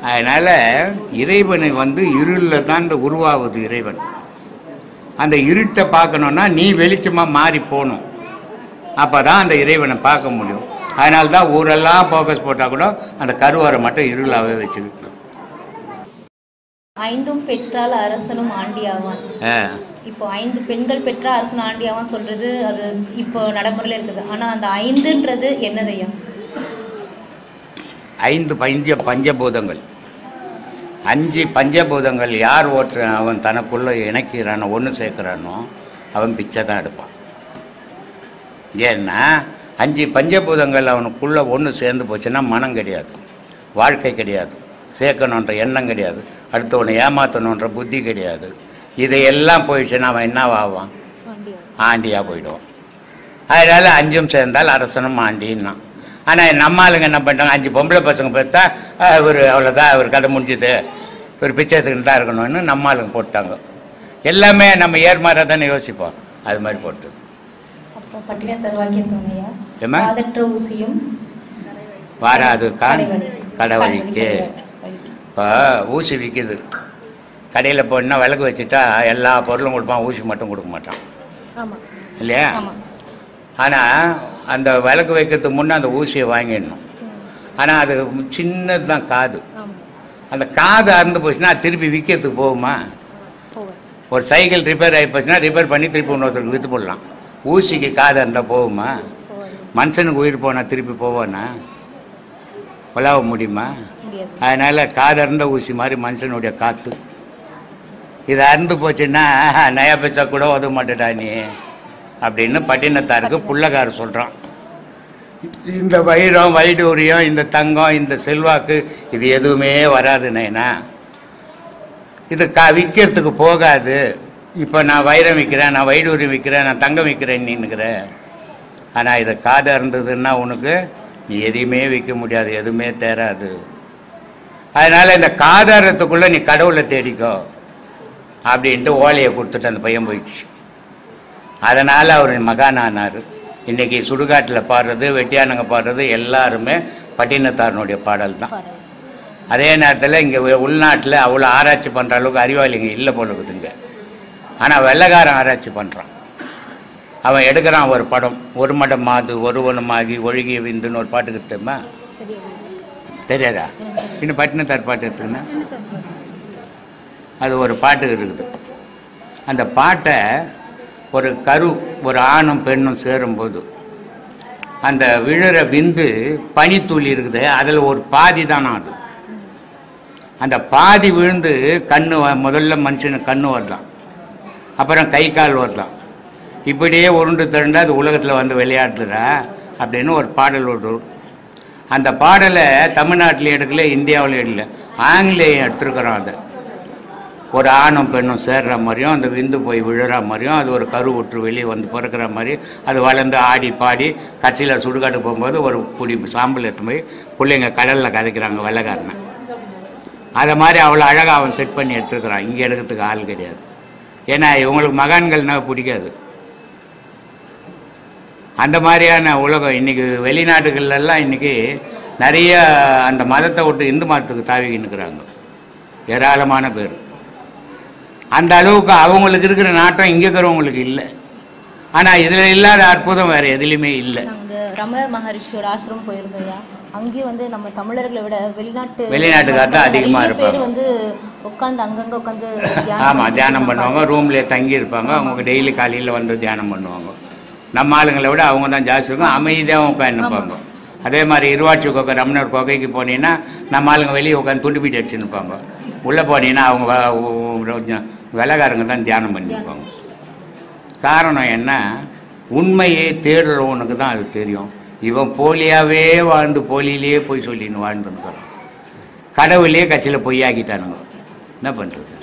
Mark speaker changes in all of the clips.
Speaker 1: அதனால் இறைவனை வந்து இருளில் தான் இந்த உருவாகுது இறைவன். அந்த இருட்டை பார்க்கணுன்னா நீ வெளிச்சமாக மாறி போகணும். அப்போ தான் அந்த இறைவனை பார்க்க முடியும். அதனால தான் ஊரெல்லாம் ஃபோக்கஸ் போட்டால் கூட அந்த கருவறை மட்டும் இருளாகவே வச்சுக்கிட்டு.
Speaker 2: 5 பெற்றால் அரசனும் ஆண்டியாவான். இப்போ 5 பெண்கள் பெற்றால் அரசனும் ஆண்டியாவான் சொல்கிறது அது இப்போ நடைமுறையில் இருக்குது. ஆனால் அந்த 5ன்றது என்னதையா?
Speaker 1: 5 பஞ்சபூதங்கள். 5 பஞ்சபூதங்கள் யார் அவன் தனக்குள்ளே இணைக்கிறானோ ஒன்று சேர்க்குறானோ அவன் பிச்சை தான் எடுப்பான். ஏன்னா 5 பஞ்சபூதங்கள் அவனுக்குள்ளே ஒன்று சேர்ந்து போச்சுன்னா மனம் கிடையாது, வாழ்க்கை கிடையாது, சேர்க்கணுன்ற எண்ணம் கிடையாது, அடுத்தவனை ஏமாற்றணுன்ற புத்தி கிடையாது. இதையெல்லாம் போயிடுச்சுன்னா அவன் என்னவாவான்? ஆண்டியாக போயிடுவான். அதனால் 5 சேர்ந்தால் அரசனும் ஆண்டின்னா. ஆனால் நம்ம ஆளுங்க என்ன பண்ணுறாங்க, 5 பொம்பளை பசங்க பார்த்தா அவ்வளோதான், அவர் கதை முடிஞ்சுது, ஒரு பிச்சை எடுத்துக்கிட்டு தான் இருக்கணும்னு நம்ம ஆளுங்க போட்டாங்க. எல்லாமே நம்ம ஏர்மாராக தானே யோசிப்போம், அது மாதிரி போட்டது. வாராது கடைவழிக்கு. இப்போ ஊசி விற்கிது, கடையில் போனால் விளக்கு வச்சுட்டா எல்லா பொருளும் கொடுப்பான், ஊசி மட்டும் கொடுக்க மாட்டான் இல்லையா? ஆனால் அந்த விளக்கு வைக்கிறதுக்கு முன்னே அந்த ஊசியை வாங்கிடணும். ஆனால் அது சின்னது தான் காது. அந்த காது அறுந்து போச்சுன்னா திருப்பி விற்கிறதுக்கு போகுமா? ஒரு சைக்கிள் ரிப்பேர் ஆகி போச்சுன்னா ரிப்பேர் பண்ணி திருப்பி இன்னொருத்தருக்கு விற்று போடலாம். ஊசிக்கு காது இருந்தால் போகுமா? மனுஷனுக்கு உயிர் போனால் திருப்பி போவானா? உலாவ முடியுமா? அதனால் காது அறுந்த ஊசி மாதிரி மனுஷனுடைய காற்று இது அறுந்து போச்சுன்னா நயா பேச்சா கூட உதவ மாட்டேடா நீ அப்படின்னு பட்டினத்தாருக்கு புள்ளக்காரர் சொல்கிறான். இந்த வைரம் வைடூரியம் இந்த தங்கம் இந்த செல்வாக்கு இது எதுவுமே வராது நைனா, இது விற்கிறதுக்கு போகாது. இப்போ நான் வைரம் விற்கிறேன், நான் வைடூரியம் விற்கிறேன், நான் தங்கம் விற்கிறேன் நீனுக்கிறேன். ஆனால் இதை காது இருந்ததுன்னா உனக்கு நீ எதையுமே விற்க முடியாது, எதுவுமே தேராது. அதனால் இந்த காதாரத்துக்குள்ளே நீ கடவுளை தேடிக்கோ அப்படின்ட்டு ஓலையை கொடுத்துட்டு அந்த பையன் போயிடுச்சு. அதனால் அவர் மகானானார். இன்றைக்கி சுடுகாட்டில் பாடுறது, வெட்டியானங்க பாடுறது எல்லாருமே பட்டினத்தாரனுடைய பாடல் தான். அதே நேரத்தில் இங்கே உள்நாட்டில் அவ்வளோ ஆராய்ச்சி பண்ணுற அளவுக்கு அறிவாளிங்க இல்லை போல இருக்குதுங்க. ஆனால் வெள்ளைக்காரன் ஆராய்ச்சி பண்ணுறான். அவன் எடுக்கிறான் ஒரு படம், ஒரு மடம் மாது ஒருவனுமாகி ஒழுகிய விந்துன்னு ஒரு பாட்டுக்கு தெரியுமா? தெரியாதா? இன்னும் பட்டினத்தார் பாட்டு எடுத்துக்கினா அது ஒரு பாட்டு இருக்குது. அந்த பாட்டை ஒரு ஆணும் பெண்ணும் சேரும்போது அந்த விழுற விந்து பனித்துளி இருக்குது, அதில் ஒரு பாதி தானா அது. அந்த பாதி விழுந்து கண்ணு முதல்ல மனுஷனுக்கு கண்ணு வரலாம், அப்புறம் கை கால் வரலாம், இப்படியே உருண்டு திரண்டு அது உலகத்தில் வந்து விளையாடுறா அப்படின்னு ஒரு பாடல் வரும். அந்த பாடலை தமிழ்நாட்டில் எடுக்கல, இந்தியாவில் எடுக்கல, ஆங்கிலேயம் எடுத்துருக்குறோம். அதை ஒரு ஆணும் பெண்ணும் சேர்ற மாதிரியும் அந்த விந்து போய் விழுற மாதிரியும் அது ஒரு கரு விட்டு வெளியே வந்து பிறக்கிற மாதிரி அது வளர்ந்து ஆடி பாடி கட்சியில் சுடுகாடு போகும்போது ஒரு குடி சாம்பல் எடுத்து போய் பிள்ளைங்க கடலில் கதைக்கிறாங்க வெள்ளைக்காரனை. அதை மாதிரி அவ்வளோ அழகாக அவன் செட் பண்ணி எடுத்துருக்குறான். இங்கே எடுக்கிறதுக்கு ஆள் கிடையாது. ஏன்னா இவங்களுக்கு மகான்கள்னால் பிடிக்காது. அந்த மாதிரியான உலகம் இன்றைக்கி வெளிநாடுகள்லாம் இன்றைக்கி நிறைய அந்த மதத்தை விட்டு இந்து மதத்துக்கு தாவிக்கின்னுக்குறாங்க ஏராளமான பேர். அந்த அளவுக்கு அவங்களுக்கு இருக்கிற நாட்டம் இங்கே இருக்கிறவங்களுக்கு இல்லை. ஆனால் இதில் இல்லாத அற்புதம் வேறு எதுலேயுமே இல்லை.
Speaker 2: ரமணர் மகரிஷியோட ஆசிரமம் போயிருந்தோம். அங்கேயும் வந்து நம்ம தமிழர்களை விட
Speaker 1: வெளிநாட்டுக்கார் தான் அதிகமாக இருப்பாங்க.
Speaker 2: வந்து உட்காந்து அங்கங்கே உட்காந்து
Speaker 1: ஆமாம் தியானம் பண்ணுவாங்க, ரூம்லேயே தங்கி இருப்பாங்க. அவங்க டெய்லி காலையில் வந்து தியானம் பண்ணுவாங்க. நம்ம ஆளுங்களை விட அவங்க தான் ஜாஸ்தி இருக்கும், அமைதியாக உட்காந்துருப்பாங்க. அதே மாதிரி இருவாட்சி கோக்கை ரமணர் கோக்கைக்கு போனீங்கன்னா நம்ம ஆளுங்க வெளியே உட்காந்து துண்டு பீட்டு அடிச்சுன்னு இருப்பாங்க. உள்ளே போனீங்கன்னா அவங்க வெள்ளைக்காரங்க தான் தியானம் பண்ணியிருப்பாங்க. காரணம் என்ன? உண்மையே தேடுறவனுக்கு தான் அது தெரியும். இவன் போலியாகவே வாழ்ந்து போலியிலேயே போய் சொல்லின்னு வாழ்ந்துன்னுக்கிறான். கடவுளே கட்சியில் பொய்யாக்கிட்டானுங்க. என்ன பண்ணுறது?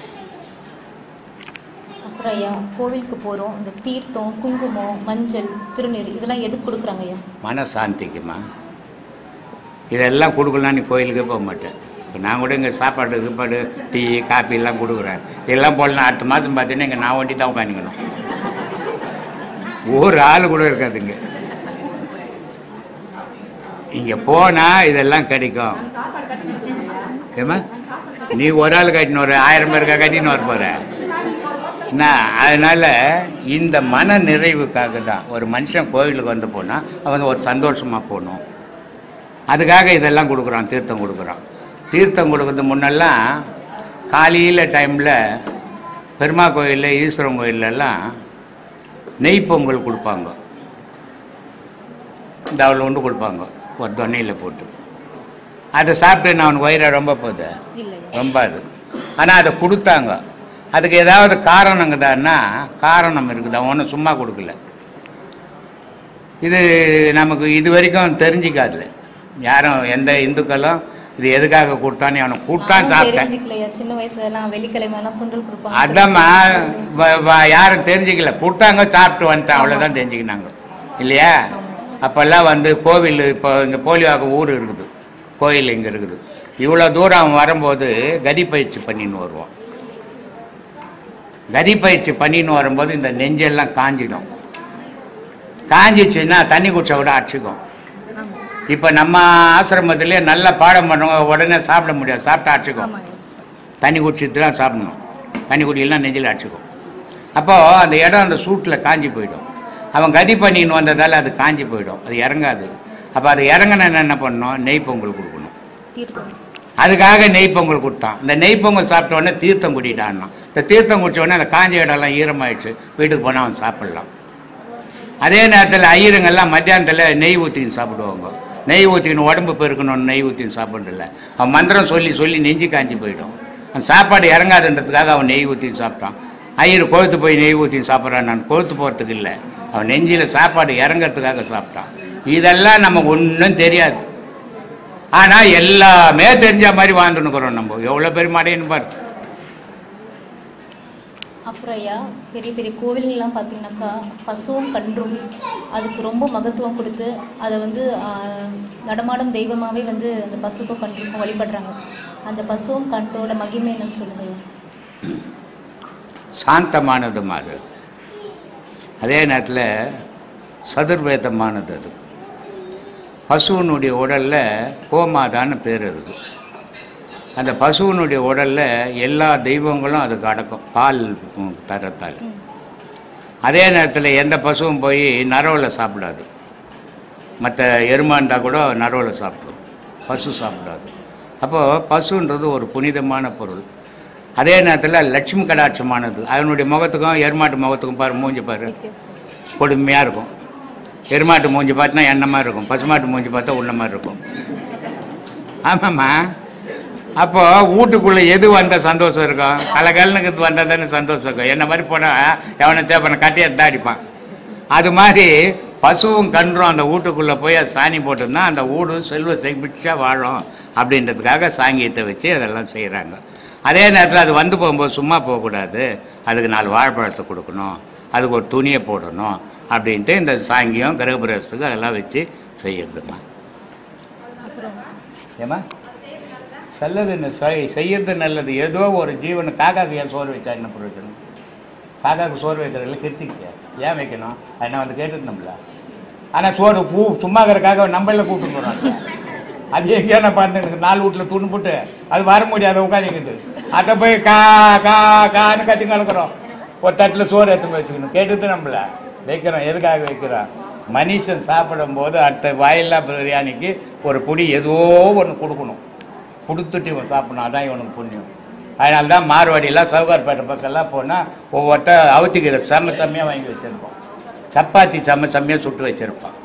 Speaker 2: அப்புறம் ஐயா கோவிலுக்கு போகிறோம், இந்த தீர்த்தம் குங்குமம் மஞ்சள் திருநீர் இதெல்லாம் எதுக்கு கொடுக்குறாங்க ஐயா?
Speaker 1: மனசாந்திக்குமா. இதெல்லாம் கொடுக்கலாம் நீ கோயிலுக்கே போக மாட்டேன். இப்போ நான் கூட இங்கே சாப்பாடு டீ காப்பி எல்லாம் கொடுக்குறேன். இதெல்லாம் போடலாம். அடுத்த மாதம் பார்த்தீங்கன்னா இங்கே நான் வண்டி தான் உட்காந்துக்கணும். ஒரு ஆள் கூட இருக்காதுங்க. இங்கே போனால் இதெல்லாம் கிடைக்கும். ஏமா நீ ஒரு ஆள் கட்டின்னு ஒரு 1000 பேருக்கா கட்டின்னு வர போகிற என்ன? அதனால் இந்த மன நிறைவுக்காக தான் ஒரு மனுஷன் கோவிலுக்கு வந்து போனால் அவன் ஒரு சந்தோஷமாக போகணும். அதுக்காக இதெல்லாம் கொடுக்குறான், தீர்த்தம் கொடுக்குறான். தீர்த்தம் கொடுக்குறது முன்னெல்லாம் காலையில் டைமில் பெருமா கோயிலில் ஈஸ்வரன் கோயிலெல்லாம் நெய் பொங்கல் கொடுப்பாங்க. இந்த அவ்வளோ ஒன்று கொடுப்பாங்க ஒரு தொன்னையில் போட்டு. அதை சாப்பிட்டு நான் அவனுக்கு வயிறை ரொம்ப போகுது ரொம்ப அது. ஆனால் அதை கொடுத்தாங்க. அதுக்கு ஏதாவது காரணங்குதான்னா காரணம் இருக்குது. அவன் ஒன்றும் சும்மா கொடுக்கல. இது நமக்கு இது வரைக்கும் தெரிஞ்சிக்காதுல யாரும் எந்த இந்துக்களும் இது எதுக்காக கொடுத்தானே அவனை கூட்டான் சாப்பிட்டேன்.
Speaker 2: சின்ன வயசுலாம் வெள்ளிக்கிழமை சுண்டல் கொடுப்பாங்க.
Speaker 1: அதாம்மா யாரும் தெரிஞ்சிக்கல, கூட்டாங்க சாப்பிட்டு வந்துட்டான் அவ்வளோதான் தெரிஞ்சுக்கினாங்க இல்லையா? அப்போல்லாம் வந்து கோவில் இப்போ இங்கே போலிவாக்க ஊர் இருக்குது, கோயில் இங்கே இருக்குது. இவ்வளோ தூரம் அவன் வரும்போது கதி பயிற்சி பண்ணின்னு வருவான். கதி பயிற்சி பண்ணின்னு வரும்போது இந்த நெஞ்செல்லாம் காஞ்சிடும். காஞ்சிச்சுன்னா தண்ணி குடிச்ச விட அடிச்சுக்கும். இப்போ நம்ம ஆசிரமத்திலே நல்லா பாடம் பண்ணுவோம், உடனே சாப்பிட முடியாது, சாப்பிட்டா அடிச்சுக்கும். தண்ணி குடிச்சிட்டு தான் சாப்பிடணும், தண்ணி குடியெல்லாம் நெஞ்சில் அடிச்சுக்கும். அப்போது அந்த இடம் அந்த சூட்டில் காஞ்சி போயிடும். அவன் கதி பண்ணின்னு வந்ததால் அது காஞ்சி போயிடும், அது இறங்காது. அப்போ அது இறங்கின என்ன பண்ணணும்? நெய் பொங்கல் கொடுக்கணும். அதுக்காக நெய் பொங்கல் கொடுத்தான். இந்த நெய் பொங்கல் சாப்பிட்ட உடனே தீர்த்தம் குடிட்டான்னா, இந்த தீர்த்தம் குடித்த உடனே அந்த காஞ்ச இடம்லாம் ஈரமாயிடுச்சு, வீட்டுக்கு போனால் அவன் சாப்பிட்லாம். அதே நேரத்தில் ஐயருங்கெல்லாம் மத்தியானத்தில் நெய் ஊற்றின்னு சாப்பிடுவாங்க. நெய் ஊற்றின்னு உடம்பு பெருக்கணும்னு நெய் ஊற்றின்னு சாப்பிட்றதில்ல. அவன் மந்திரம் சொல்லி சொல்லி நெஞ்சு காஞ்சி போயிடும். அந்த சாப்பாடு இறங்காதுன்றதுக்காக அவன் நெய் ஊற்றின்னு சாப்பிட்டான். ஐயர் கொழுத்து போய் நெய் ஊற்றின்னு சாப்பிட்றான். நான் கொழுத்து போகிறதுக்கு இல்லை, அவன் நெஞ்சில் சாப்பாடு இறங்கிறதுக்காக சாப்பிட்டான். இதெல்லாம் நமக்கு ஒன்றும் தெரியாது. ஆனால் எல்லாமே தெரிஞ்ச மாதிரி வாழ்ந்துன்னுக்குறோம். நம்ம எவ்வளோ பெரிய மாட்டேன்னு பாரு.
Speaker 2: அப்புறம் ஐயா பெரிய பெரிய கோவில்கள்லாம் பார்த்தீங்கன்னாக்கா பசுவும் கன்றும் அதுக்கு ரொம்ப மகத்துவம் கொடுத்து அதை வந்து நடமாடும் தெய்வமாகவே வந்து அந்த பசுக்கும் கன்றுக்கும் வழிபடுறாங்க. அந்த பசுவும் கன்றோட மகிமை என்னன்னு சொல்லுங்க.
Speaker 1: சாந்தமானதும் அது, அதே நேரத்தில் சதுர்வேதமானது. அது பசுவனுடைய உடலில் கோமாதான்னு பேர். அதுக்கு அந்த பசுவனுடைய உடலில் எல்லா தெய்வங்களும் அதுக்கு அடக்கும், பால் தரத்தால். அதே நேரத்தில் எந்த பசுவும் போய் நரவில் சாப்பிடாது. மற்ற எருமா இருந்தால் கூட நரவில் சாப்பிடும், பசு சாப்பிடாது. அப்போது பசுன்றது ஒரு புனிதமான பொருள். அதே நேரத்தில் லட்சுமி கடாட்சமானது. அதனுடைய முகத்துக்கும் எருமாட்டு முகத்துக்கும் பாரு, மூஞ்சி பாரு, கொடுமையாக இருக்கும். எருமாட்டு மூஞ்சி பார்த்தினா எண்ணெய் மாதிரி இருக்கும், பசுமாட்டு மூஞ்சி பார்த்தா உள்ள மாதிரி இருக்கும். ஆமாம்மா. அப்போது வீட்டுக்குள்ளே எது வந்தால் சந்தோஷம் இருக்கும்? கலகலனுக்கு வந்தால் தானே சந்தோஷம் இருக்கும். என்ன மாதிரி போனால் எவனை சேப்பனை கட்டி எடுத்து அடிப்பான். அது மாதிரி பசுவும் கன்றும் அந்த வீட்டுக்குள்ளே போய் அது சாணி போட்டுன்னா அந்த வீடு செல்வ செழிச்சா வாழும் அப்படின்றதுக்காக சாங்கியத்தை வச்சு அதெல்லாம் செய்கிறாங்க. அதே நேரத்தில் அது வந்து போகும்போது சும்மா போகக்கூடாது, அதுக்கு 4 வாழைப்பழத்தை கொடுக்கணும், அதுக்கு ஒரு துணியை போடணும் அப்படின்ட்டு இந்த சாங்கியம் கிரகப்பிரவேசத்துக்கு அதெல்லாம் வச்சு செய்யறதுமா. ஏமா நல்லது என்ன செய்யறது நல்லது. ஏதோ ஒரு ஜீவனு காக்காக்கு ஏன் சோறு வச்சா என்ன பிரயோஜனம்? காக்காவுக்கு சோறு வைக்கிறதுல கிருத்திக்க ஏன் வைக்கணும்? என்ன வந்து கேட்டுது நம்மள. ஆனால் சோறு சும்மா இருக்கிறக்காக நம்மள கூப்பிட்டு போகிறாங்க. அது எங்கேயா நான் பார்த்து எனக்கு 4 வீட்டில் துணி போட்டு அது வர முடியாது, உட்காந்துக்குது. அதை போய் கா கா கான்னு கத்தி கலக்கிறோம். ஒரு தட்டில் சோறு எடுத்து வச்சுக்கணும், கேட்டுது நம்மள வைக்கிறோம். எதுக்காக வைக்கிறோம்? மனுஷன் சாப்பிடும்போது அடுத்த வாயில்லா பிரியாணிக்கு ஒரு பொடி ஏதோ ஒன்று கொடுக்கணும், கொடுத்துட்டு இவன் சாப்பிடணும், அதான் இவனுக்கு புண்ணியம். அதனால தான் மார்வாடியெல்லாம் சவுகார்பேட்டை பக்கம்லாம் போனால் ஒவ்வொருத்த அவுத்திக்கிற செம்மையாக வாங்கி வச்சுருப்போம், சப்பாத்தி செம்மையாக சுட்டு வச்சுருப்பான்.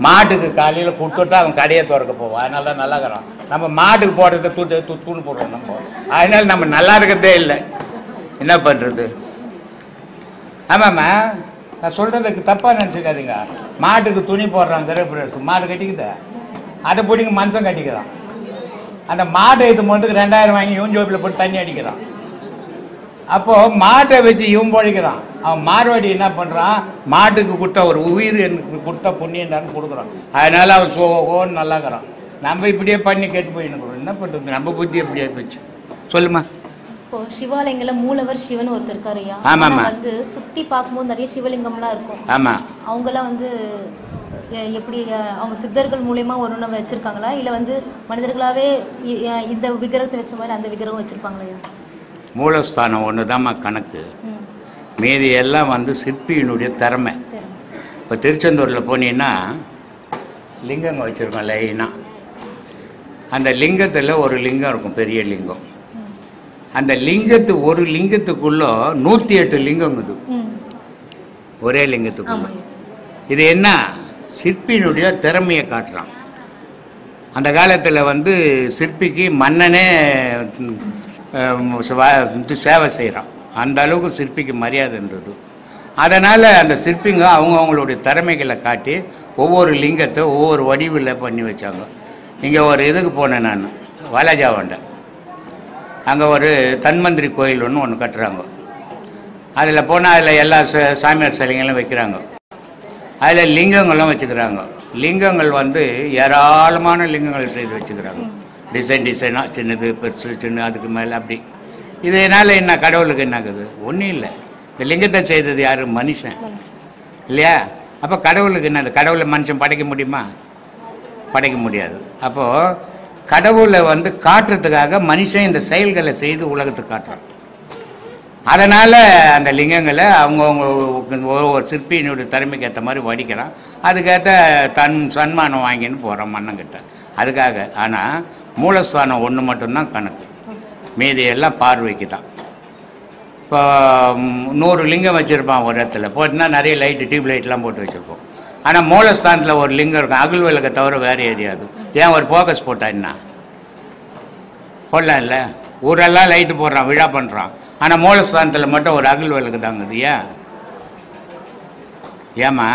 Speaker 1: மாட்டுக்கு காலையில் கொடுத்துட்டா அவன் கடையை திறக்க போவான். அதனால தான் நல்லா இருக்கிறான். நம்ம மாட்டுக்கு போடுறத தூணு போடுறோம் நம்ம, அதனால நம்ம நல்லா இருக்கிறதே இல்லை. என்ன பண்ணுறது? ஆமாம்மா, நான் சொல்கிறதுக்கு தப்பாக நினச்சிக்காதீங்க. மாட்டுக்கு துணி போடுறான், கிரகப்பிரவேசம் மாடு கட்டிக்குது, அதை பிடிங்க மனுஷன் கட்டிக்கிறான். அந்த மாட்டை இது மட்டும் 2000 வாங்கி இவன் ஜோப்பில் போட்டு தண்ணி அடிக்கிறான். அப்போது மாட்டை வச்சு இவன் பொழிக்கிறான். அவன் மார்வாடி என்ன பண்ணுறான்? மாட்டுக்கு கொடுத்த ஒரு உயிர் எனக்கு கொடுத்த புண்ணியண்டான்னு கொடுக்குறான். அதனால் அவன் சோன்னு நல்லாக்கிறான். நம்ம இப்படியே பண்ணி கேட்டு போயின்னுக்குறோம். என்ன பண்ணுறது? நம்ம புத்தி எப்படியே போச்சு சொல்லுமா.
Speaker 2: இப்போ சிவாலயங்களில் மூலவர் சிவன் ஒருத்தர் இருக்காரு ஐயா.
Speaker 1: ஆமாம்மா.
Speaker 2: வந்து சுற்றி பார்க்கும்போது நிறைய சிவலிங்கம்லாம் இருக்கும்.
Speaker 1: ஆமாம்.
Speaker 2: அவங்கெல்லாம் வந்து எப்படி அவங்க சித்தர்கள் மூலயமா ஒன்று வச்சுருக்காங்களா, இல்லை வந்து மனிதர்களாகவே இந்த விக்கிரகத்தை வச்ச மாதிரி அந்த விக்கிரகம் வச்சுருப்பாங்களா?
Speaker 1: மூலஸ்தானம் ஒன்று தான்மா கணக்கு, மீதி எல்லாம் வந்து சிற்பியினுடைய திறமை. இப்போ திருச்செந்தூரில் போனீங்கன்னா லிங்கங்க வச்சுருக்கோம் லைனாக. அந்த லிங்கத்தில் ஒரு லிங்கம் இருக்கும், பெரிய லிங்கம். அந்த ஒரு லிங்கத்துக்குள்ளே 108 லிங்கங்குது ஒரே லிங்கத்துக்குள்ள. இது என்ன, சிற்பியினுடைய திறமையை காட்டுறான். அந்த காலத்தில் வந்து சிற்பிக்கு மன்னனே சேவை செய்கிறான். அந்த அளவுக்கு சிற்பிக்கு மரியாதை இருந்தது. அதனால் அந்த சிற்பிங்க அவங்களுடைய திறமைகளை காட்டி ஒவ்வொரு லிங்கத்தை ஒவ்வொரு வடிவில் பண்ணி வச்சாங்க. இங்கே ஒரு இதுக்கு போனேன் நான், வாலாஜாவாண்ட. அங்கே ஒரு தன்வந்திரி கோயில் ஒன்று கட்டுறாங்க. அதில் போனால் அதில் எல்லா சாமியார் சிலைங்களும் வைக்கிறாங்க. அதில் லிங்கங்களும் வச்சுக்கிறாங்க. லிங்கங்கள் வந்து ஏராளமான லிங்கங்கள் செய்து வச்சுக்கிறாங்க, டிசைனாக, சின்னது பெருசு சின்ன அதுக்கு மேலே அப்படி. இதனால் என்ன கடவுளுக்கு என்னாகுது? ஒன்றும் இல்லை. இந்த லிங்கத்தை செய்தது யார்? மனுஷன் இல்லையா? அப்போ கடவுளுக்கு என்ன? கடவுளை மனுஷன் படைக்க முடியுமா? படைக்க முடியாது. அப்போது கடவுளை வந்து காட்டுறதுக்காக மனுஷன் இந்த செயல்களை செய்து உலகத்துக்கு காட்டுறான். அதனால் அந்த லிங்கங்களை அவங்கவுங்க ஒவ்வொரு சிற்பியினுடைய திறமைக்கு ஏற்ற மாதிரி வடிக்கிறான். அதுக்கேற்ற சன்மானம் வாங்கின்னு போகிறான் மன்னங்கிட்ட அதுக்காக. ஆனால் மூலஸ்தானம் ஒன்று மட்டும்தான் கணக்கு, மீதி எல்லாம் பார்வைக்கு தான். இப்போ 100 லிங்கம் வச்சுருப்பான் ஒரு இடத்துல போட்டுன்னா, நிறைய லைட்டு டியூப் லைட்லாம் போட்டு வச்சுருப்போம். ஆனால் மூலஸ்தானத்தில் ஒரு லிங்கம் இருக்கும், அகல் விளக்கை தவிர வேறு எரியாது. ஏன் ஒரு ஃபோக்கஸ் போட்டா என்ன போடலாம் இல்லை? ஊரெல்லாம் லைட்டு போடுறான், விழா பண்ணுறான். ஆனால் மூலஸ்தானத்தில் மட்டும் ஒரு அகல் விளக்கு தாங்குது. ஏம்மா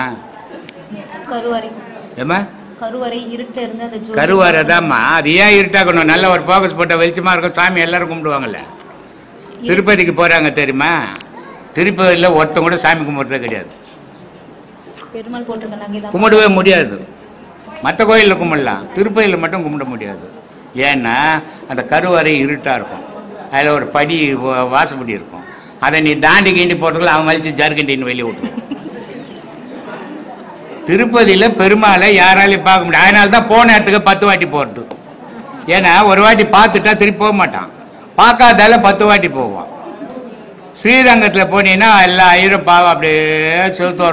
Speaker 1: ஏம்மா கருவறை தான்மா. அது ஏன் இருட்டாக்கணும்? நல்ல ஒரு ஃபோக்கஸ் போட்டால் வெளிச்சமாக இருக்கும், சாமி எல்லோரும் கும்பிடுவாங்கல்ல. திருப்பதிக்கு போகிறாங்க தெரியுமா? திருப்பதியில் ஒருத்தங்க கூட சாமி கும்பிட்றதே கிடையாது, கும்பிடவே முடியாது. மற்ற கோயிலில் கும்பிடலாம், திருப்பதியில் மட்டும் கும்பிட முடியாது. ஏன்னா அந்த கருவறை இருட்டாக இருக்கும், அதில் ஒரு படி வாசப்படி இருக்கும். அதை நீ தாண்டி கிண்டி போகிறதுக்குள்ள அவன் வலிச்சு ஜர்கண்டின்னு வெளியே விட்டுருவான். திருப்பதியில் பெருமாளை யாராலையும் பார்க்க முடியாது. அதனால தான் போன இடத்துக்கு 10 வாட்டி போகிறது. ஏன்னா ஒரு வாட்டி பார்த்துட்டா திருப்பி போக மாட்டான், பார்க்காதால 10 வாட்டி போவான். ஸ்ரீரங்கத்தில் போனீங்கன்னா எல்லா ஐயரும் பாவம் அப்படியே செவுத்து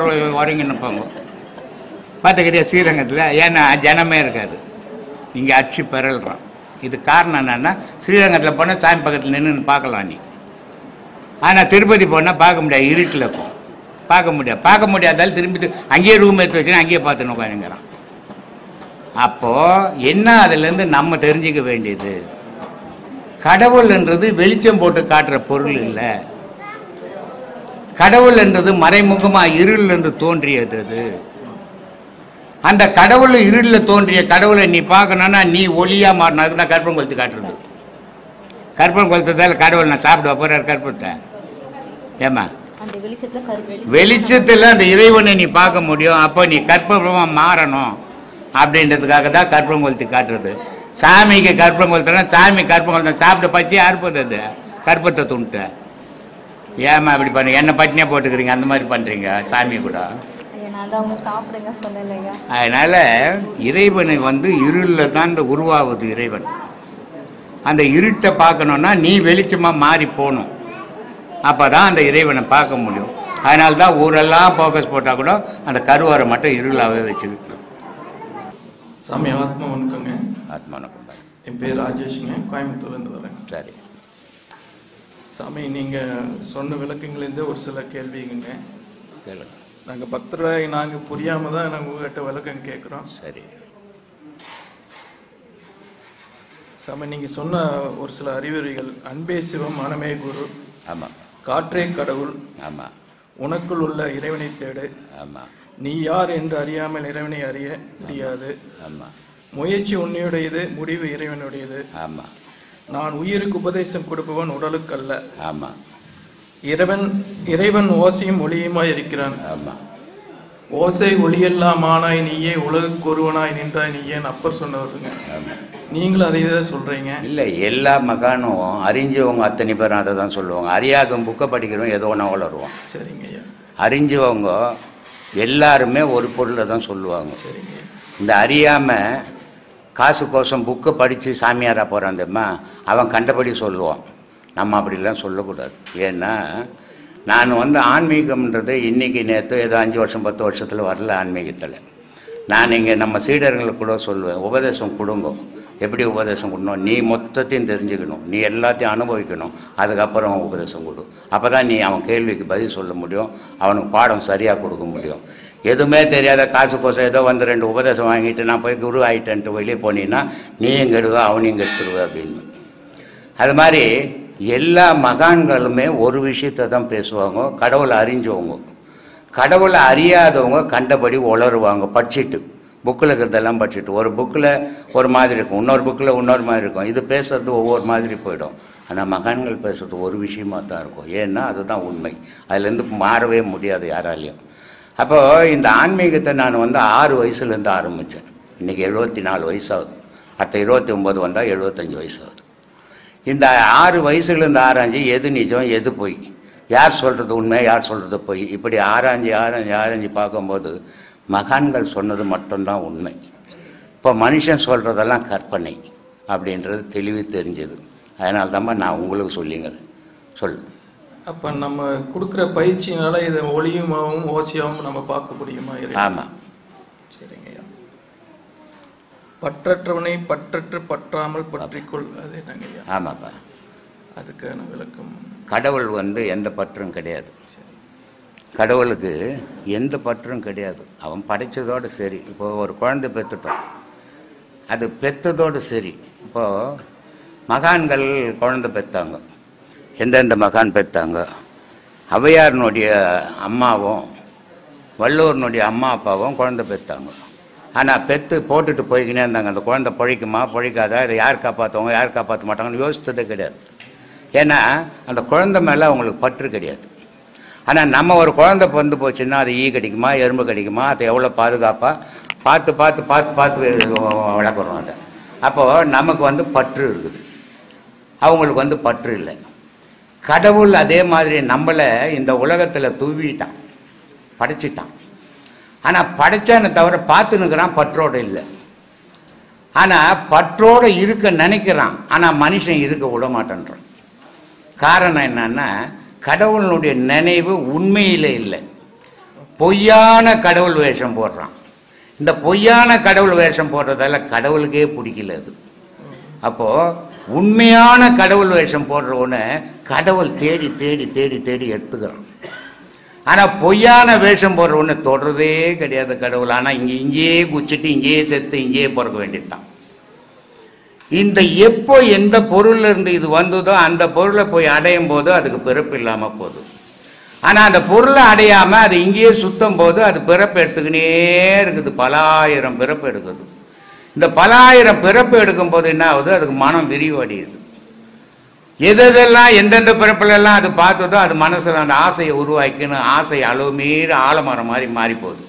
Speaker 1: உறங்கி நிற்பாங்க, பார்த்துக்கிறியா ஸ்ரீரங்கத்தில்? ஏன்னா ஜனமே இருக்காது, இங்கே அச்சு பெறல்றான். இது காரணம் என்னென்னா, ஸ்ரீரங்கத்தில் போனால் சாமி பக்கத்தில் நின்று பார்க்கலாம் நீ. ஆனால் திருப்பதி போனால் பார்க்க முடியாது, இருட்டில் இருக்கும், பார்க்க முடியாதாலும் திரும்பி அங்கேயே ரூம் எடுத்து வச்சுன்னா அங்கேயே பார்த்துன்னு உட்காந்துங்கிறான். அப்போது என்ன அதுலேருந்து நம்ம தெரிஞ்சிக்க வேண்டியது, கடவுள்ன்றது வெளிச்சம் போட்டு காட்டுற பொருள் இல்லை. கடவுள் என்றது மறைமுகமாக இருளிலிருந்து தோன்றியது. அது அந்த கடவுள் இருளில் தோன்றிய கடவுளை நீ பார்க்கணுன்னா நீ ஒளியாக மாறினா. அதுக்கு நான் கற்பனை கொளுத்து காட்டுறது. கற்பனை கொளுத்ததால் கடவுள் நான் சாப்பிடுவா போகிறார் கற்பத்தை. ஏமா வெளிச்சத்தில் அந்த இறைவனை நீ பார்க்க முடியும். அப்போ நீ கற்பமாக மாறணும் அப்படின்றதுக்காக தான் கற்பனை கொளுத்து காட்டுறது. சாமிக்கு கற்பனை கொளுத்துனா சாமி கற்பனை கொளுத்த சாப்பிட்டு பச்சு அறுப்பது, அது கற்பத்தை துண்டுட்ட. ஏமா அப்படி பண்ணுங்க, என்ன பட்டினியாக போட்டுக்கிறீங்க, அந்த மாதிரி பண்ணுறீங்க சாமி கூட. அதனால இறைவனை வந்து இருளில் தான் உருவாகுது இறைவன். அந்த இருட்டை பார்க்கணுன்னா நீ வெளிச்சமாக மாறி போகணும், அப்போ தான் அந்த இறைவனை பார்க்க முடியும். அதனால தான் ஊரெல்லாம் ஃபோக்கஸ் போட்டால் கூட அந்த கருவறை மட்டும் இருளாகவே வச்சுக்கிட்டு.
Speaker 3: சாமி ஆத்மா வணக்கங்க.
Speaker 1: ஆத்மா வணக்கம்.
Speaker 3: என் பேர் ராஜேஷுங்க, கோயம்புத்தூர்லேருந்து வரேன்.
Speaker 1: சரி
Speaker 3: சாமி, நீங்கள் சொன்ன விளக்கங்கள்லேருந்து ஒரு சில கேள்விங்க
Speaker 1: கேளுங்க.
Speaker 3: நாங்கள் பக்தராக நாங்கள் புரியாமல் தான் நாங்கள் உங்கள்கிட்ட விளக்கம் கேட்குறோம்.
Speaker 1: சரி
Speaker 3: சாமி, நீங்கள் சொன்ன ஒரு சில அறிவுரைகள், அன்பே சிவம் மனமே குரு,
Speaker 1: ஆமாம்,
Speaker 3: காற்றே கடவுள்,
Speaker 1: ஆமாம்,
Speaker 3: உனக்குள் உள்ள இறைவனை தேடு,
Speaker 1: ஆமாம்,
Speaker 3: நீ யார் என்று அறியாமல் இறைவனை அறிய முடியாது,
Speaker 1: ஆமாம்,
Speaker 3: முயற்சி உன்னுடையது, முடிவு இறைவனுடையது,
Speaker 1: ஆமாம்,
Speaker 3: நான் உயிருக்கு உபதேசம் கொடுப்பவன் உடலுக்கு அல்ல,
Speaker 1: ஆமாம்,
Speaker 3: இறைவன் ஓசையும் ஒளியுமாய் இருக்கிறான்,
Speaker 1: ஆமாம்,
Speaker 3: ஓசை ஒளியெல்லாம் ஆனாய் நீயே, உலகுக்கு ஒருவனாய் நின்றாய் நீயேன்னு அப்பர் சொன்னவருங்க. நீங்களும் அதை தான் சொல்கிறீங்க.
Speaker 1: இல்லை, எல்லா மகானும் அறிஞ்சவங்க அத்தனை பேரும் அதை தான் சொல்லுவாங்க. அறியாதவங்க புக்கை படிக்கிறவங்க ஏதோ ஒன்றா வளருவான்.
Speaker 3: சரிங்க ஐயா.
Speaker 1: அறிஞ்சவங்க எல்லாருமே ஒரு பொருளை தான் சொல்லுவாங்க.
Speaker 3: சரிங்க.
Speaker 1: இந்த அறியாமல் காசு கோசம் புக்கை படித்து சாமியாராக போகிறான் தெரியுமா, அவன் கண்டபடி சொல்லுவான். நம்ம அப்படிலாம் சொல்லக்கூடாது. ஏன்னா நான் ஆன்மீகம்ன்றது இன்றைக்கி நேற்று ஏதோ 5 வருஷம் 10 வருஷத்தில் வரல. ஆன்மீகத்தில் நான் இங்கே நம்ம சீடர்களுக்கு கூட சொல்லுவேன், உபதேசம் கொடுங்க. எப்படி உபதேசம் கொடுக்கணும்? நீ மொத்தத்தையும் தெரிஞ்சுக்கணும், நீ எல்லாத்தையும் அனுபவிக்கணும், அதுக்கப்புறம் உபதேசம் கொடு. அப்போ தான் நீ அவன் கேள்விக்கு பதில் சொல்ல முடியும், அவனுக்கு பாடம் சரியாக கொடுக்க முடியும். எதுவுமே தெரியாத காசு கோசம் ஏதோ 2 உபதேசம் வாங்கிட்டு நான் போய் குரு ஆகிட்டேன்ட்டு வெளியே போனீங்கன்னா நீயும் கெடுவ அவனையும் கெடுத்துருவ அப்படின்னு. அது மாதிரி எல்லா மகான்களுமே ஒரு விஷயத்தை தான் பேசுவாங்க, கடவுளை அறிஞ்சவங்க. கடவுளை அறியாதவங்க கண்டபடி உளருவாங்க. படிச்சுட்டு புக்கில் இருக்கிறதெல்லாம் படிச்சுட்டு, ஒரு புக்கில் ஒரு மாதிரி இருக்கும், இன்னொரு புக்கில் இன்னொரு மாதிரி இருக்கும். இது பேசுறது ஒவ்வொரு மாதிரி போயிடும். ஆனால் மகான்கள் பேசுறது ஒரு விஷயமாக தான் இருக்கும். ஏன்னா அதுதான் உண்மை, அதுலேருந்து மாறவே முடியாது யாராலையும். அப்போது இந்த ஆன்மீகத்தை நான் 6 வயசுலேருந்து ஆரம்பித்தேன். இன்றைக்கி 74 வயசாகுது. அடுத்த 29 வந்தால் 75 வயசாகுது. இந்த 6 வயசுலேருந்து ஆராய்ஞ்சி எது நிஜம் எது பொய், யார் சொல்கிறது உண்மை யார் சொல்கிறது பொய், இப்படி ஆராய்ஞ்சி பார்க்கும்போது மகான்கள் சொன்னது மட்டும்தான் உண்மை. இப்போ மனுஷன் சொல்கிறதெல்லாம் கற்பனை அப்படின்றது தெளிவு தெரிஞ்சது. அதனால தான் நான் உங்களுக்கு சொல்லிங்க சொல்லு.
Speaker 3: அப்போ நம்ம கொடுக்குற பயிற்சியினால இதை ஒளியுமாவும் ஓசையாகவும் நம்ம பார்க்க முடியுமா?
Speaker 1: ஆமாம்.
Speaker 3: சரிங்கய்யா. பற்றற்றவனை பற்றற்று பற்றாமல் பற்றிக்கொள், அது என்னங்கய்யா?
Speaker 1: ஆமாப்பா.
Speaker 3: அதுக்கான விளக்கம்.
Speaker 1: கடவுள் எந்த பற்றும் கிடையாது. கடவுளுக்கு எந்த பற்றும் கிடையாது. அவன் படைத்ததோடு சரி. இப்போது ஒரு குழந்தை பெற்றுட்டோம், அது பெற்றதோடு சரி. இப்போது மகான்கள் குழந்தை பெற்றாங்க. எந்தெந்த மகான் பெற்றாங்க? ஔவையாரினுடைய அம்மாவும் வள்ளுவரனுடைய அம்மா அப்பாவும் குழந்தை பெற்றாங்க. ஆனால் பெற்று போட்டுட்டு போய்க்கினே இருந்தாங்க. அந்த குழந்தை பொழைக்குமா பொழைக்காதா, இதை யார் காப்பாற்றுவாங்க யார் காப்பாற்ற மாட்டாங்கன்னு யோசித்ததே கிடையாது. ஏன்னா அந்த குழந்தை மேலே அவங்களுக்கு பற்று கிடையாது. ஆனால் நம்ம ஒரு குழந்தை பிறந்து போச்சுன்னா அது ஈ கடிக்குமா எறும்பு கடிக்குமா, அதை எவ்வளோ பாதுகாப்பாக பார்த்து பார்த்து பார்த்து பார்த்து வளர்க்குறோம் அதை. அப்போது நமக்கு பற்று இருக்குது, அவங்களுக்கு பற்று இல்லை. கடவுள் அதே மாதிரி நம்மளை இந்த உலகத்தில் தூவிட்டான், படைச்சிட்டான். ஆனால் படைச்சானே தவிர பார்த்துன்னுக்கிறான், பற்றோடு இல்லை. ஆனால் பற்றோடு இருக்க நினைக்கிறான், ஆனால் மனுஷன் இருக்க விட மாட்டேன்றான். காரணம் என்னன்னா கடவுளுடைய நினைவு உண்மையில் இல்லை, பொய்யான கடவுள் வேஷம் போடுறான். இந்த பொய்யான கடவுள் வேஷம் போடுறதால கடவுளுக்கே பிடிக்கல அது. அப்போது உண்மையான கடவுள் வேஷம் போடுறவொன்னே கடவுள் தேடி தேடி தேடி தேடி எடுத்துக்கிறான். ஆனால் பொய்யான வேஷம் போடுறவொன்னே தொடர்றதே கிடையாது கடவுள். ஆனால் இங்கேயே குச்சிட்டு இங்கேயே செத்து இங்கேயே பிறக்க வேண்டியதுதான். இந்த எப்போ எந்த பொருள்ல இருந்து இது வந்ததோ அந்த பொருளை போய் அடையும் போது அதுக்கு பிறப்பு இல்லாமல் போகுது. ஆனால் அந்த பொருளை அடையாமல் அது இங்கேயே சுத்தம் போது அது பிறப்பு எடுத்துக்கினே இருக்குது, பல ஆயிரம் பிறப்பு எடுக்குது. இந்த பல ஆயிரம் பிறப்பு எடுக்கும் போது என்ன ஆகுது, அதுக்கு மனம் விரிவடையுது. எதெல்லாம் எந்தெந்த பிறப்புலெல்லாம் அது பார்த்ததோ அது மனசில் அந்த ஆசையை உருவாக்கின்னு ஆசை அளவு மீறி ஆலமரம் மாதிரி மாறி போகுது.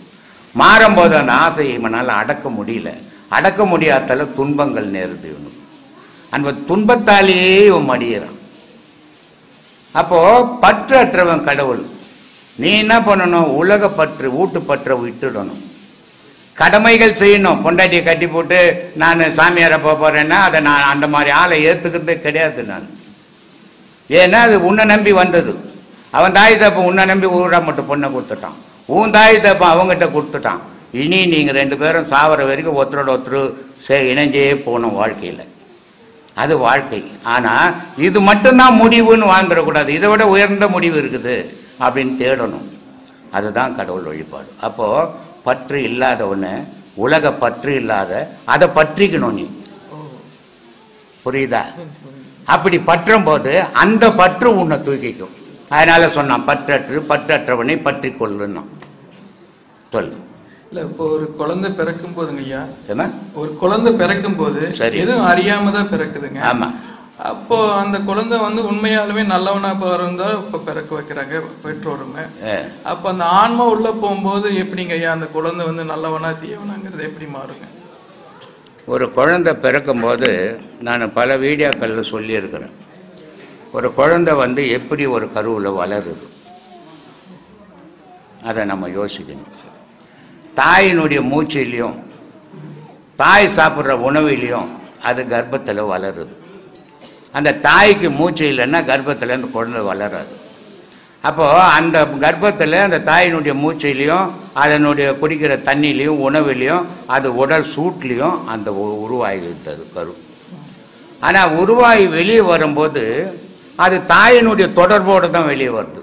Speaker 1: மாறும்போது அந்த ஆசையை மனால் அடக்க முடியல, அடக்க முடியாதால துன்பங்கள் நேருது. அந்த துன்பத்தாலேயே இவன் மடியிறான். அப்போ பற்று அற்றவன் கடவுள். நீ என்ன பண்ணணும், உலக பற்று வீட்டு பற்றை விட்டுடணும், கடமைகள் செய்யணும். பொண்டாட்டியை கட்டி போட்டு நான் சாமியாரை போறேன்னா அதை நான் அந்த மாதிரி ஆளை ஏற்றுக்கிறதே கிடையாது நான். ஏன்னா அது உன்னை நம்பி வந்தது. அவன் தாய் தப்ப உன்னை நம்பி ஊரா மட்டும் பொண்ணை கொடுத்துட்டான், உன் தாய் தப்ப அவங்ககிட்ட கொடுத்துட்டான். இனி நீங்கள் 2 பேரும் சாவர வரைக்கும் ஒருத்தரோட ஒருத்தர் இணைஞ்சே போகணும் வாழ்க்கையில், அது வாழ்க்கை. ஆனால் இது மட்டும்தான் முடிவுன்னு வாழ்ந்துடக்கூடாது, இதை விட உயர்ந்த முடிவு இருக்குது அப்படின்னு தேடணும். அதுதான் கடவுள் வழிபாடு. அப்போது பற்று இல்லாதவொன்னு, உலக பற்று இல்லாத அதை பற்றிக்கணும் நீ, புரியுதா? அப்படி பற்றும் போது அந்த பற்று உன்னை தூக்கிக்கும். அதனால சொன்னான் பற்றற்றவனை பற்றி கொள்ளுன்னா சொல்லு.
Speaker 3: இல்லை, இப்போ ஒரு குழந்தை பிறக்கும் போதுங்க ஐயா,
Speaker 1: என்ன
Speaker 3: ஒரு குழந்தை பிறக்கும் போது எதுவும் அறியாம தான் பிறக்குதுங்க.
Speaker 1: ஆமா.
Speaker 3: அப்போ அந்த குழந்தை உண்மையாலுமே நல்லவனா பிறந்தா இப்ப பிறக்க வைக்கிறாங்க பெற்றோருங்க. அப்ப அந்த ஆன்மா உள்ள போகும்போது எப்படிங்க ஐயா அந்த குழந்தை நல்லவனா தீயவனாங்கிறது எப்படி மாறுங்க?
Speaker 1: ஒரு குழந்தை பிறக்கும் போது நான் பல வீடியோக்களில் சொல்லியிருக்கிறேன், ஒரு குழந்தை எப்படி ஒரு கருவில் வளருது அதை நம்ம யோசிக்கணும். தாயினுடைய மூச்சிலையும் தாய் சாப்பிட்ற உணவிலையும் அது கர்ப்பத்தில் வளருது. அந்த தாய்க்கு மூச்சு இல்லைன்னா கர்ப்பத்தில் அந்த குழந்தை வளராது. அப்போது அந்த கர்ப்பத்தில் அந்த தாயினுடைய மூச்சிலையும் அதனுடைய குடிக்கிற தண்ணிலையும் உணவுலையும் அது உடல் சூட்லேயும் அந்த உருவாகிவிட்டது கரு. ஆனால் உருவாகி வெளியே வரும்போது அது தாயினுடைய தொடர்போடு தான் வெளியே வருது.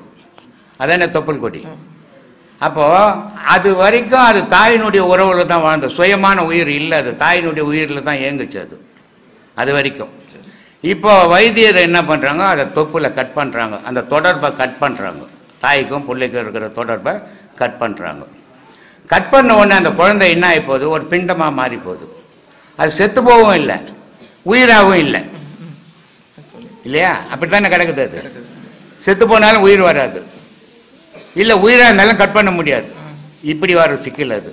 Speaker 1: அதான தொப்புள் கொடி. அப்போது அது வரைக்கும் அது தாயினுடைய உறவில் தான் வாழ்ந்த சுயமான உயிர் இல்லை. அது தாயினுடைய உயிரில் தான் இயங்குச்சு அது வரைக்கும். இப்போ வைத்தியர் என்ன பண்ணுறாங்க, அதை தொப்புல கட் பண்ணுறாங்க, அந்த தொடர்பை கட் பண்ணுறாங்க, தாய்க்கும் பிள்ளைக்கும் இருக்கிற தொடர்பை கட் பண்ணுறாங்க. கட் பண்ண உடனே அந்த குழந்தை என்ன ஆகி போகுது, ஒரு பிண்டமாக மாறி போகுது. அது செத்து போகவும் இல்லை, உயிராகவும் இல்லை, இல்லையா? அப்படி தானே கிடக்குது. அது செத்து போனாலும் உயிர் வராது, இல்லை உயிராக இருந்தாலும் கட் பண்ண முடியாது. இப்படி வர சிக்கல் அது.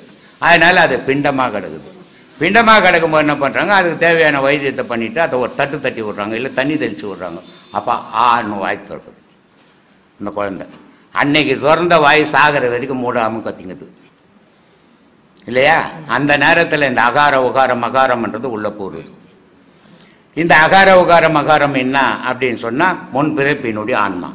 Speaker 1: அதனால் அது பிண்டமாக கிடக்குது. பிண்டமாக கிடக்கும்போது என்ன பண்ணுறாங்க, அதுக்கு தேவையான வைத்தியத்தை பண்ணிவிட்டு அதை ஒரு தட்டு தட்டி விட்றாங்க, இல்லை தண்ணி தெளித்து விட்றாங்க. அப்போ ஆன்னு வாய் திறக்குது இந்த குழந்தை. அன்னைக்கு திறந்த வாய் சாகிற வரைக்கும் மூடாமல் கத்திங்குது, இல்லையா? அந்த நேரத்தில் இந்த அகார உகாரம் மகாரம்ன்றது உள்ள போகுது. இந்த அகார உகார மகாரம் என்ன அப்படின்னு சொன்னால் முன்பிறப்பினுடைய ஆன்மா.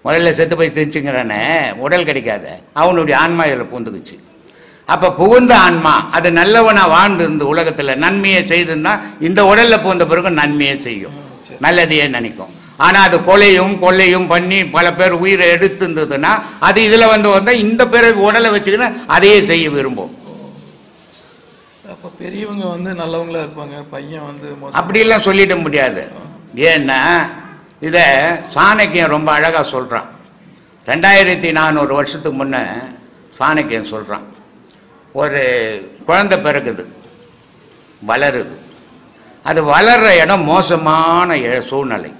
Speaker 1: முதல்ல செத்து போய் தெரிஞ்சுங்கிறானே, உடல் கிடைக்காத அவனுடைய ஆன்மா இதில் பூந்துக்குச்சு. அப்போ புகுந்த ஆன்மா அது நல்லவனாக வாழ்ந்து இந்த உலகத்தில் நன்மையை செய்துன்னா இந்த உடலில் பூந்த பிறகு நன்மையை செய்யும், நல்லதையே நினைக்கும். ஆனால் அது கொள்ளையும் பண்ணி பல பேர் உயிரை எடுத்துருந்ததுன்னா அது இதில் வந்தால் இந்த பிறகு உடலை வச்சுக்கின்னு அதையே செய்ய விரும்பும்.
Speaker 3: அப்போ பெரியவங்க நல்லவங்களா இருப்பாங்க, பையன்
Speaker 1: அப்படிலாம் சொல்லிட முடியாது. ஏன்னா இதை சாணக்கியம் ரொம்ப அழகாக சொல்கிறான். 2400 வருஷத்துக்கு முன்னே சாணக்கியம் சொல்கிறான். ஒரு குழந்தை பிறகுது, வளருது. அது வளர்கிற இடம் மோசமான சூழ்நிலை.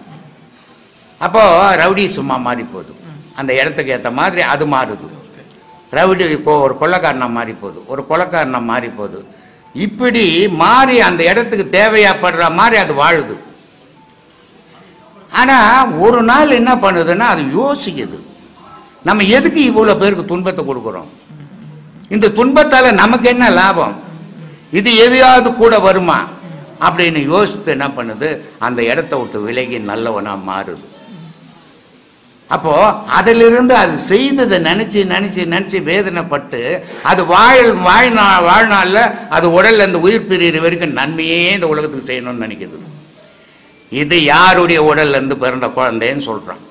Speaker 1: அப்போது ரவுடிசமாக மாறி போகுது. அந்த இடத்துக்கு ஏற்ற மாதிரி அது மாறுது. ரவுடி ஒரு கொள்ளைக்காரனாக மாறி போகுது, ஒரு கொலைக்காரனாக மாறி போகுது. இப்படி மாறி அந்த இடத்துக்கு தேவையாப்படுற மாதிரி அது வாழுது. ஆனால் ஒரு நாள் என்ன பண்ணுதுன்னா அது யோசிக்குது, நம்ம எதுக்கு இவ்வளோ பேருக்கு துன்பத்தை கொடுக்குறோம், இந்த துன்பத்தால் நமக்கு என்ன லாபம், இது எதையாவது கூட வருமா அப்படின்னு யோசித்து என்ன பண்ணுது, அந்த இடத்த விட்டு விலகி நல்லவனாக மாறுது. அப்போ அதிலிருந்து அது செய்ததை நினைச்சு நினைச்சு நினைச்சு வேதனைப்பட்டு அது வாழ்நாளில் அது உடல்ல அந்த உயிர் பிரிகிற வரைக்கும் நன்மையே இந்த உலகத்துக்கு செய்யணும்னு நினைக்குது. இது யாருடைய உடல்ல இருந்து பிறந்த குழந்தைன்னு சொல்றான்.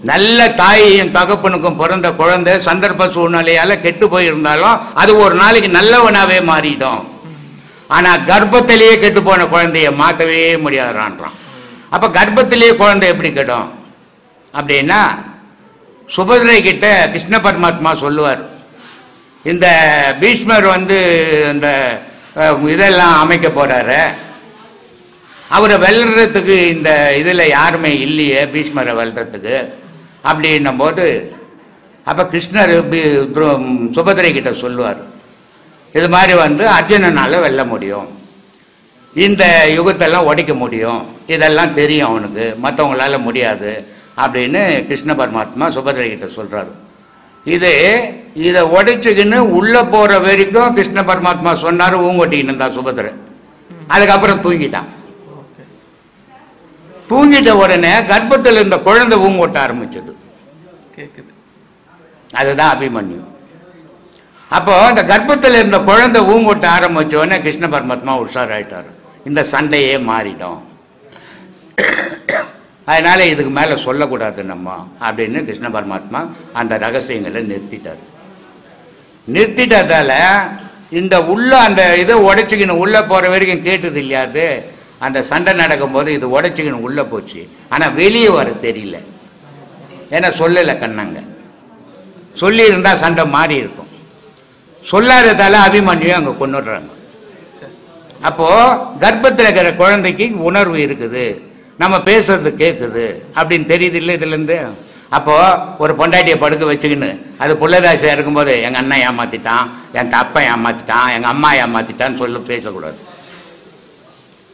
Speaker 1: நல்ல தாயையும் தகப்பனுக்கும் பிறந்த குழந்தை சந்தர்ப்ப சூழ்நிலையால கெட்டு போயிருந்தாலும் அது ஒரு நாளைக்கு நல்லவனாவே மாறிடும். ஆனா கர்ப்பத்திலேயே கெட்டு போன குழந்தைய மாற்றவே முடியாதுறான்றான். அப்ப கர்ப்பத்திலேயே குழந்தை எப்படி கெடும் அப்படின்னா, சுபதிரை கிட்ட கிருஷ்ண பரமாத்மா சொல்லுவார், இந்த பீஷ்மர் இந்த இதெல்லாம் அமைக்க போறாரு, அவரை வெல்றதுக்கு இந்த இதில் யாருமே இல்லையே பீஷ்மரை வெல்றதுக்கு அப்படின்னும் போது, அப்போ கிருஷ்ணர் சுபதிரை கிட்ட சொல்லுவார், இது மாதிரி அர்ஜுனனால் வெல்ல முடியும், இந்த யுகத்தெல்லாம் உடைக்க முடியும், இதெல்லாம் தெரியும் அவனுக்கு, மற்றவங்களால முடியாது அப்படின்னு கிருஷ்ண பரமாத்மா சுபதிரை கிட்ட சொல்கிறாரு. இதை உடைச்சுக்கின்னு உள்ளே போகிற வரைக்கும் கிருஷ்ண பரமாத்மா சொன்னார், ஊங்கொட்டிக்கின்னு இருந்தா சுபதிரை. அதுக்கப்புறம் தூங்கிட்டான். தூங்கிட்ட உடனே கர்ப்பத்தில் இருந்த குழந்தை ஊங்கொட்ட ஆரம்பிச்சது. அதுதான் அபிமன்யு. அப்போ அந்த கர்ப்பத்தில் இருந்த குழந்தை ஊங்கொட்ட ஆரம்பிச்ச உடனே கிருஷ்ண பரமாத்மா உஷாராயிட்டார், இந்த சண்டையே மாறிடும், அதனால இதுக்கு மேலே சொல்லக்கூடாது நம்ம அப்படின்னு கிருஷ்ண பரமாத்மா அந்த ரகசியங்களை நிறுத்திட்டதால இந்த உள்ள அந்த இதை உடைச்சிக்கின்னு உள்ளே போகிற வரைக்கும் கேட்டது இல்லையாது. அந்த சண்டை நடக்கும்போது இது உடைச்சிக்கின்னு உள்ளே போச்சு, ஆனால் வெளியே வர தெரியல, ஏன்னா சொல்லலை கண்ணங்க. சொல்லியிருந்தால் சண்டை மாறி இருக்கும், சொல்லாததால அபிமன்யும் அங்கே கொண்டுடுறாங்க. அப்போது கர்ப்பத்தில் இருக்கிற குழந்தைக்கு உணர்வு இருக்குது, நம்ம பேசுறது கேட்குது அப்படின்னு தெரியுது இல்லை இதுலேருந்து. அப்போது ஒரு பொண்டாட்டியை படுக்க வச்சுக்கின்னு அது புள்ளதாசியாக இருக்கும்போது எங்கள் அண்ணன் ஏமாற்றிட்டான், என் அப்பா ஏமாற்றிட்டான், எங்கள் அம்மா ஏமாற்றிட்டான்னு பேசக்கூடாது.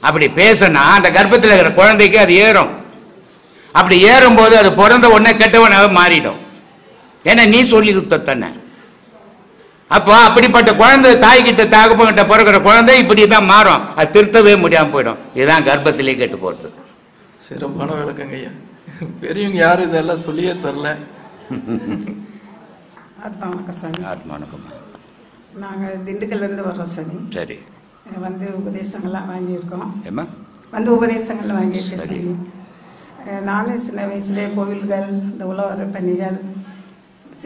Speaker 1: அப்படி பேசினா அந்த கர்ப்பத்தில் இருக்கிற குழந்தைக்கு அது ஏறும். அப்படி ஏறும்போது அது பிறந்த உடனே கெட்டவனாக மாறிடும். ஏன்னா நீ சொல்லி கொடுத்தானே. அப்போ அப்படிப்பட்ட குழந்தை தாய்கிட்ட தகப்பன்கிட்ட பிறகுற குழந்தை இப்படி தான் மாறும். அது திருத்தவே முடியாமல் போயிடும். இதுதான் கர்ப்பத்திலே கெட்டு போகிறது.
Speaker 3: சிறப்பான விளக்கங்க ஐயா. பெரியவங்க யாரும் இதெல்லாம் சொல்லியே தரல.
Speaker 4: வணக்கம் சாமி.
Speaker 1: வணக்கம்.
Speaker 4: நாங்கள் திண்டுக்கல்லேருந்து வர்றோம் சாமி.
Speaker 1: சரி.
Speaker 4: வந்து உபதேசங்கள்லாம் வாங்கியிருக்கோம்.
Speaker 1: ஏம்மா?
Speaker 4: வந்து உபதேசங்கள் வாங்கியிருக்கேன் சாமி. நானும் சின்ன வயசுலேயே கோவில்கள், இந்த உழவர பணிகள்,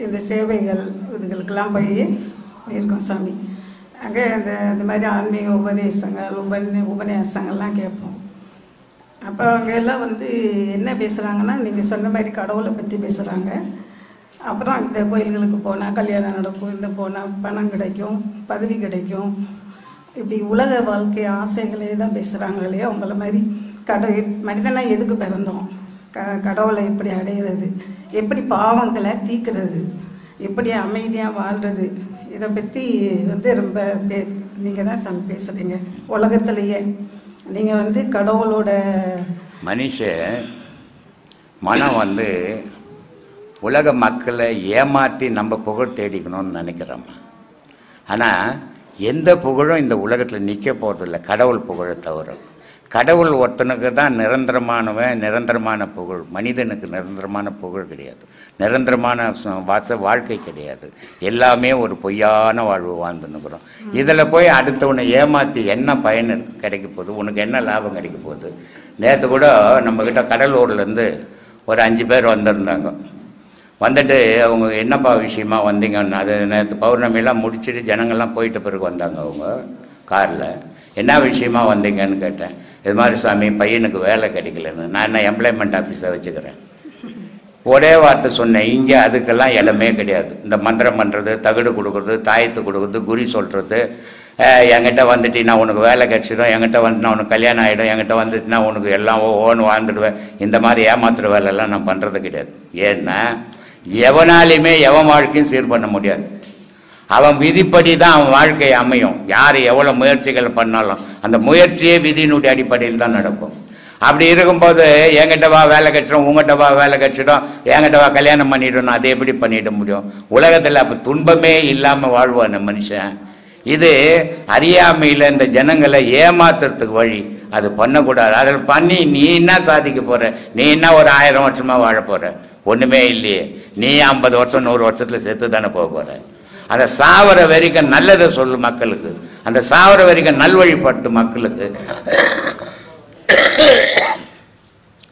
Speaker 4: இந்த சேவைகள் இதுகளுக்கெல்லாம் போயிருக்கோம் சாமி. அங்கே இந்த மாதிரி ஆன்மீக உபதேசங்கள் உபன்யாசங்கள்லாம் கேட்போம். அப்போ அவங்க எல்லாம் வந்து என்ன பேசுகிறாங்கன்னா, நீங்கள் சொன்ன மாதிரி கடவுளை பற்றி பேசுகிறாங்க. அப்புறம் இந்த கோயில்களுக்கு போனால் கல்யாணம் நடக்கும், இந்த போனால் பணம் கிடைக்கும், பதவி கிடைக்கும், இப்படி உலக வாழ்க்கை ஆசைகளே தான் பேசுகிறாங்களே. அவங்கள மாதிரி மனிதனாக எதுக்கு பிறந்தோம், கடவுளை எப்படி அடைகிறது, எப்படி பாவங்களை தீர்க்கிறது, எப்படி அமைதியாக வாழ்கிறது, இதை பற்றி வந்து ரொம்ப நீங்கள் தான் பேசுகிறீங்க. உலகத்திலேயே நீங்கள் வந்து கடவுளோட
Speaker 1: மனுஷ மனம் வந்து உலக மக்களை ஏமாற்றி நம்ம புகழ் தேடிக்கணும்னு நினைக்கிறோம். ஆனால் எந்த புகழும் இந்த உலகத்தில் நிற்க போகிறதில்ல, கடவுள் புகழை தவிர. கடவுள் ஒருத்தனுக்கு தான் நிரந்தரமானவன், நிரந்தரமான புகழ். மனிதனுக்கு நிரந்தரமான புகழ் கிடையாது, நிரந்தரமான வாழ்க்கை கிடையாது. எல்லாமே ஒரு பொய்யான வாழ்வு வாழ்ந்துன்னுக்குறோம். இதில் போய் அடுத்தவனை ஏமாற்றி என்ன பயன் கிடைக்க போகுது, உனக்கு என்ன லாபம் கிடைக்க போகுது? நேற்று கூட நம்மக்கிட்ட கடலூர்லேருந்து ஒரு 5 பேர் வந்திருந்தாங்க. வந்துட்டு அவங்க என்னப்பா விஷயமா வந்தீங்கன்னு, அது நேற்று பௌர்ணமியெல்லாம் முடிச்சுட்டு ஜனங்கள்லாம் போயிட்ட பிறகு வந்தாங்க. அவங்க காரில் என்ன விஷயமா வந்தீங்கன்னு கேட்டேன். இது மாதிரி சாமி பையனுக்கு வேலை கிடைக்கலன்னு. நான் என்ன எம்ப்ளாய்மெண்ட் ஆஃபீஸை வச்சுக்கிறேன். ஒரே வார்த்தை சொன்னேன், இங்கே அதுக்கெல்லாம் இடமே கிடையாது. இந்த மந்திரம் பண்ணுறது, தகுடு கொடுக்குறது, தாயத்து கொடுக்குறது, குறி சொல்கிறது, என்கிட்ட வந்துட்டினா உனக்கு வேலை கிடச்சிடும், என்கிட்ட வந்துட்டுனா உனக்கு கல்யாணம் ஆகிடும், என்கிட்ட வந்துட்டுனா உனக்கு எல்லாம் ஓன்னு வாழ்ந்துடுவேன், இந்த மாதிரி ஏமாத்துற வேலையெல்லாம் நான் பண்ணுறது கிடையாது. ஏன்னா எவனாலையுமே எவன் வாழ்க்கையும் சீர் பண்ண முடியாது. அவன் விதிப்படி தான் அவன் வாழ்க்கை அமையும். யார் எவ்வளோ முயற்சிகள் பண்ணாலும் அந்த முயற்சியே விதியினுடைய அடிப்படையில் தான் நடக்கும். அப்படி இருக்கும்போது என்கிட்ட வா வேலை கட்சிடும், உங்கள்கிட்ட வா வேலை கட்சிடும், என்கிட்ட வா கல்யாணம் பண்ணிடணும், அதை எப்படி பண்ணிட முடியும்? உலகத்தில் அப்போ துன்பமே இல்லாமல் வாழ்வான் மனுஷன். இது அறியாமையில் இந்த ஜனங்களை ஏமாத்துறதுக்கு வழி. அது பண்ணக்கூடாது. அதில் பண்ணி நீ என்ன சாதிக்க போகிற? நீ என்ன ஒரு 1000 வருஷமாக வாழ போகிற? ஒன்றுமே இல்லையே. நீ 50 வருஷம் 100 வருஷத்தில் செத்து தானே போக போகிற. அந்த சாவர வரைக்கும் நல்லதை சொல்லு மக்களுக்கு, அந்த சாவர வரைக்கும் நல்வழிப்படுத்து மக்களுக்கு.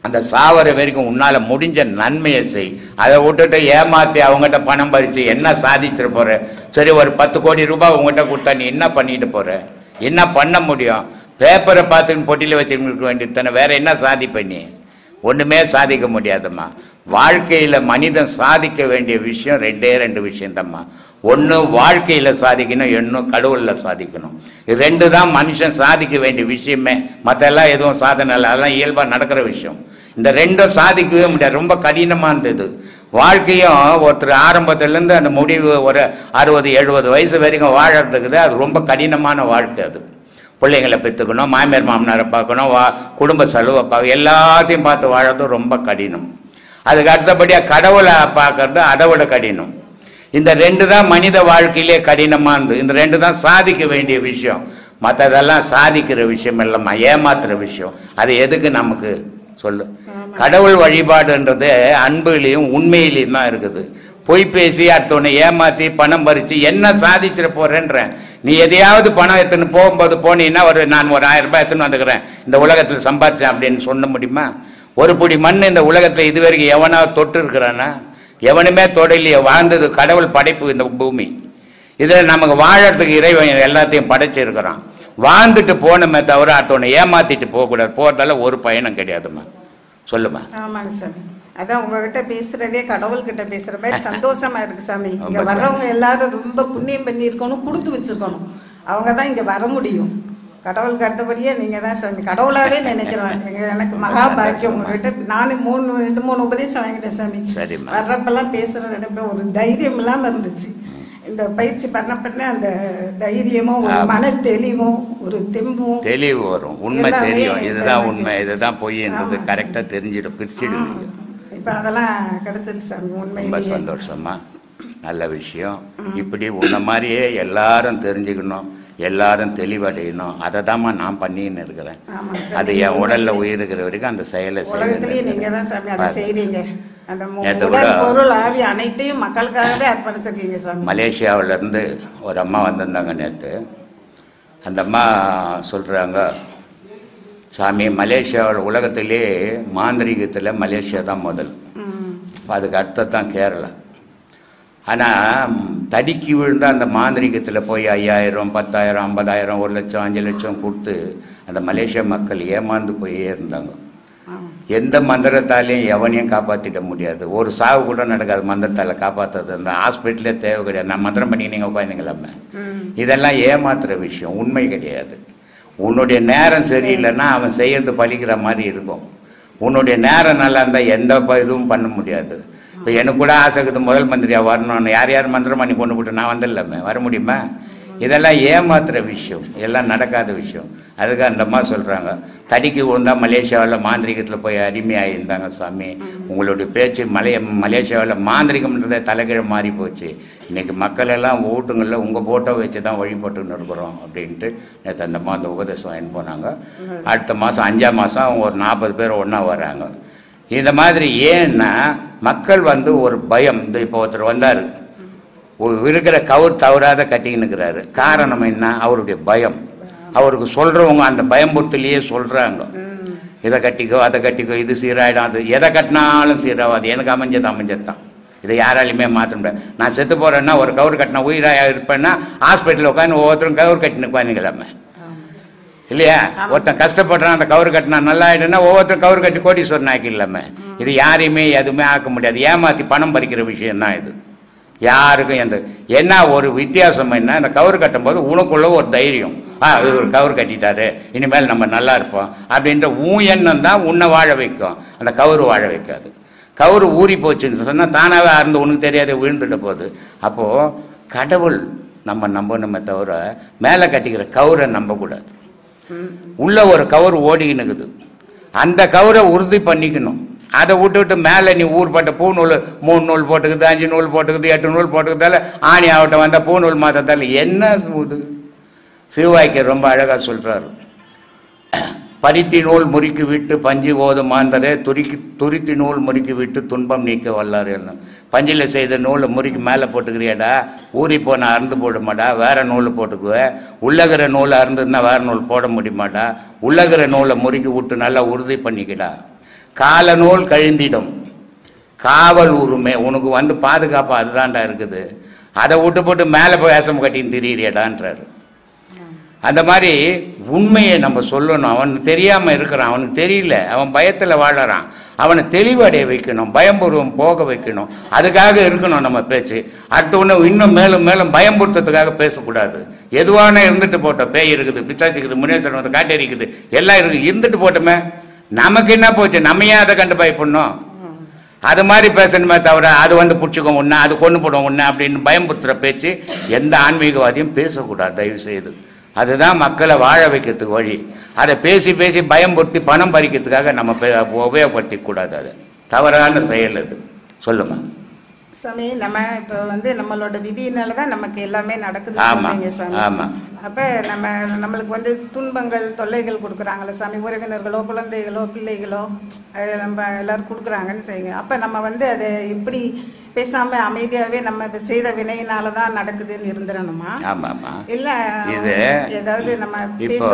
Speaker 1: அந்த சாவர வரைக்கும் உன்னால் முடிஞ்ச நன்மையை செய். அதை விட்டுட்டு ஏமாற்றி அவங்ககிட்ட பணம் பறித்து என்ன சாதிச்சிட போகிற? சரி, ஒரு 10 கோடி ரூபாய் உங்கள்கிட்ட கொடுத்தா நீ என்ன பண்ணிட்டு போகிற? என்ன பண்ண முடியும்? பேப்பரை பார்த்துன்னு பொட்டியில் வச்சுருக்க வேண்டியது தானே. வேறு என்ன சாதிப்பண்ணி? ஒன்றுமே சாதிக்க முடியாதம்மா. வாழ்க்கையில் மனிதன் சாதிக்க வேண்டிய விஷயம் 2 விஷயந்தம்மா. ஒன்று வாழ்க்கையில் சாதிக்கணும், இன்னும் கடவுளில் சாதிக்கணும். இது 2 தான் மனுஷன் சாதிக்க வேண்டிய விஷயமே. மற்றெல்லாம் எதுவும் சாதனை இல்லை, அதெல்லாம் இயல்பாக நடக்கிற விஷயம். இந்த 2 சாதிக்கவே முடியாது. ரொம்ப கடினமானது வாழ்க்கையும். ஒருத்தர் ஆரம்பத்துலேருந்து அந்த முடிவு ஒரு 60-70 வயசு வரைக்கும் வாழறதுக்குது. அது ரொம்ப கடினமான வாழ்க்கை. அது பிள்ளைங்களை பெற்றுக்கணும், மாமியார் மாமனாரை பார்க்கணும், குடும்ப செலவை பார்க்க, எல்லாத்தையும் பார்த்து வாழறது ரொம்ப கடினம். அதுக்கு அடுத்தபடியாக கடவுளை பார்க்கறது அதை விட கடினம். இந்த 2 தான் மனித வாழ்க்கையிலே கடினமானது. இந்த 2 தான் சாதிக்க வேண்டிய விஷயம். மற்றதெல்லாம் சாதிக்கிற விஷயம் இல்லைம்மா, ஏமாத்துற விஷயம். அது எதுக்கு நமக்கு சொல்லு? கடவுள் வழிபாடுன்றது அன்புலையும் உண்மையிலையும் தான் இருக்குது. பொய் பேசி அடுத்தவனை ஏமாற்றி பணம் பறித்து என்ன சாதிச்சிட போகிறேன்ற? நீ எதையாவது பணம் எடுத்துன்னு போகும்போது போனீங்கன்னா நான் ஒரு 1000 ரூபாய் எடுத்துன்னு வந்துக்கிறேன், இந்த உலகத்தில் சம்பாரிச்சேன் அப்படின்னு சொல்ல முடியுமா? ஒரு பிடி மண் இந்த உலகத்தில் இது வரைக்கும் எவனாவது தொட்டு இருக்கிறானா? எவனுமே தொடலையே. வாழ்ந்தது கடவுள் படைப்பு இந்த பூமி. இதில் நமக்கு வாழறதுக்கு இறைவன் எல்லாத்தையும் படைச்சிருக்கிறான். வாழ்ந்துட்டு போனமே தவிர அடுத்தவனை ஏமாத்திட்டு போகக்கூடாது. போகிறதால ஒரு பயணம் கிடையாதுமா. சொல்லுமா.
Speaker 4: ஆமாங்க சாமி. அதான் உங்ககிட்ட பேசுறதே கடவுள்கிட்ட பேசுற மாதிரி சந்தோஷமா இருக்கு சாமி. இங்க வர்றவங்க எல்லாரும் ரொம்ப புண்ணியம் பண்ணியிருக்கணும், கொடுத்து வச்சிருக்கணும். அவங்க தான் இங்க வர முடியும். கடவுளுக்கு அடுத்தபடியே நீங்க தான் சாமி. கடவுளாவே நினைக்கிறேன். எனக்கு மகா பாக்கியம் உங்ககிட்ட. நானும் 2-3 உபதேசம் வாங்கிட்டேன் சாமி. வர்றப்பெல்லாம் பேசுற நினைப்பேன். ஒரு தைரியம் இல்லாம இருந்துச்சு. இந்த பயிற்சி பண்ண அந்த தைரியமும் ஒரு மன தெளிவும் ஒரு தெம்பும்
Speaker 1: தெளிவு வரும். உண்மை தெரியும், இதுதான் உண்மை, இதுதான் பொய்ன்றது கரெக்டாக தெரிஞ்சிடும், பிரிச்சிடும்.
Speaker 4: இப்போ அதெல்லாம் கிடைச்சிருச்சு சாமி. உண்மை.
Speaker 1: ரொம்ப சந்தோஷமா. நல்ல விஷயம். இப்படி உன்ன மாதிரியே எல்லாரும் தெரிஞ்சுக்கணும், எல்லாரும் தெளிவடையணும். அதை தான்மா நான் பண்ணின்னு இருக்கிறேன். அது என் உடல்ல உயிர் இருக்கிற வரைக்கும் அந்த செயலை செய்யணும். மலேசியாவிலேருந்து ஒரு அம்மா வந்திருந்தாங்க நேற்று. அந்த அம்மா சொல்கிறாங்க, சாமி மலேசியாவில் உலகத்திலே மாந்திரிகத்தில் மலேசியா தான் முதல், அதுக்கு அடுத்தது தான் கேரளா. ஆனால் தடிக்கி விழுந்த அந்த மாந்திரிகத்தில் போய் 5000, 10,000, 50,000, 1 லட்சம், 5 லட்சம் கொடுத்து அந்த மலேசியா மக்கள் ஏமாந்து போயே இருந்தாங்க. எந்த மந்திரத்தாலையும் எவனையும் காப்பாற்றிட முடியாது. ஒரு சாவு கூட நடக்காது மந்திரத்தால் காப்பாற்றுறது. அந்த ஹாஸ்பிட்டலே தேவை கிடையாது. நான் மந்திரம் பண்ணி நீங்கள் உட்காந்துங்களாமே, இதெல்லாம் ஏமாத்துகிற விஷயம், உண்மை கிடையாது. உன்னுடைய நேரம் சரியில்லைன்னா அவன் செய்யறது பழிக்கிற மாதிரி இருக்கும். உன்னுடைய நேரம் நல்லா இருந்தால் எந்த இதுவும் பண்ண முடியாது. இப்போ எனக்கு கூட ஆசை இருக்குது முதல் மந்திரியாக வரணும்னு. யார் யார் மந்திரம் பண்ணி கொண்டு போட்டு நான் வந்துடலாமே, வர முடியுமா? இதெல்லாம் ஏமாத்துகிற விஷயம், எல்லாம் நடக்காத விஷயம். அதுக்கு அந்த அம்மா சொல்கிறாங்க, தடிக்கு விழுந்தால் மலேசியாவில் மாந்திரிகத்தில் போய் அடிமையாகியிருந்தாங்க சாமி. உங்களுடைய பேச்சு மலேசியாவில் மாந்திரிகம்ன்றதே தலைகீழ மாறி போச்சு. இன்றைக்கி மக்கள் எல்லாம் வீட்டுங்களில் உங்கள் ஃபோட்டோ வச்சு தான் வழிபட்டுன்னு இருக்கிறோம் அப்படின்ட்டு நேற்று அந்த அம்மா அந்த உபதேசம் வாங்கி போனாங்க. அடுத்த மாதம் 5ஆம் மாதம் அவங்க ஒரு 40 பேர் ஒன்றா வராங்க. இந்த மாதிரி ஏன்னா மக்கள் ஒரு பயம். இந்த இப்போ ஒருத்தர் வந்தார், இருக்கிற கவுர் தவறாத கட்டிக்கின்னுக்கிறாரு. காரணம் என்ன? அவருடைய பயம். அவருக்கு சொல்கிறவங்க அந்த பயம்புத்திலேயே சொல்கிறாங்க, இதை கட்டிக்கோ அதை கட்டிக்கோ, இது சீராயிடும், அது எதை கட்டினாலும் சீராகாது, எனக்கு அமைஞ்சது தான், இதை யாராலையுமே மாற்ற முடியாது. நான் செத்து போகிறேன்னா ஒரு கவுர் கட்டினா உயிராக இருப்பேன்னா ஹாஸ்பிட்டலில் உட்காந்து ஒவ்வொருத்தரும் கவுர் கட்டின்னு உட்காந்துக்கலாமே இல்லையா? ஒருத்தன் கஷ்டப்படுறான், அந்த கவுர் கட்டினா நல்லா ஆகிடுன்னா ஒவ்வொருத்தரும் கவுர் கட்டி கோடீஸ்வரன் ஆக்கிடலாமே. இது யாரையுமே எதுவுமே ஆக்க முடியாது. ஏமாற்றி பணம் பறிக்கிற விஷயம்தான் இது. யாருக்கும் என்ன ஒரு வித்தியாசம் என்ன, இந்த கவுர் கட்டும்போது உனக்குள்ள ஒரு தைரியம், ஒரு கவுர் கட்டிட்டாரு இனிமேல் நம்ம நல்லா இருப்போம் அப்படின்ற எண்ணம் தான் உன்னை வாழ வைக்கும். அந்த கவுரு வாழ வைக்காது. கவுரு ஊறி போச்சுன்னு சொன்னால் தானாகவே அறந்து உனக்கு தெரியாத விழுந்துட்ட போகுது. அப்போது கடவுள் நம்ம நம்பணுமே தவிர மேலே கட்டிக்கிற கவுரை நம்பக்கூடாது. உள்ள ஒரு கவுர் ஓடிக்கினுக்குது, அந்த கவுரை உறுதி பண்ணிக்கணும். அதை விட்டுவிட்டு மேலே நீ ஊர்பட்ட பூநூல் 3 நூல் போட்டுக்குது, 5 நூல் போட்டுக்குது, 8 நூல் போட்டுக்கிறதால ஆணி ஆவட்டம் வந்தால் பூநூல் மாற்றத்தால் என்ன இது? சிவவாய்க்கு ரொம்ப அழகாக சொல்கிறாரு, பருத்தி நூல் முறுக்கி விட்டு பஞ்சு ஓது மாந்தரே துருத்தி நூல் முறுக்கி விட்டு துன்பம் நீக்க வல்லாரு. பஞ்சில் செய்த நூலை முறுக்கி மேலே போட்டுக்கிறியாடா, ஊறி போன அறுந்து போடுமாடா, வேறு நூல் போட்டுக்குவேன். உள்ளகிற நூலை அறுந்துன்னா வேறு நூல் போட முடியுமாடா, உள்ளகிற நூலை முறுக்கி விட்டு நல்லா உறுதி பண்ணிக்கிடா. கால நூல் கழிந்திடும் காவல் உரிமை உனக்கு பாதுகாப்பு அதுதான்டா இருக்குது. அதை விட்டு போட்டு மேலே போய் வேஷம் கட்டின்னு திரியிறியடான்றாரு. அந்த மாதிரி உண்மையை நம்ம சொல்லணும். அவனுக்கு தெரியாமல் இருக்கிறான், அவனுக்கு தெரியல, அவன் பயத்தில் வாழறான். அவனை தெளிவடைய வைக்கணும், பயம்பூர்வம் போக வைக்கணும். அதுக்காக இருக்கணும் நம்ம பேச்சு. அடுத்த ஒன்று இன்னும் மேலும் மேலும் பயம்புறுத்ததுக்காக பேசக்கூடாது. எதுவான இருந்துட்டு போட்டோம், பேய் இருக்குது, பிசாச்சு இருக்குது, முன்னேற்றம் காட்டேரிக்குது, எல்லாம் இருக்குது, இருந்துட்டு போட்டோமே, நமக்கு என்ன போச்சு? நம்ம ஏன் அதை கண்டு பயப்படணும்? அது மாதிரி பேசணுமே தவிர அது பிடிச்சிக்கும் ஒன்று, அது கொண்டு போடும் ஒன்று அப்படின்னு பயம்புத்துற பேச்சு எந்த ஆன்மீகவாதியும் பேசக்கூடாது தயவு செய்து. அதுதான் மக்களை வாழ வைக்கிறதுக்கு வழி. அதை பேசி பேசி பயம்படுத்தி பணம் பறிக்கிறதுக்காக நம்ம உபயோகப்படுத்தி கூடாது. அது தவறான செயல். அது சொல்லுமா
Speaker 4: சாமி? நம்ம இப்போ நம்மளோட விதியினால தான் நமக்கு எல்லாமே நடக்குது.
Speaker 1: ஆமாம்.
Speaker 4: அப்போ நம்மளுக்கு துன்பங்கள் தொல்லைகள் கொடுக்குறாங்களே சாமி, உறவினர்களோ குழந்தைகளோ பிள்ளைகளோ நம்ம எல்லோரும் கொடுக்குறாங்கன்னு செய்யுங்க. அப்போ நம்ம அதை இப்படி பேசாமல் அமைதியாகவே நம்ம செய்த வினையினால தான் நடக்குதுன்னு இருந்துடணுமா? இல்லை இது ஏதாவது நம்ம இப்போ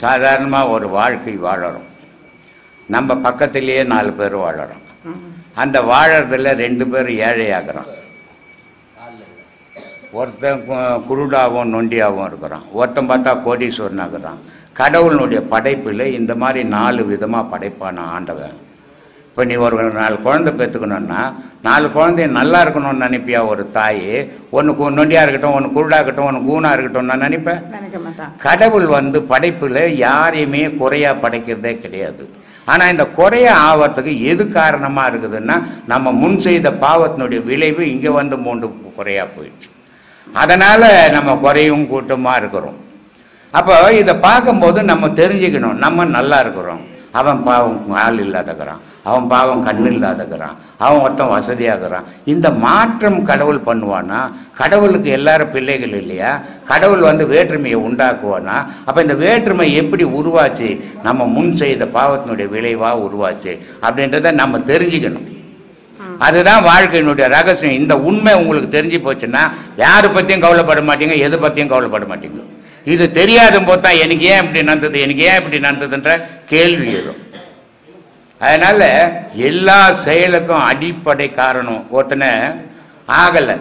Speaker 1: சாதாரணமாக ஒரு வாழ்க்கை வாழறோம், நம்ம பக்கத்திலேயே 4 பேர் வாழறோம். அந்த வாழறதுல 2 பேர் ஏழையாகிறோம். ஒருத்தன் குருடாகவும் நொண்டியாகவும் இருக்கிறான், ஒருத்தன் பார்த்தா கோடீஸ்வரன் ஆகிறான். கடவுளுடைய படைப்பில் இந்த மாதிரி 4 விதமாக படைப்பான ஆண்டவன். இப்போ நீ ஒரு 4 குழந்தை பெற்றுக்கணுன்னா 4 குழந்தைய நல்லா இருக்கணும்னு நினைப்பியா? ஒரு தாய் ஒன்று நொண்டியாக இருக்கட்டும், ஒன்று குருடாக இருக்கட்டும், ஒன்று கூனாக இருக்கட்டும் நான் நினைப்பேன். கடவுள் படைப்பில் யாரையுமே குறையாக படைக்கிறதே கிடையாது. ஆனால் இந்த குறைய ஆவறதுக்கு எது காரணமாக இருக்குதுன்னா நம்ம முன் செய்த பாவத்தினுடைய விளைவு இங்கே 3 குறையாக போயிடுச்சு. அதனால் நம்ம குறையும் கூட்டமாக இருக்கிறோம். அப்போ இதை பார்க்கும்போது நம்ம தெரிஞ்சுக்கணும், நம்ம நல்லா இருக்கிறோம். அவன் பாவம் ஆள் இல்லாதக்கிறான், அவன் பாவம் கண்ணு இல்லாதக்கிறான், அவன் ஒருத்தன் வசதியாகிறான். இந்த மாற்றம் கடவுள் பண்ணுவானா? கடவுளுக்கு எல்லாரும் பிள்ளைகள் இல்லையா? கடவுள் வந்து வேற்றுமையை உண்டாக்குவானா? அப்போ இந்த வேற்றுமை எப்படி உருவாச்சு? நம்ம முன் செய்த பாவத்தினுடைய விளைவாக உருவாச்சு அப்படின்றத நம்ம தெரிஞ்சுக்கணும். அதுதான் வாழ்க்கையினுடைய ரகசியம். இந்த உண்மை உங்களுக்கு தெரிஞ்சு போச்சுன்னா யாரை பற்றியும் கவலைப்பட மாட்டீங்க, எது பற்றியும் கவலைப்பட மாட்டீங்க. இது தெரியாத போது தான் எனக்கு ஏன் இப்படி நடந்தது, எனக்கு ஏன் இப்படி நடந்ததுன்ற கேள்வி வரும். அதனால் எல்லா செயலுக்கும் அடிப்படை காரணம் ஒருத்தனை ஆகலை,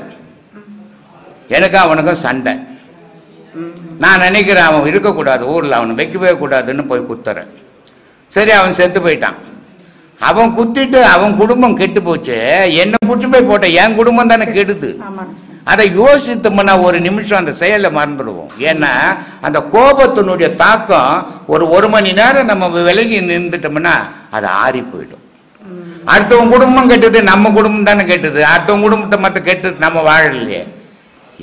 Speaker 1: எனக்கு அவனுக்கும் சண்டை. நான் நினைக்கிறேன் அவன் இருக்கக்கூடாது ஊரில், அவனை வைக்கவே கூடாதுன்னு போய் குத்துறேன். சரி, அவன் செத்து போயிட்டான். அவன் குத்திட்டு அவன் குடும்பம் கெட்டு போச்சு, என்ன பிடிச்சி போய் போட்ட என் குடும்பம் தானே கெடுது. அதை யோசித்தோம்னா ஒரு நிமிஷம் அந்த செயலை மறந்துடுவோம். ஏன்னா அந்த கோபத்தினுடைய தாக்கம் ஒரு மணி நேரம் நம்ம விலகி நின்றுட்டோம்னா அது ஆறி போயிடும். அடுத்தவன் குடும்பம் கெட்டுது, நம்ம குடும்பம் தானே கெட்டுது, அடுத்தவன் குடும்பத்தை மற்ற கெட்டு நம்ம வாழலையே.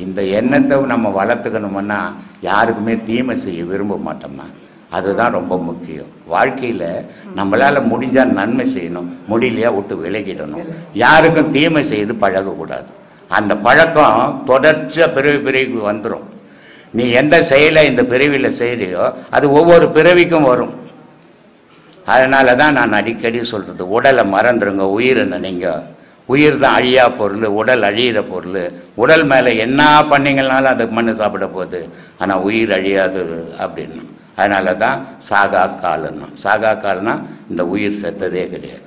Speaker 1: இந்த எண்ணத்தை நம்ம வளர்த்துக்கணும்னா யாருக்குமே தீமை செய்ய விரும்ப மாட்டோம்மா. அதுதான் ரொம்ப முக்கியம். வாழ்க்கையில் நம்மளால் முடிஞ்சால் நன்மை செய்யணும், முடியலையா விட்டு விலகிடணும். யாருக்கும் தீமை செய்து பழகக்கூடாது. அந்த பழக்கம் தொடர்ச்சியாக பிறவிக்கு வந்துடும். நீ எந்த செயலை இந்த பிறவியில் செய்கிறியோ அது ஒவ்வொரு பிறவிக்கும் வரும். அதனால தான் நான் அடிக்கடி சொல்கிறது, உடலை மறந்துடுங்க, உயிரை நினைங்க. உயிர் தான் அழியா பொருள், உடல் அழியிற பொருள். உடல் மேலே என்ன பண்ணிங்கனாலும் அது மண்ணு சாப்பிட போகுது, ஆனால் உயிர் அழியாது அப்படின்னு. அதனால தான் சாகா காலன்னா. சாகா கால்னா இந்த உயிர் செத்ததே கிடையாது.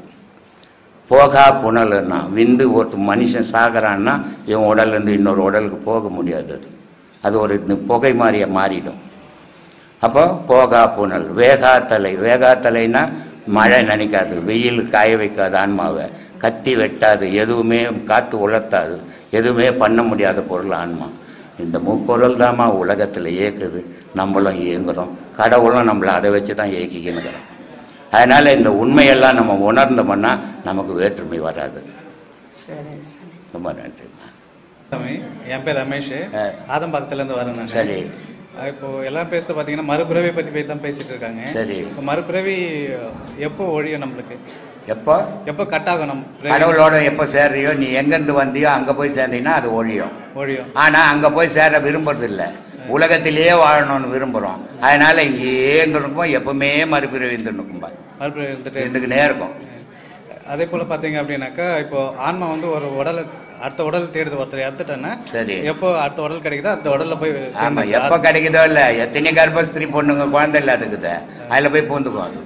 Speaker 1: போகா புனல்னா விந்து ஒரு மனுஷன் சாகிறான்னா இவன் உடல்லேருந்து இன்னொரு உடலுக்கு போக முடியாது. அது ஒரு புகை மாதிரியே மாறிடும். அப்போ போகா புனல். வேகாத்தலை. வேகாத்தலைன்னா மழை நினைக்காது, வெயில் காய வைக்காது ஆன்மாவை, கத்தி வெட்டாது, எதுவுமே காற்று உலர்த்தாது, எதுவுமே பண்ண முடியாத பொருள் ஆன்மா. இந்த முப்பொருள் தாம்மா உலகத்தில் இயக்குது, நம்மளும் இயங்குகிறோம், கடவுளும் நம்மளை அதை வச்சு தான் இயக்கிக்கணுங்கிறோம். அதனால் இந்த உண்மையெல்லாம் நம்ம உணர்ந்தோம்னா நமக்கு வேற்றுமை வராது.
Speaker 4: சரி,
Speaker 1: ரொம்ப நன்றிம்மா.
Speaker 5: என் பேர் ரமேஷ், ஆதம்பாக்கத்துலேருந்து வரேன்.
Speaker 1: சரி.
Speaker 5: இப்போ எல்லாம் பேசுறது பார்த்தீங்கன்னா மறுபிறவை பற்றி தான் பேசிட்டு இருக்காங்க.
Speaker 1: சரி.
Speaker 5: இப்போ மறுபிறவி எப்போ ஒழியும் நம்மளுக்கு?
Speaker 1: எப்போ
Speaker 5: கட் ஆகணும்?
Speaker 1: கடவுளோட எப்போ சேர்றியோ, நீ எங்கேருந்து வந்தியோ அங்கே போய் சேர்ந்தீங்கன்னா அது ஒழியும். ஆனால் அங்கே போய் சேர விரும்புறது இல்லை, உலகத்திலேயே வாழணும்னு விரும்புகிறோம். அதனால் இங்கேயே இருந்துருக்கும், எப்பவுமே மறுபிறவி இருந்துருக்கும்பா, மறுபிறவி இருந்துக்கினே இருக்கும்.
Speaker 5: அதே போல் பார்த்தீங்க அப்படின்னாக்கா இப்போ ஆன்மா வந்து ஒரு உடலை அடுத்த உடல் தேடுது, ஒருத்தர் இறந்துட்டேன்னா சரி, எப்போ அடுத்த உடல் கிடைக்குதோ அந்த உடலில் போய்.
Speaker 1: ஆமாம், எப்போ கிடைக்குதோ இல்லை, எத்தனை கர்ப்பஸ்திரீ பொண்ணுங்க குழந்தை இல்லாதுக்குது, அதில் போய் பூந்துக்கும் அது.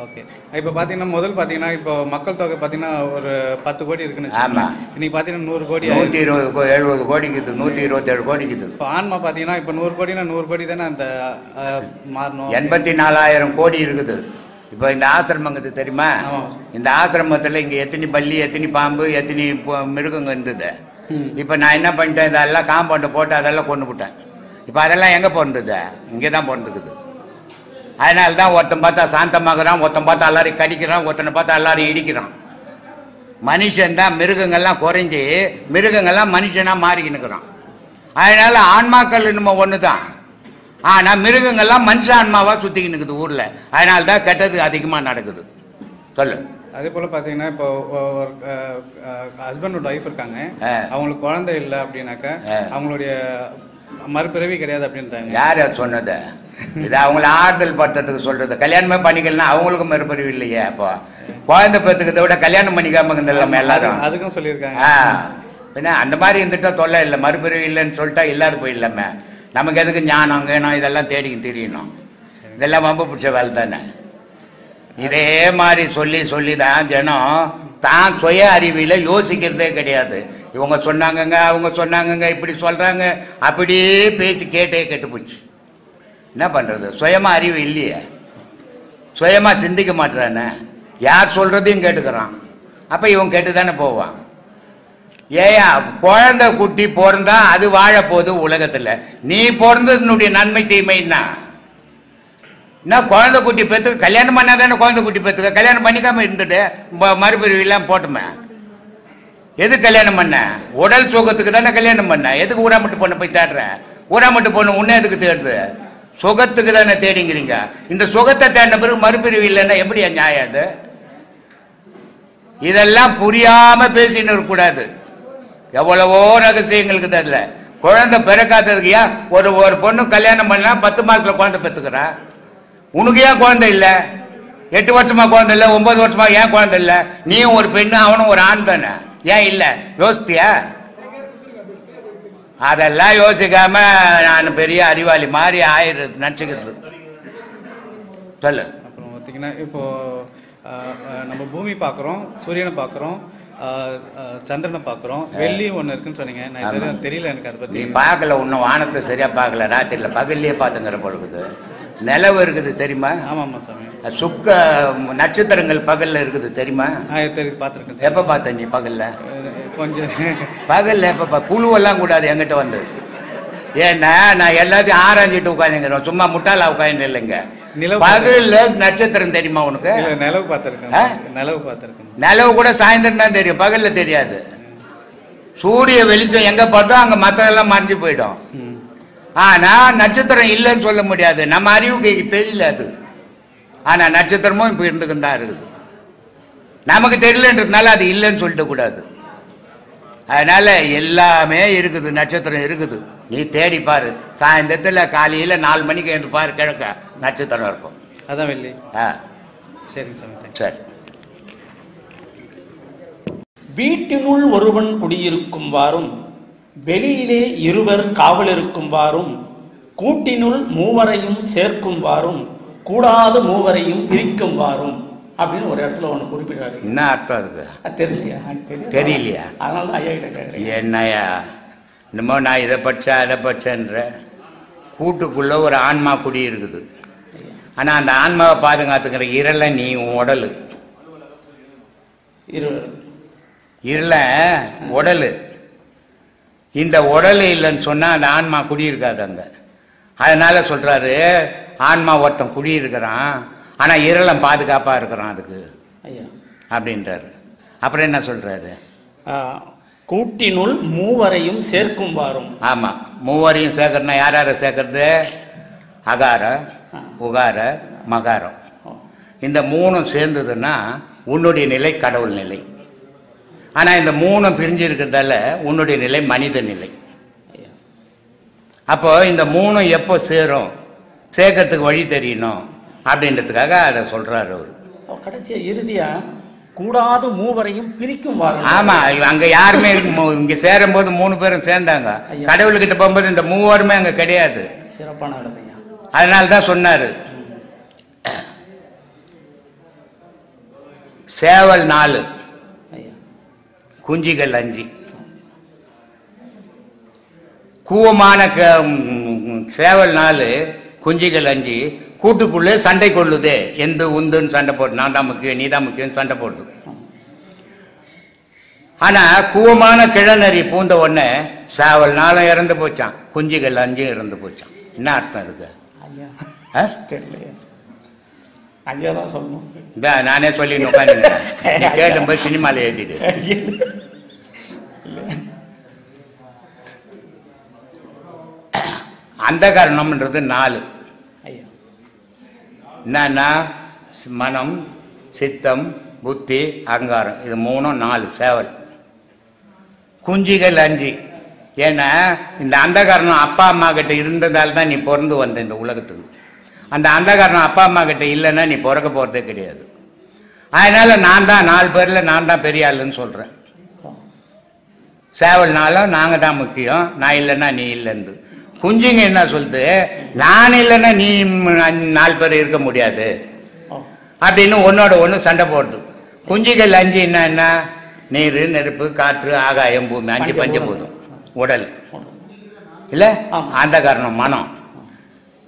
Speaker 5: ஓகே. இப்போ பார்த்தீங்கன்னா முதல் பார்த்தீங்கன்னா இப்போ மக்கள் தொகை பார்த்தீங்கன்னா ஒரு 10 கோடி இருக்குன்னு. ஆமாம். இன்னைக்கு பார்த்தீங்கன்னா 100 கோடி,
Speaker 1: 170 கோடிக்குது, 127 கோடிக்குது.
Speaker 5: இப்போ ஆன்மா பார்த்தீங்கன்னா இப்போ 100 கோடினா 100 கோடி தானே அந்த மாறணும்.
Speaker 1: 84,000 கோடி இருக்குது. இப்போ இந்த ஆசிரமங்கிறது தெரியுமா? இந்த ஆசிரமத்தில் இங்கே எத்தனை பல்லி, எத்தனை பாம்பு, எத்தனை மிருகங்க இருந்தது. இப்போ நான் என்ன பண்ணிட்டேன், இதெல்லாம் காம்பவுண்டை போட்டு அதெல்லாம் கொண்டு விட்டேன். இப்போ அதெல்லாம் எங்கே பிறந்தது? இங்கே தான் பிறந்துக்குது. அதனால தான் ஒருத்தன் பார்த்தா சாந்தமாகறான், ஒருத்தன் பார்த்தா எல்லாரையும் கடிக்கிறான், ஒருத்தனை பார்த்தா எல்லாரையும் இடிக்கிறான். மனுஷன்தான் மிருகங்கள்லாம் குறைஞ்சி மிருகங்கள்லாம் மனுஷனாக மாறிக்கின்னுக்குறான். அதனால ஆன்மாக்கள் நம்ம ஒன்று தான், ஆனால் மிருகங்கள்லாம் மனுஷ ஆன்மாவாக சுற்றிக்கின்னுக்குது ஊரில். அதனால தான் கெட்டது அதிகமாக நடக்குது. சொல்லு.
Speaker 5: அதே போல் பார்த்தீங்கன்னா இப்போ ஹஸ்பண்ட் அண்ட் ஒய்ஃப் இருக்காங்க, அவங்களுக்கு குழந்தை இல்லை அப்படின்னாக்கா அவங்களுடைய மறுபிறவி கிடையாது அப்படின்றாங்க.
Speaker 1: யார் சொன்னது? இது அவங்கள ஆறுதல் படுத்துறதுக்கு சொல்றது. கல்யாணமே பண்ணிக்கலாம், அவங்களுக்கும் மறுபிறவி இல்லையே. அப்போ குழந்தை பெற்றுக்கிறத விட கல்யாணம் பண்ணிக்காம நம்ம எல்லாரும்
Speaker 5: அதுக்கும் சொல்லியிருக்காங்க.
Speaker 1: பின்ன அந்த மாதிரி இருந்துட்டா தொல்லை இல்லை, மறுபிறவி இல்லைன்னு சொல்லிட்டா இல்லாத போயிடலாமே. நமக்கு எதுக்கு ஞானம் வேணும், இதெல்லாம் தேடிக்க தெரியணும். இதெல்லாம் வம்பு பிடிச்ச வேலை தானே. இதே மாதிரி சொல்லி சொல்லி தான் ஜனம் தான் சுய அறிவியில் யோசிக்கிறதே கிடையாது. இவங்க சொன்னாங்கங்க, அவங்க சொன்னாங்கங்க, இப்படி சொல்கிறாங்க, அப்படியே பேசி கேட்டே கெட்டு போச்சு. என்ன பண்ணுறது? சுயமாக அறிவு இல்லையே, சுயமாக சிந்திக்க மாட்டுறானே, யார் சொல்கிறதையும் கேட்டுக்கிறான். அப்போ இவன் கேட்டு தானே போவான். ஏயா குழந்தை குட்டி பிறந்தா அது வாழ போகுது உலகத்தில், நீ பிறந்ததுனுடைய நன்மை தீமைன்னா என்ன? குழந்தை குட்டி பெற்றுக்க கல்யாணம் பண்ணா தானே குழந்தை குட்டி பெற்றுக்க. கல்யாணம் பண்ணிக்காமல் இருந்துட்டு மறுபிறவிலாம் போட்டுமே. எது கல்யாணம் பண்ண? உடல் சுகத்துக்கு தானே கல்யாணம் பண்ண. எதுக்கு ஊராமட்டு பொண்ணை போய் தேடுற? ஊராமட்டு பொண்ணு உன்ன எதுக்கு தேடுது? சுகத்துக்கு தானே தேடிங்கிறீங்க. இந்த சுகத்தை தேடின பிறகு மறுபிரிவு இல்லைன்னா எப்படி நியாயம் அது? இதெல்லாம் புரியாம பேசின்னு இருக்கக்கூடாது. எவ்வளவோ ரகசியங்களுக்கு தெரியல. குழந்தை பிறக்காததுக்கு ஏன் ஒரு பொண்ணு கல்யாணம் பண்ணா 10 மாசத்துல குழந்தை பெற்றுக்கிறா? உனக்கு ஏன் குழந்தை இல்லை? 8 வருஷமா குழந்தை இல்லை, 9 வருஷமா ஏன் குழந்தை இல்லை? நீயும் ஒரு பெண்ணு, அவனும் ஒரு ஆண் தானே, ஏன் இல்லை? யோசித்தியா? அதெல்லாம் யோசிக்காம நான் பெரிய அறிவாளி மாதிரி ஆயிடுறது நினச்சிக்கிறது. சொல்லு.
Speaker 5: அப்புறம் பார்த்தீங்கன்னா இப்போ நம்ம பூமி பார்க்குறோம், சூரியனை பார்க்குறோம், சந்திரனை பார்க்குறோம், வெள்ளி ஒன்று இருக்குன்னு சொன்னீங்க. நான் இதெல்லாம் தெரியல எனக்கு அதை பற்றி.
Speaker 1: நீ பார்க்கல, இன்னும் வானத்தை சரியா பார்க்கல. ராத்திரியில் பகல்லையே பார்த்துங்கிற பொழுது நிலவு இருக்குது தெரியுமா?
Speaker 5: ஆமாம் சாமி.
Speaker 1: சுக்க நட்சத்திரங்கள் பகல்ல இருக்குது தெரியுமா?
Speaker 5: தெரியும், பார்த்துருக்கேன்.
Speaker 1: எப்போ பார்த்த நீ பகல்ல?
Speaker 5: கொஞ்சம்
Speaker 1: பகல்ல எப்போ? புழுவெல்லாம் கூடாது என்கிட்ட வந்து. ஏன்னா நான் எல்லாத்தையும் ஆராய்ஞ்சிட்டு உட்காந்துங்கிறோம், சும்மா முட்டாளா உட்காந்து இல்லைங்க. பகல்ல நட்சத்திரம் தெரியுமா உனக்கு?
Speaker 5: நிலவு பார்த்துருக்கேன். நிலவு பார்த்துருக்கேன்.
Speaker 1: நிலவு கூட சாயந்தரம் தான் தெரியும், பகல்ல தெரியாது. சூரிய வெளிச்சம் எங்க பார்த்தோம் அங்க மற்றதெல்லாம் மறைஞ்சு போயிடும். ஆனா நட்சத்திரம் இல்லைன்னு சொல்ல முடியாது, நம்ம அறிவுக்கு தெரியல அது. ஆனா நட்சத்திரமும் இப்ப இருந்துக்கிட்டு தான் இருக்குது. நமக்கு தெரியலன்றதுனால அது இல்லைன்னு சொல்லிட்டு கூடாது. அதனால எல்லாமே இருக்குது, நட்சத்திரம் இருக்குது. நீ தேடி பாரு, சாயந்தரத்துல காலையில 4 மணிக்கு எழுந்து பாரு, கிழக்க நட்சத்திரம் இருக்கும்.
Speaker 5: அதான் வெள்ளி.
Speaker 1: சரிங்க சாமி. சரி.
Speaker 6: வீட்டினுள் ஒருவன் குடியிருக்கும் வாரும், வெளியிலே இருவர் காவலிருக்கும் வாரும், கூட்டினுள் மூவரையும் சேர்க்கும் வாரும், கூடாத மூவரையும் பிரிக்கும் வாரும் அப்படின்னு ஒரு இடத்துல ஒன்று குறிப்பிட்டாரு.
Speaker 1: என்ன அர்த்தம் அதுக்கு?
Speaker 6: தெரியலையா?
Speaker 1: தெரியலையா?
Speaker 6: அதனால தான் ஐயா கிட்ட கேட்குறேன்.
Speaker 1: என்னையா இன்னமோ நான் இதை படித்தேன் அதை படித்தேன்ற. கூட்டுக்குள்ளே ஒரு ஆன்மா குடி இருக்குது. ஆனால் அந்த ஆன்மாவை பாதுகாத்துக்கிற இருளை நீ உடல், இருள உடல். இந்த உடல் இல்லைன்னு சொன்னால் அந்த ஆன்மா குடியிருக்காது அங்கே. அதனால சொல்கிறாரு, ஆன்மா ஒருத்தன் குடியிருக்கிறான், ஆனால் இருளம் பாதுகாப்பாக இருக்கிறான் அதுக்கு அப்படின்றாரு. அப்புறம் என்ன சொல்கிறாரு?
Speaker 6: கூட்டினுள் மூவரையும் சேர்க்கும் வாரும்.
Speaker 1: ஆமாம், மூவரையும் சேர்க்கறதுனா யார் யாரை சேர்க்கறது? அகார, உகார, மகாரம். இந்த 3 சேர்ந்ததுன்னா உன்னுடைய நிலை கடவுள் நிலை. ஆனால் இந்த 3 பிரிஞ்சு இருக்கிறதால உன்னுடைய நிலை மனித நிலை. அப்போ இந்த 3 எப்போ சேரும், சேர்க்கறதுக்கு வழி தெரியணும் அப்படின்றதுக்காக அதை சொல்றாரு அவரு.
Speaker 6: கடைசியா இறுதியா கூடாது மூவரையும் பிரிக்கும் வாரும்.
Speaker 1: ஆமா, அங்க யாருமே இங்க சேரும் போது 3 பேரும் சேர்ந்தாங்க. கடவுள்கிட்ட போகும்போது இந்த 3 அங்க கிடையாது.
Speaker 6: சிறப்பான இடமையா.
Speaker 1: அதனால்தான் சொன்னாரு, சேவல் 4, குஞ்சிகள் 5. கூவமான சேவல் 4, குஞ்சிகள் 5. கூட்டுக்குள்ளே சண்டை கொள்ளுதே, எந்த உந்துன்னு சண்டை போடுது. நான் தான் முக்கியம், நீ தான் முக்கியம் சண்டை போடுது. ஆனா கூவமான கிழநறி பூந்த உடனே சேவல் 4 இறந்து போச்சான், குஞ்சிகள் 5 இறந்து போச்சான். என்ன அர்த்தம் இருக்கு?
Speaker 6: ஐயாதான் சொல்லணும்.
Speaker 1: நானே சொல்லி உட்காந்து கேட்டும்போது சினிமால ஏற்றிட்டு. அந்த காரணம்ன்றது 4. என்னன்னா மனம், சித்தம், புத்தி, அகங்காரம். இது 3 4 சேவல். குஞ்சிகள் 5. ஏன்னா இந்த அந்த காரணம் அப்பா அம்மா கிட்ட இருந்ததால் தான் நீ பிறந்து வந்த இந்த உலகத்துக்கு. அந்த அந்த காரணம் அப்பா அம்மா கிட்ட இல்லைன்னா நீ பிறக்க போகிறதே கிடையாது. அதனால நான் தான் 4 பேரில் நான் தான் பெரிய ஆளுன்னு சொல்கிறேன். சேவல்னாலும் நாங்கள் தான் முக்கியம், நான் இல்லைன்னா நீ இல்லைன்னு. குஞ்சுங்க என்ன சொல்லுது, நான் இல்லைன்னா நீ 4 பேர் இருக்க முடியாது அப்படின்னு ஒன்னோட ஒன்று சண்டை போடுது. குஞ்சுகள் 5 என்ன, நீர், நெருப்பு, காற்று, ஆகாயம், பூமி, 5 பஞ்சபூதம். உடல் இல்லை, அந்த காரணம் மனம்.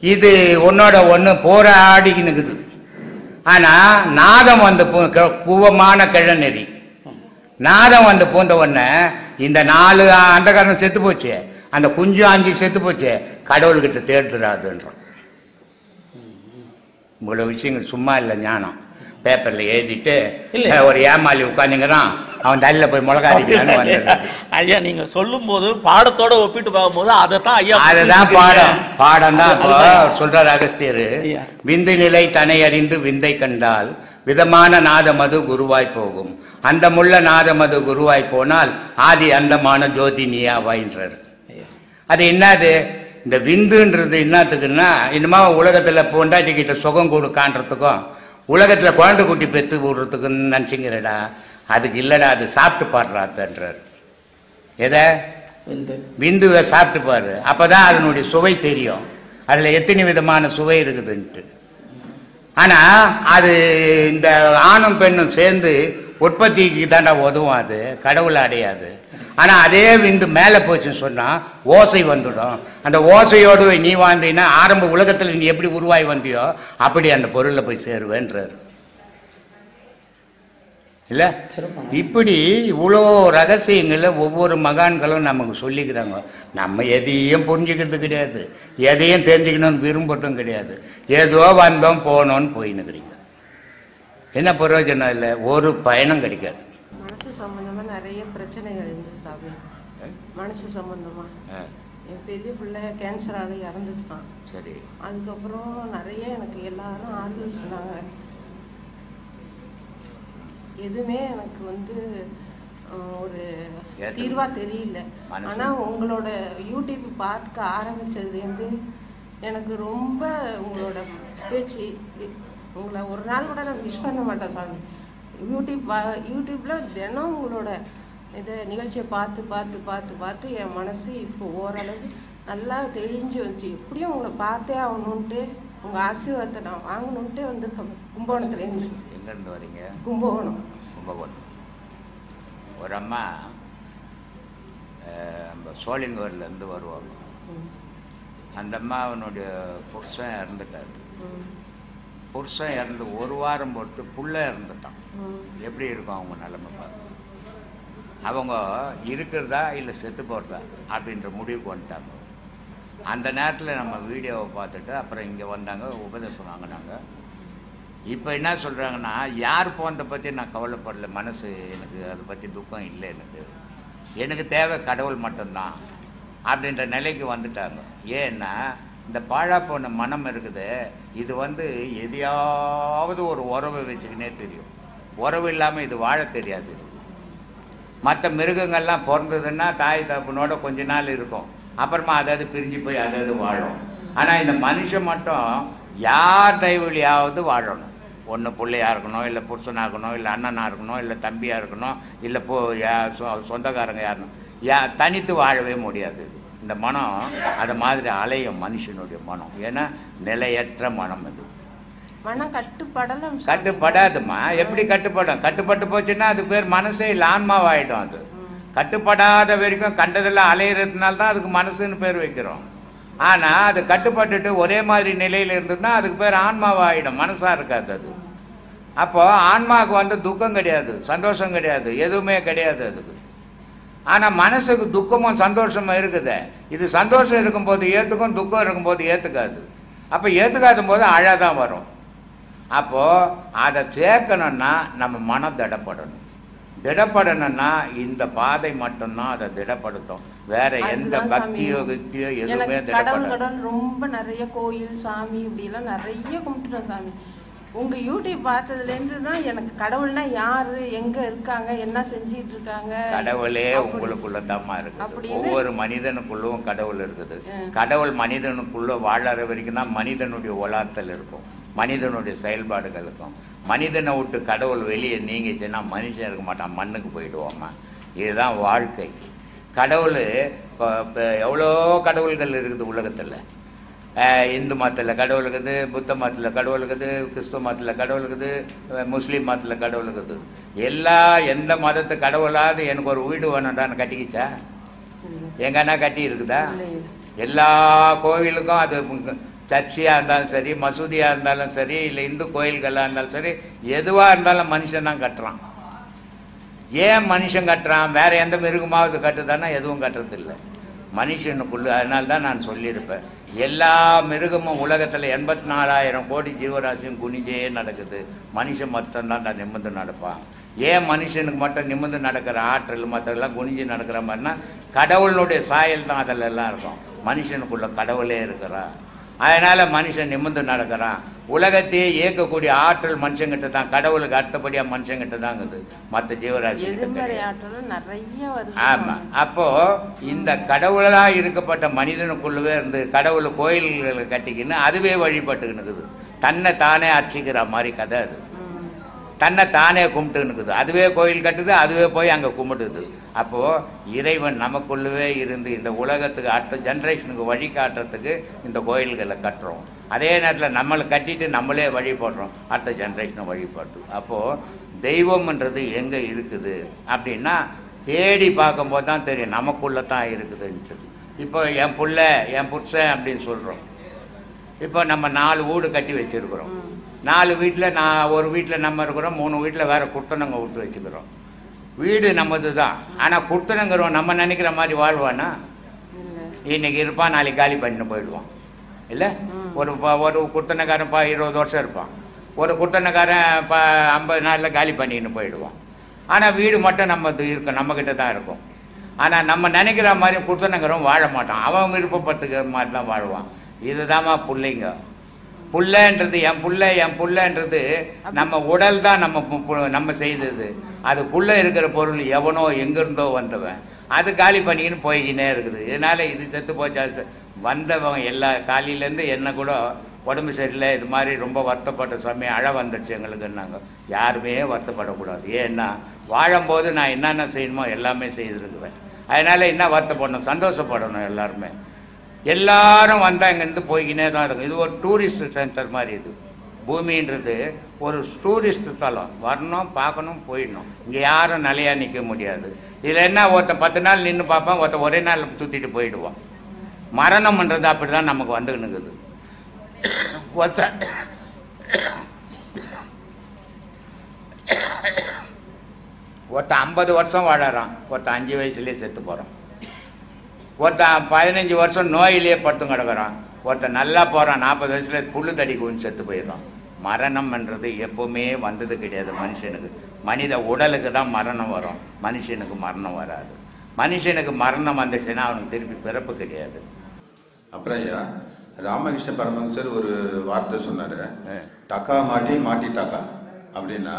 Speaker 1: இது ஒன்னோட ஒன்று போராடிக்குனுக்குது. ஆனால் நாதம் வந்து கூவமான கிழநெறி நாதம் வந்து பூந்த உடனே இந்த 4 அந்த காரணம் செத்து போச்சு, அந்த குஞ்சு 5 செத்து போச்சு. கடவுள்கிட்ட தேடுறாதுன்றோம். இவ்வளோ விஷயங்கள் சும்மா இல்லை, ஞானம். பேப்பரில் எழுதிட்டு ஒரு ஏமாளி உட்காந்துங்கிறான், அவன் தலையில் போய் மிளகா அடிக்கலான்னு வந்துடுறது.
Speaker 6: ஐயா நீங்க சொல்லும் போது பாடத்தோட ஒப்பிட்டு பார்க்கும்போது அதைத்தான் ஐயா
Speaker 1: அதுதான் பாடம் தான். இப்போ சொல்றார் அகஸ்தியர், விந்து நிலை தன்னை அறிந்து விந்தை கண்டால் விதமான நாதமது குருவாய் போகும், அந்தமுள்ள நாதமது குருவாய் போனால் ஆதி அந்தமான ஜோதி நீயாவாயின்றார். அது என்னது? இந்த விந்துன்றது என்னத்துக்குன்னா, இன்னுமா உலகத்தில் பொண்டாட்டிக்கிட்ட சுகம் கொடுக்கான்றதுக்கும் உலகத்தில் குழந்தை குட்டி பெற்று விடுறதுக்குன்னு நினச்சிங்கிறடா, அதுக்கு இல்லைடா, அது சாப்பிட்டு பாடுறாத்தன்றார். எதை? விந்துவை சாப்பிட்டு பாரு, அப்போதான் அதனுடைய சுவை தெரியும், அதில் எத்தனை விதமான சுவை இருக்குதுன்ட்டு. ஆனால் அது இந்த ஆணும் பெண்ணும் சேர்ந்து உற்பத்திக்கு தாண்டா உதவும், அது கடவுளை அடையாது. ஆனால் அதே விந்து மேலே போச்சுன்னு சொன்னால் ஓசை வந்துடும். அந்த ஓசையோடு நீ வாழ்ந்தீங்கன்னா ஆரம்ப உலகத்தில் நீ எப்படி உருவாகி வந்தியோ அப்படி அந்த பொருளில் போய் சேருவேன்றார். இல்லை இப்படி இவ்வளோ ரகசியங்களை ஒவ்வொரு மகான்களும் நமக்கு சொல்லிக்கிறாங்க. நம்ம எதையும் புரிஞ்சுக்கிறது கிடையாது, எதையும் தெரிஞ்சுக்கணும்னு விரும்பட்டும் கிடையாது. ஏதோ வந்தோம் போனோன்னு போயின்னுக்கிறீங்க. என்ன பிரயோஜனம் இல்லை, ஒரு பயணம் கிடைக்காது.
Speaker 7: மனசு சம்பந்தமா நிறைய பிரச்சனைகள் இருந்துச்சு சாமி. மனசு சம்பந்தமா என் பெரிய பிள்ளை கேன்சரால இறந்துட்டான்.
Speaker 1: சரி.
Speaker 7: அதுக்கப்புறம் நிறைய எனக்கு எல்லாரும் ஆறுதல் சொன்னாங்க. எதுவுமே எனக்கு வந்து ஒரு தீர்வா தெரியல. ஆனா உங்களோட யூடியூப் பார்க்க ஆரம்பிச்சதுலேருந்து எனக்கு ரொம்ப உங்களோட பேச்சு, உங்களை ஒரு நாள் கூட நான் மிஸ் பண்ண மாட்டேன் சாமி. யூடியூப்ல தினம் உங்களோட இதை நிகழ்ச்சியை பார்த்து பார்த்து பார்த்து பார்த்து என் மனசு இப்போ ஓரளவு நல்லா தெளிஞ்சு வந்துச்சு. எப்படியும் உங்களை பார்த்தே ஆகணுன்ட்டு, உங்கள் ஆசீர்வாதத்தை நான் வாங்கணுன்ட்டு வந்திருக்கேன். கும்பகோணத்துலேருந்து.
Speaker 1: எங்கேருந்து வரீங்க?
Speaker 7: கும்பகோணம்.
Speaker 1: கும்பகோணம். ஒரு அம்மா நம்ம சோழிங்கூர்லேருந்து வருவாங்க. அந்த அம்மா அவனுடைய புருஷன் இறந்துட்டார். புருஷன் இறந்து ஒரு வாரம் பொறுத்து புள்ள இறந்துட்டான். எப்படி இருக்கும் அவங்க நிலைமை பார்த்து? அவங்க இருக்கிறதா இல்லை செத்து போகிறதா அப்படின்ற முடிவுக்கு வந்துட்டாங்க. அந்த நேரத்தில் நம்ம வீடியோவை பார்த்துட்டு அப்புறம் இங்கே வந்தாங்க, உபதேசம் வாங்கினாங்க. இப்போ என்ன சொல்கிறாங்கன்னா, யார் போனதை பற்றி நான் கவலைப்படல, மனசு எனக்கு அதை பற்றி துக்கம் இல்லை, எனக்கு தேவை கடவுள் மட்டும்தான் அப்படின்ற நிலைக்கு வந்துட்டாங்க. ஏன்னா இந்த பாழா போன மனம் இருக்குது, இது வந்து எதையாவது ஒரு உறவை வச்சுக்கினே தெரியும். உறவு இல்லாமல் இது வாழ தெரியாது. மற்ற மிருகங்கள்லாம் பிறந்ததுன்னா தாய் தகப்பனோட கொஞ்ச நாள் இருக்கும், அப்புறமா அதாவது பிரிஞ்சு போய் அதாவது வாழும். ஆனால் இந்த மனுஷன் மட்டும் யார் தயவுலையாவது வாழணும். ஒன்று பிள்ளையாக இருக்கணும், இல்லை புருஷனாக இருக்கணும், இல்லை அண்ணனாக இருக்கணும், இல்லை தம்பியாக இருக்கணும், இல்லை சொந்தக்காரங்க யாருணும், தனித்து வாழவே முடியாது. இந்த மனம் அது மாதிரி அலையும் மனுஷனுடைய மனம். ஏன்னா நிலையற்ற மனம் அது.
Speaker 7: மனம் கட்டுப்படலாம்.
Speaker 1: கட்டுப்படாதுமா. எப்படி கட்டுப்படும்? கட்டுப்பட்டு போச்சுன்னா அது பேர் மனசே இல்லை, ஆன்மாவாயிடும். அது கட்டுப்படாத வரைக்கும் கண்டதெல்லாம் அலையிறதுனால தான் அதுக்கு மனசுன்னு பேர் வைக்கிறோம். ஆனால் அது கட்டுப்பட்டுட்டு ஒரே மாதிரி நிலையில் இருந்ததுன்னா அதுக்கு பேர் ஆன்மாவாயிடும், மனசாக இருக்காது அது. அப்போது ஆன்மாவுக்கு வந்து துக்கம் கிடையாது, சந்தோஷம் கிடையாது, எதுவுமே கிடையாது அதுக்கு. ஆனால் மனசுக்கு துக்கமும் சந்தோஷமும் இருக்குது. இது சந்தோஷம் இருக்கும்போது ஏற்றுக்கும், துக்கம் இருக்கும்போது ஏற்றுக்காது. அப்போ ஏற்றுக்காத போது அழாதான் வரும். அப்போது அதை சேர்க்கணுன்னா நம்ம மனம் திடப்படணும். திடப்படணும்னா இந்த பாதை மட்டும்தான் அதை திடப்படுத்தும். வேற எந்த பக்தியோ கிக்தியோ எதுவுமே திடப்படாது.
Speaker 7: ரொம்ப நிறைய கோயில் சாமி இப்படிலாம் நிறைய கும்பிட்டுட்டோம் சாமி. உங்க யூடியூப் பார்த்ததுலேருந்து தான் எனக்கு கடவுள்னா யாரு, எங்க இருக்காங்க, என்ன செஞ்சிட்டு இருக்காங்க.
Speaker 1: கடவுளே உங்களுக்குள்ள தான்மா இருக்குது. ஒவ்வொரு மனிதனுக்குள்ளும் கடவுள் இருக்குது. கடவுள் மனிதனுக்குள்ள வாழற வரைக்கும் தான் மனிதனுடைய உலாத்தல் இருக்கும், மனிதனுடைய செயல்பாடுகள் இருக்கும். மனிதனை விட்டு கடவுள் வெளியே நீங்கிச்சுன்னா மனுஷன் இருக்க மாட்டான், மண்ணுக்கு போயிடுவோம்மா. இதுதான் வாழ்க்கை. கடவுள் இப்போ எவ்வளோ கடவுள்கள் இருக்குது உலகத்தில். இந்து மதத்தில் கடவுள் இருக்குது, புத்த மதத்தில் கடவுள் இருக்குது, கிறிஸ்துவ மதத்தில் கடவுள் இருக்குது, முஸ்லீம் மதத்தில் கடவுள் இருக்குது. எந்த மதத்து கடவுளாவது எனக்கு ஒரு வீடு வேணும்டான்னு கட்டிக்கிச்சா? எங்கன்னா கட்டி இருக்குதா? எல்லா கோவிலுக்கும் அது சர்ச்சியாக இருந்தாலும் சரி, மசூதியாக இருந்தாலும் சரி, இல்லை இந்து கோயில்களாக இருந்தாலும் சரி, எதுவாக இருந்தாலும் மனுஷன் தான் கட்டுறான். ஏன் மனுஷன் கட்டுறான்? வேறு எந்த மிருகமாவது கட்டுதானா? எதுவும் கட்டுறதில்லை. மனுஷனுக்குள்ள. அதனால தான் நான் சொல்லியிருப்பேன், எல்லா மிருகமும் உலகத்தில் 84,000 கோடி ஜீவராசியும் குனிஞ்சே நடக்குது, மனுஷன் மட்டும்தான் நிமிர்ந்து நடப்பான். ஏன் மனுஷனுக்கு மட்டும் நிமிர்ந்து நடக்கிற ஆற்றல் மற்றெல்லாம் குனிஞ்சு நடக்கிற மாதிரினா கடவுளுடைய சாயல் தான் அதிலெல்லாம் இருக்கும். மனுஷனுக்குள்ள கடவுளே இருக்கிறான், அதனால் மனுஷன் நிமிர்ந்து நடக்கிறான். உலகத்தையே இயக்கக்கூடிய ஆற்றல் மனுஷங்கிட்ட தான், கடவுளுக்கு அடுத்தபடியாக மனுஷங்கிட்ட தாங்குது, மற்ற ஜீவராசி. ஆமாம். அப்போது இந்த கடவுளாக இருக்கப்பட்ட மனிதனுக்குள்ளவே இருந்து கடவுள் கோயில்களை கட்டிக்கின்னு அதுவே வழிபட்டுக்கினுக்குது, தன்னை தானே அர்ச்சிக்கிற மாதிரி கதை அது. தன்னை தானே கும்பிட்டுன்னுக்குது, அதுவே கோயில் கட்டுது, அதுவே போய் அங்கே கும்பிட்டுது. அப்போது இறைவன் நமக்குள்ளவே இருந்து இந்த உலகத்துக்கு அடுத்த ஜென்ரேஷனுக்கு வழி காட்டுறதுக்கு இந்த கோயில்களை கட்டுறோம். அதே நேரத்தில் நம்மளை கட்டிட்டு நம்மளே வழிபடுறோம், அடுத்த ஜென்ரேஷனை வழிபடுது. அப்போது தெய்வம்ன்றது எங்கே இருக்குது அப்படின்னா தேடி பார்க்கும்போது தான் தெரியும் நமக்குள்ளே தான் இருக்குதுன்ட்டு. இப்போ என் புள்ள என் புருஷன் அப்படின்னு சொல்கிறோம். இப்போ நம்ம 4 வீடு கட்டி வச்சுருக்குறோம். 4 வீட்டில் ஒரு வீட்டில் நம்ம இருக்கிறோம், 3 வீட்டில் வேறு குர்த்தனங்க விட்டு வச்சுக்கிறோம். வீடு நம்மது தான், ஆனால் குர்த்தனங்கிறோம் நம்ம நினைக்கிற மாதிரி வாழ்வானா? இன்றைக்கி இருப்பான், நாளைக்கு காலி பண்ணிட்டு போயிடுவான். இல்லை, ஒரு குர்த்தனக்காரன் 20 வருஷம் இருப்பான், ஒரு குர்த்தனக்காரன் 50 நாளில் காலி பண்ணின்னு போயிடுவான். ஆனால் வீடு மட்டும் நம்மது இருக்கும், நம்மக்கிட்ட தான் இருக்கும். ஆனால் நம்ம நினைக்கிற மாதிரி குர்த்தனங்கிறவன் வாழ மாட்டான், அவன் விருப்பப்பட்டுக்கிற மாதிரி தான் வாழ்வான். இதுதாம்மா பிள்ளைங்க. புள்ளன்றது என் புள்ளன்றது நம்ம உடல் தான், நம்ம செய்தது. அதுக்குள்ளே இருக்கிற பொருள் எவனோ எங்கேருந்தோ வந்தவன், அது காலி பண்ணிக்கின்னு போய்கினே இருக்குது. இதனால் இது செத்து போச்சா வந்தவன் எல்லா காலையிலேருந்து என்ன கூட உடம்பு சரியில்லை, இது மாதிரி ரொம்ப வருத்தப்பட்ட சமயம் அழ வந்துடுச்சு எங்களுக்குன்னாங்க. யாருமே வருத்தப்படக்கூடாது. ஏன்னா வாழும்போது நான் என்னென்ன செய்யணுமோ எல்லாமே செய்திருக்கிறேன். அதனால் என்ன வருத்தப்படணும், சந்தோஷப்படணும். எல்லாரும் வந்தால் இங்கேருந்து போய்கினே தான் இருக்கும். இது ஒரு டூரிஸ்ட் சென்டர் மாதிரி. இது பூமின்றது ஒரு டூரிஸ்ட் தலம், வரணும், பார்க்கணும், போயிடணும். இங்கே யாரும் நிலையாக நிற்க முடியாது. இதில் என்ன, ஒருத்தன் 10 நாள் நின்று பார்ப்பான், ஒருத்தன் ஒரே நாள் சுற்றிட்டு போயிடுவான். மரணம்ன்றது அப்படி தான் நமக்கு வந்துக்கினுக்குது. ஒருத்தன் 50 வருஷம் வாழறான், ஒருத்தன் 5 வயசுலேயே செத்து போகிறான். ஒருத்தன் 15 வருஷம் நோயிலேயே படுத்து கிடக்கிறான், ஒருத்தன் நல்லா போகிறான், 40 வயசில் புல்லு தடி குவிஞ்சு செத்து போயிடுறான். மரணம்ன்றது எப்போவுமே வந்தது கிடையாது மனுஷனுக்கு. மனித உடலுக்கு தான் மரணம் வரும், மனுஷனுக்கு மரணம் வராது. மனுஷனுக்கு மரணம் வந்துடுச்சுன்னா அவனுக்கு திருப்பி பிறப்பு கிடையாது.
Speaker 8: அப்புறம் ஐயா, ராமகிருஷ்ண பரமஹம்சர் ஒரு வார்த்தை சொன்னார், டக்கா மாட்டி டக்கா அப்படின்னா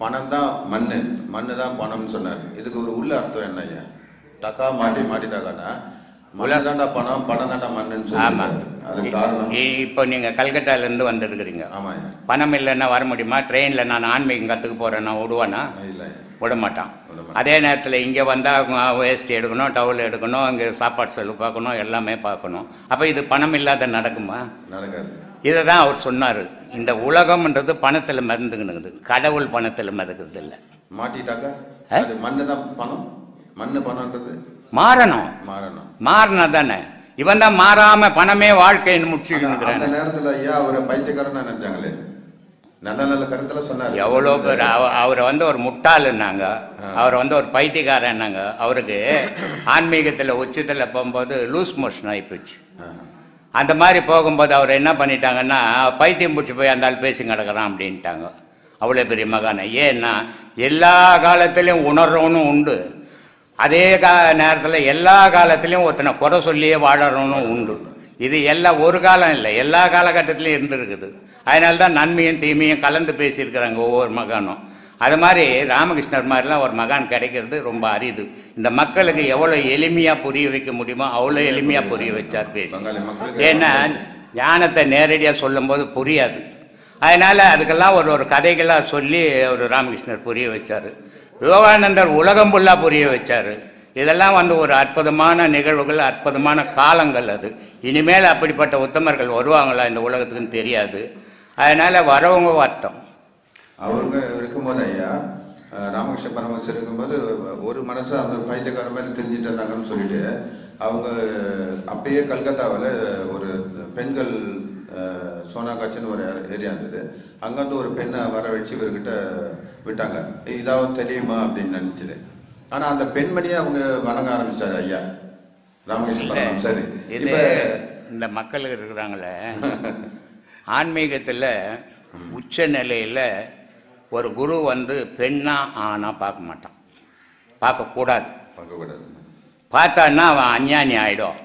Speaker 8: பணம் தான் மண்ணு தான் பணம்னு சொன்னார். இதுக்கு ஒரு உள்ள அர்த்தம் என்ன ஐயா? டக்கா மாட்டிட்டாங்கன்னா மழை தாண்டா பணம் தாண்டா மண்ணுன்னு சொல்லி.
Speaker 1: ஆமாம்,
Speaker 8: அதுக்கு காரணம்
Speaker 1: இப்போ நீங்கள் கல்கட்டாலேருந்து வந்துருக்குறீங்க.
Speaker 8: ஆமாம்,
Speaker 1: பணம் இல்லைன்னா வர முடியுமா? ட்ரெயினில் நான் ஆன்மீகம் கற்றுக்க போகிறேன்னா விடுவானா?
Speaker 8: இல்லை,
Speaker 1: விட மாட்டான். அதே நேரத்தில் இங்கே வந்தால் வேஸ்ட் எடுக்கணும், டவுல் எடுக்கணும், இங்கே சாப்பாடு செலவு பார்க்கணும், எல்லாமே பார்க்கணும். அப்போ இது பணம் இல்லாத நடக்குமா?
Speaker 8: நடக்காது.
Speaker 1: இதை தான் அவர் சொன்னார், இந்த உலகம்ன்றது பணத்தில் மிதந்துக்கினுக்குது, கடவுள் பணத்தில் மிதக்குது இல்லை.
Speaker 8: மாட்டிட்டாக்கா அது மண்ணு தான் பணம், பணம்ன்றது
Speaker 1: மாறணும் தானே. இவன் தான் மாறாம பணமே வாழ்க்கைன்னு முடிச்சுக்கிறான்.
Speaker 8: அந்த நேரத்தில் ஐயா அவரை பைத்தியக்காரன் நினைச்சாங்களே, நல்ல கருத்துல சொன்னார்.
Speaker 1: எவ்வளோ பேர் அவரை ஒரு முட்டாளுன்னாங்க, அவரை ஒரு பைத்தியக்காரன்னாங்க. அவருக்கு ஆன்மீகத்தில் உச்சத்தில் போகும்போது லூஸ் மோஷன் ஆகிப்போச்சு. அந்த மாதிரி போகும்போது அவர் என்ன பண்ணிட்டாங்கன்னா, பைத்தியம் பிடிச்சி போய் அந்த ஆள் பேசி கிடக்கிறான் அப்படின்ட்டாங்க. அவ்வளோ பெரிய மகானை. ஏன்னா எல்லா காலத்திலையும் உணர்றவனும் உண்டு, அதே நேரத்தில் எல்லா காலத்திலையும் ஒருத்தனை குறை சொல்லியே வாழறவனும் உண்டு. இது எல்லாம் ஒரு காலம் இல்லை, எல்லா காலகட்டத்திலையும் இருந்துருக்குது. அதனால தான் நன்மையும் தீமையும் கலந்து பேசியிருக்கிறாங்க ஒவ்வொரு மகானும். அது மாதிரி ராமகிருஷ்ணர் மாதிரிலாம் ஒரு மகான் கிடைக்கிறது ரொம்ப அரிது. இந்த மக்களுக்கு எவ்வளோ எளிமையாக புரிய வைக்க முடியுமோ அவ்வளோ எளிமையாக புரிய வச்சார் பேசி. ஏன்னா ஞானத்தை நேரடியாக சொல்லும்போது புரியாது. அதனால் அதுக்கெல்லாம் ஒரு கதைகளாக சொல்லி ஒரு ராமகிருஷ்ணர் புரிய வச்சார். விவேகானந்தர் உலகம் ஃபுல்லாக புரிய வச்சார். இதெல்லாம் ஒரு அற்புதமான நிகழ்வுகள், அற்புதமான காலங்கள். அது இனிமேல் அப்படிப்பட்ட உத்தமர்கள் வருவாங்களா இந்த உலகத்துக்குன்னு தெரியாது. அதனால் வரவங்க வரட்டும்.
Speaker 8: அவங்க இருக்கும்போது ஐயா, ராமகிருஷ்ண பரமஹம்சர் இருக்கும்போது ஒரு மனசு அந்த பைத்தியக்கார மாதிரி தெரிஞ்சுட்டு இருந்தாங்கன்னு சொல்லிட்டு அவங்க அப்பயே கல்கத்தாவில் ஒரு பெண்கள் சோனாகாட்சின்னு ஒரு ஏரியா இருந்தது. அங்கேருந்து ஒரு பெண்ணை வர வச்சு இவர்கிட்ட விட்டாங்க. இதாவது தெரியுமா அப்படின்னு நினச்சிது. ஆனால் அந்த பெண்மணியை அவங்க வணங்க ஆரம்பிச்சிட்டாரு ஐயா. ராமகிருஷ்ணன் சரி.
Speaker 1: இது இந்த மக்கள் இருக்கிறாங்களே, ஆன்மீகத்தில் உச்ச நிலையில் ஒரு குரு வந்து பெண்ணா ஆனா பார்க்க மாட்டான், பார்க்கக்கூடாது. பார்த்தான்னா அவன் அஞ்ஞானி ஆகிடும்.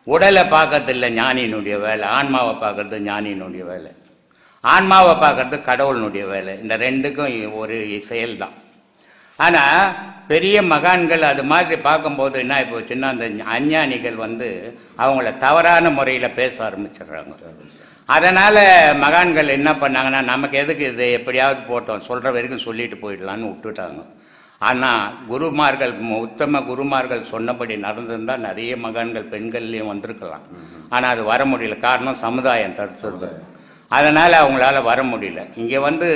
Speaker 1: உடலை பார்க்கறது இல்லை ஞானியினுடைய வேலை, ஆன்மாவை பார்க்கறது ஞானியினுடைய வேலை. ஆன்மாவை பார்க்கறது கடவுளினுடைய வேலை. இந்த ரெண்டுக்கும் ஒரு செயல்தான். ஆனால் பெரிய மகான்கள் அது மாதிரி பார்க்கும்போது என்ன போச்சுன்னா, அந்த அஞ்ஞானிகள் வந்து அவங்கள தவறான முறையில் பேச ஆரம்பிச்சிடுறாங்க. அதனால் மகான்கள் என்ன பண்ணாங்கன்னா, நமக்கு எதுக்கு இது, எப்படியாவது போட்டோம், சொல்கிற வரைக்கும் சொல்லிட்டு போயிடலான்னு விட்டுட்டாங்க. ஆனால் குருமார்கள், உத்தம குருமார்கள் சொன்னபடி நடந்திருந்தால் நிறைய மகான்கள் பெண்கள்லேயும் வந்திருக்கலாம். ஆனால் அது வர முடியல. காரணம் சமுதாயம் தடுத்துருது. அதனால் அவங்களால வர முடியல. இங்கே வந்து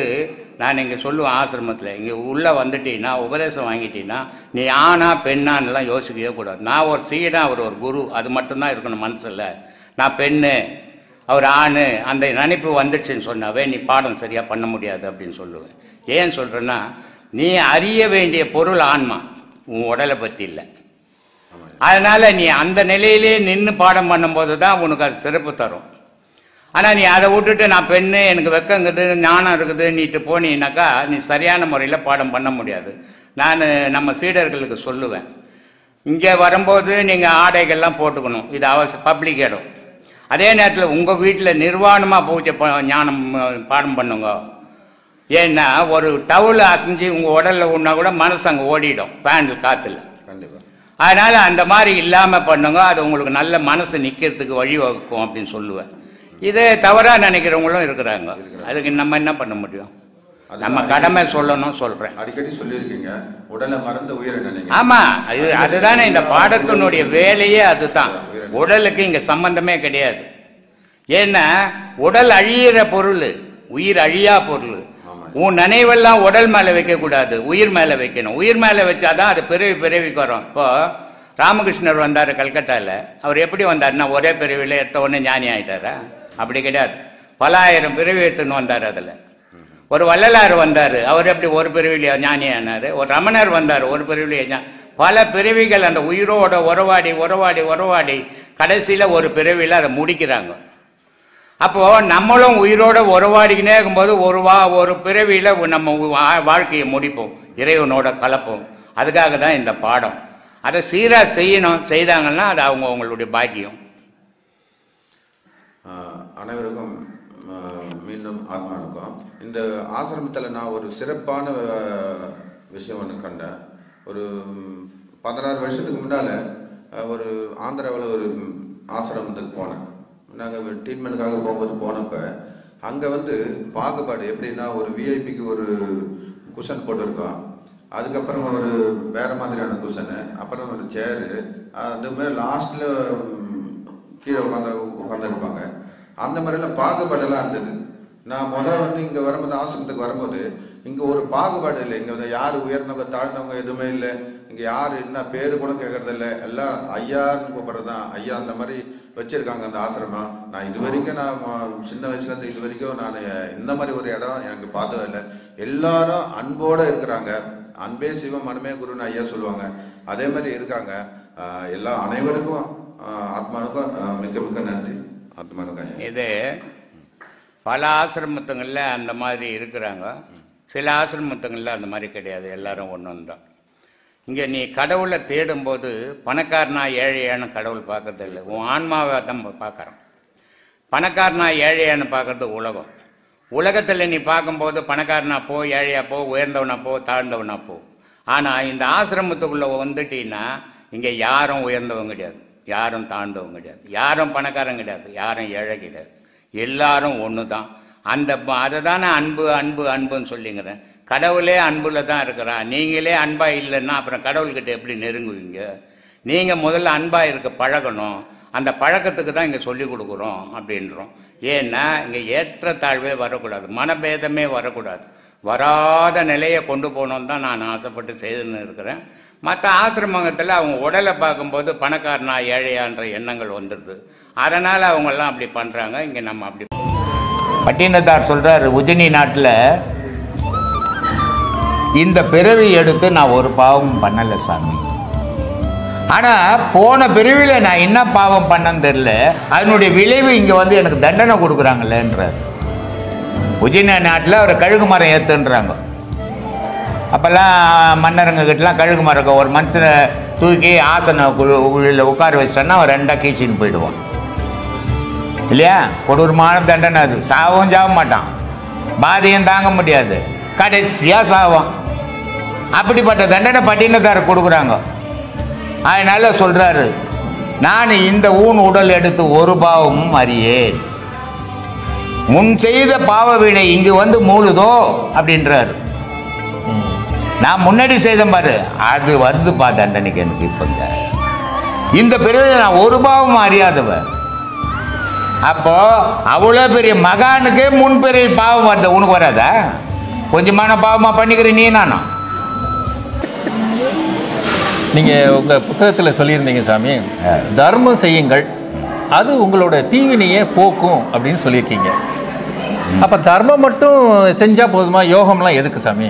Speaker 1: நான் இங்கே சொல்லுவேன், ஆசிரமத்தில் இங்கே உள்ளே வந்துட்டீங்கன்னா, உபதேசம் வாங்கிட்டீங்கன்னா, நீ ஆனா பெண்ணான்லாம் யோசிக்கவே கூடாது. நான் ஒரு சீடா, அவர் ஒரு குரு, அது மட்டும்தான் இருக்கணும் மனசில். நான் பெண்ணு, அவர் ஆண், அந்த நினைப்பு வந்துச்சுன்னு சொன்னாவே நீ பாடம் சரியாக பண்ண முடியாது அப்படின்னு சொல்லுவேன். ஏன் சொல்கிறேன்னா, நீ அறிய வேண்டிய பொருள் ஆன்மா, உன் உடலை பற்றி இல்லை. அதனால் நீ அந்த நிலையிலே நின்று பாடம் பண்ணும்போது தான் உனக்கு அது சிறப்பு தரும். ஆனால் நீ அதை விட்டுட்டு நான் பெண்ணு, எனக்கு வெக்கங்குது, ஞானம் இருக்குது நீட்டு போனீன்னாக்கா நீ சரியான முறையில் பாடம் பண்ண முடியாது. நான் நம்ம சீடர்களுக்கு சொல்லுவேன், இங்கே வரும்போது நீங்கள் ஆடைகள்லாம் போட்டுக்கணும், இது பப்ளிக் இடம். அதே நேரத்தில் உங்கள் வீட்டில் நிர்வாணமாக பூஜை ஞானம் பாடம் பண்ணுங்க. ஏன்னா ஒரு டவுல் அசைஞ்சு உங்கள் உடலில் உண்ணா கூட மனசு அங்கே ஓடிடும், பேண்டில் காற்றுல. அதனால் அந்த மாதிரி இல்லாமல் பண்ணுங்க, அது உங்களுக்கு நல்ல மனசு நிற்கிறதுக்கு வழிவகுக்கும் அப்படின்னு சொல்லுவேன். இதே தவறாக நினைக்கிறவங்களும் இருக்கிறாங்க. அதுக்கு நம்ம என்ன பண்ண முடியும்? நம்ம கடமை சொல்லணும், சொல்கிறேன்.
Speaker 8: அடிக்கடி சொல்லியிருக்கீங்க, உடலை மறந்து உயிரை நினைங்க.
Speaker 1: ஆமாம், அதுதானே இந்த பாடத்தினுடைய வேலையே. அதுதான், உடலுக்கு இங்கே சம்பந்தமே கிடையாது. ஏன்னா உடல் அழியிற பொருள், உயிர் அழியா பொருள். உன் நினைவெல்லாம் உடல் மேலே வைக்கக்கூடாது, உயிர் மேலே வைக்கணும். உயிர் மேலே வச்சாதான் அது பிறவிக்கு வரும். இப்போ ராமகிருஷ்ணர் வந்தார் கல்கட்டாவில், அவர் எப்படி வந்தார்னா ஒரே பிறவியில் எடுத்த உடனே ஞானி ஆகிட்டாரா? அப்படி கிடையாது. பல ஆயிரம் பிறவி எடுத்துன்னு வந்தார். அதில் ஒரு வள்ளலார் வந்தார், அவர் எப்படி ஒரு பிறவிலேயே ஞானி ஆனார். ஒரு ரமணர் வந்தார், ஒரு பிறவிலேயே பல பிறவிகள் அந்த உயிரோட உறவாடி உறவாடி உறவாடி கடைசியில் ஒரு பிறவியில் அதை முடிக்கிறாங்க. அப்போது நம்மளும் உயிரோட உறவாடிக்கினே இருக்கும்போது ஒரு பிறவியில் நம்ம வாழ்க்கையை முடிப்போம், இறைவனோட கலப்போம். அதுக்காக தான் இந்த பாடம். அதை சீராக செய்யணும், செய்தாங்கன்னா அது அவங்களுடைய பாக்கியம்.
Speaker 8: அனைவருக்கும் மீண்டும் ஆத்மானுக்கும். இந்த ஆசிரமத்தில் நான் ஒரு சிறப்பான விஷயம் ஒன்று கண்டேன். ஒரு 16 வருஷத்துக்கு முன்னால் ஒரு ஆந்திராவில் ஒரு ஆசிரமத்துக்கு போனேன். நாங்கள் ட்ரீட்மெண்ட்டுக்காக போனப்போ அங்கே வந்து பாகுபாடு எப்படின்னா, ஒரு விஐபிக்கு ஒரு குஷன் போட்டிருக்கோம், அதுக்கப்புறம் ஒரு வேறு மாதிரியான குஷனு, அப்புறம் ஒரு சேரு, அதுமாதிரி லாஸ்ட்டில் கீழே உட்காந்துருப்பாங்க. அந்த மாதிரிலாம் பாகுபாடெல்லாம் இருந்தது. நான் வந்து இங்கே வரும்போது, ஆசிரமத்துக்கு வரும்போது இங்கே ஒரு பாகுபாடு இல்லை. இங்கே வந்து யார் உயர்ந்தவங்க தாழ்ந்தவங்க எதுவுமே இல்லை. இங்கே யார் என்ன பேர் கூட கேட்கறதில்ல, எல்லாம் ஐயான்னு கூப்பிட்றது தான். ஐயா அந்த மாதிரி வச்சுருக்காங்க அந்த ஆசிரமம். நான் இது வரைக்கும், நான் சின்ன வயசுலேருந்து இது வரைக்கும் நான் இந்த மாதிரி ஒரு இடம் எனக்கு பார்த்தது இல்லை. எல்லாரும் அன்போடு இருக்கிறாங்க. அன்பே சிவம், மனமே குருன்னு ஐயா சொல்லுவாங்க. அதே மாதிரி இருக்காங்க. எல்லா அனைவருக்கும் ஆத்மானுக்கும் மிக்க மிக்க நன்றி. ஆத்மானுக்கும்
Speaker 1: இது பல ஆசிரமத்துங்களில் அந்த மாதிரி இருக்கிறாங்க, சில ஆசிரமத்துங்களில் அந்த மாதிரி கிடையாது. எல்லாரும் ஒன்று தான். இங்கே நீ கடவுளை தேடும்போது பணக்காரனா ஏழையான கடவுள் பார்க்கறது இல்லை, உன் ஆன்மாவை தான் பார்க்குறான். பணக்காரனா ஏழையான்னு பார்க்குறது உலகம். உலகத்தில் நீ பார்க்கும்போது பணக்காரனா போ, ஏழையா போ, உயர்ந்தவனா போ, தாழ்ந்தவனா போ. ஆனால் இந்த ஆசிரமத்துக்குள்ளே வந்துட்டீங்கன்னா இங்கே யாரும் உயர்ந்தவங்க கிடையாது, யாரும் தாழ்ந்தவங்க கிடையாது, யாரும் பணக்காரங்க கிடையாது, யாரும் ஏழை கிடையாது. எல்லாரும் ஒன்று தான். அதை தானே அன்பு அன்பு அன்புன்னு சொல்லிங்கிறேன். கடவுளே அன்பில் தான் இருக்கிறான். நீங்களே அன்பாக இல்லைன்னா அப்புறம் கடவுள்கிட்ட எப்படி நெருங்குவீங்க? நீங்கள் முதல்ல அன்பாக இருக்க பழகணும். அந்த பழக்கத்துக்கு தான் இங்கே சொல்லிக் கொடுக்குறோம் அப்படின்றோம். ஏன்னா இங்கே ஏற்றத்தாழ்வே வரக்கூடாது, மனபேதமே வரக்கூடாது. வராத நிலையை கொண்டு போகணுன்னு தான் நான் ஆசைப்பட்டு செய்துன்னு இருக்கிறேன். மற்ற ஆசிரமத்தில் அவங்க உடலை பார்க்கும்போது பணக்காரனா ஏழையான்ற எண்ணங்கள் வந்துடுது. அதனால் அவங்கெல்லாம் அப்படி பண்ணுறாங்க. இங்கே நம்ம அப்படி பட்டினத்தார் சொல்கிறார், உஜினி நாட்டில் இந்த பிறவி எடுத்து நான் ஒரு பாவமும் பண்ணலை சாமி, ஆனால் போன பிரிவில் நான் என்ன பாவம் பண்ணேன்னு தெரியல, அதனுடைய விளைவு இங்கே வந்து எனக்கு தண்டனை கொடுக்குறாங்களேன்றார். உஜின நாட்டில் ஒரு கழுகு மரம் ஏற்றுன்றாங்க. அப்போல்லாம் மன்னருங்ககிட்டலாம் கழுகு மரம் ஒரு மனுஷனை தூக்கி ஆசன குழியில் உட்கார வச்சிட்டோன்னா அவன் 2 கீச்சின்னு போயிடுவான் இல்லையா? கொடூரமான தண்டனை அது. சாவும் சாக மாட்டான், பாதையும் தாங்க முடியாது, கடைசியாக சாவான். அப்படிப்பட்ட தண்டனை பட்டினத்தார் கொடுக்குறாங்க. அதனால சொல்கிறாரு, நான் இந்த ஊன் உடல் எடுத்து ஒரு பாவமும் அறியேன், முன் செய்த பாவ வீணை இங்கு வந்து மூழுதோ அப்படின்றாரு. நான் முன்னாடி செய்தேன் பாரு, அது வருதுப்பா தண்டனைக்கு எனக்கு. இப்போங்க இந்த பிறகு நான் ஒரு பாவமும் அறியாதவன். அப்போ அவ்வளோ பெரிய மகானுக்கே முன்பிறவி பாவம் வருது, உனக்கு வராதா? கொஞ்சமான பாவமாக பண்ணிக்கிறேன் நீ நானும்.
Speaker 9: நீங்கள் உங்கள் புத்தகத்தில் சொல்லியிருந்தீங்க சாமி, தர்மம் செய்யுங்கள், அது உங்களோட தீவினையை போக்கும் அப்படின்னு சொல்லியிருக்கீங்க. அப்போ தர்மம் மட்டும் செஞ்சால் போதுமா? யோகம்லாம் எதுக்கு சாமி?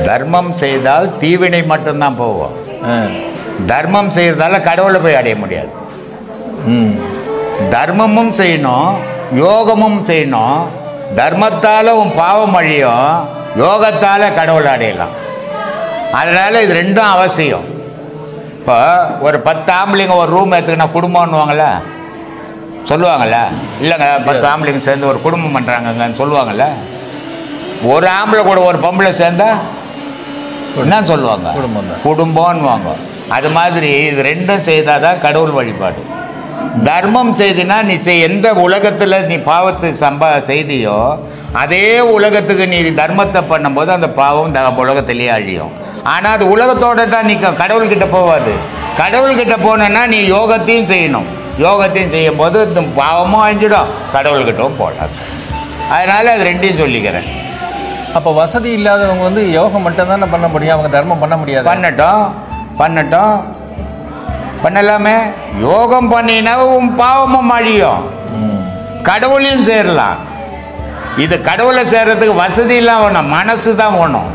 Speaker 1: தர்மம் செய்தால் தீவினை மட்டும்தான் போவோம். தர்மம் செய்யறதால கடவுளை போய் அடைய முடியாது. தர்மமும் செய்யணும், யோகமும் செய்யணும். தர்மத்தால் உன் பாவம் அழியும், யோகத்தால் கடவுளை அடையலாம். அதனால் இது ரெண்டும் அவசியம். இப்போ ஒரு 10 ஆம்பளைங்க ஒரு ரூம் எடுத்துக்கினா குடும்பம்னுவாங்கள சொல்லுவாங்கள்ல? இல்லைங்க 10 ஆம்பளைங்க சேர்ந்து ஒரு குடும்பம் பண்ணுறாங்கங்கன்னு சொல்லுவாங்கள்ல? ஒரு ஆம்பளை கூட ஒரு பொம்பளை சேர்ந்தா என்ன சொல்லுவாங்க? குடும்பம்னுவாங்க. அது மாதிரி இது ரெண்டும் செய்தால் தான் கடவுள் வழிபாடு. தர்மம் செய்தினா நீ எந்த உலகத்தில் நீ பாவத்தை செய்தியோ அதே உலகத்துக்கு நீ தர்மத்தை பண்ணும்போது அந்த பாவம் உலகத்திலேயே அழியும். ஆனால் அது உலகத்தோட தான் நீ கடவுள்கிட்ட போகாது. கடவுள்கிட்ட போனேன்னா நீ யோகத்தையும் செய்யணும். யோகத்தையும் செய்யும் போது இந்த பாவமும் அழிஞ்சிடும், கடவுள்கிட்டவும் போடாது. அதனால் அது ரெண்டையும் சொல்லிக்கிறேன்.
Speaker 9: அப்போ வசதி இல்லாதவங்க வந்து யோகம் மட்டும்தானே பண்ண முடியும், அவங்க தர்மம் பண்ண முடியாது?
Speaker 1: பண்ணட்டும் பண்ணலாமே. யோகம் பண்ணினா உன் பாவமும் அழியும், கடவுளையும் சேரலாம். இது கடவுளை சேர்றதுக்கு வசதி எல்லாம் வேணும், மனசு தான் வேணும்.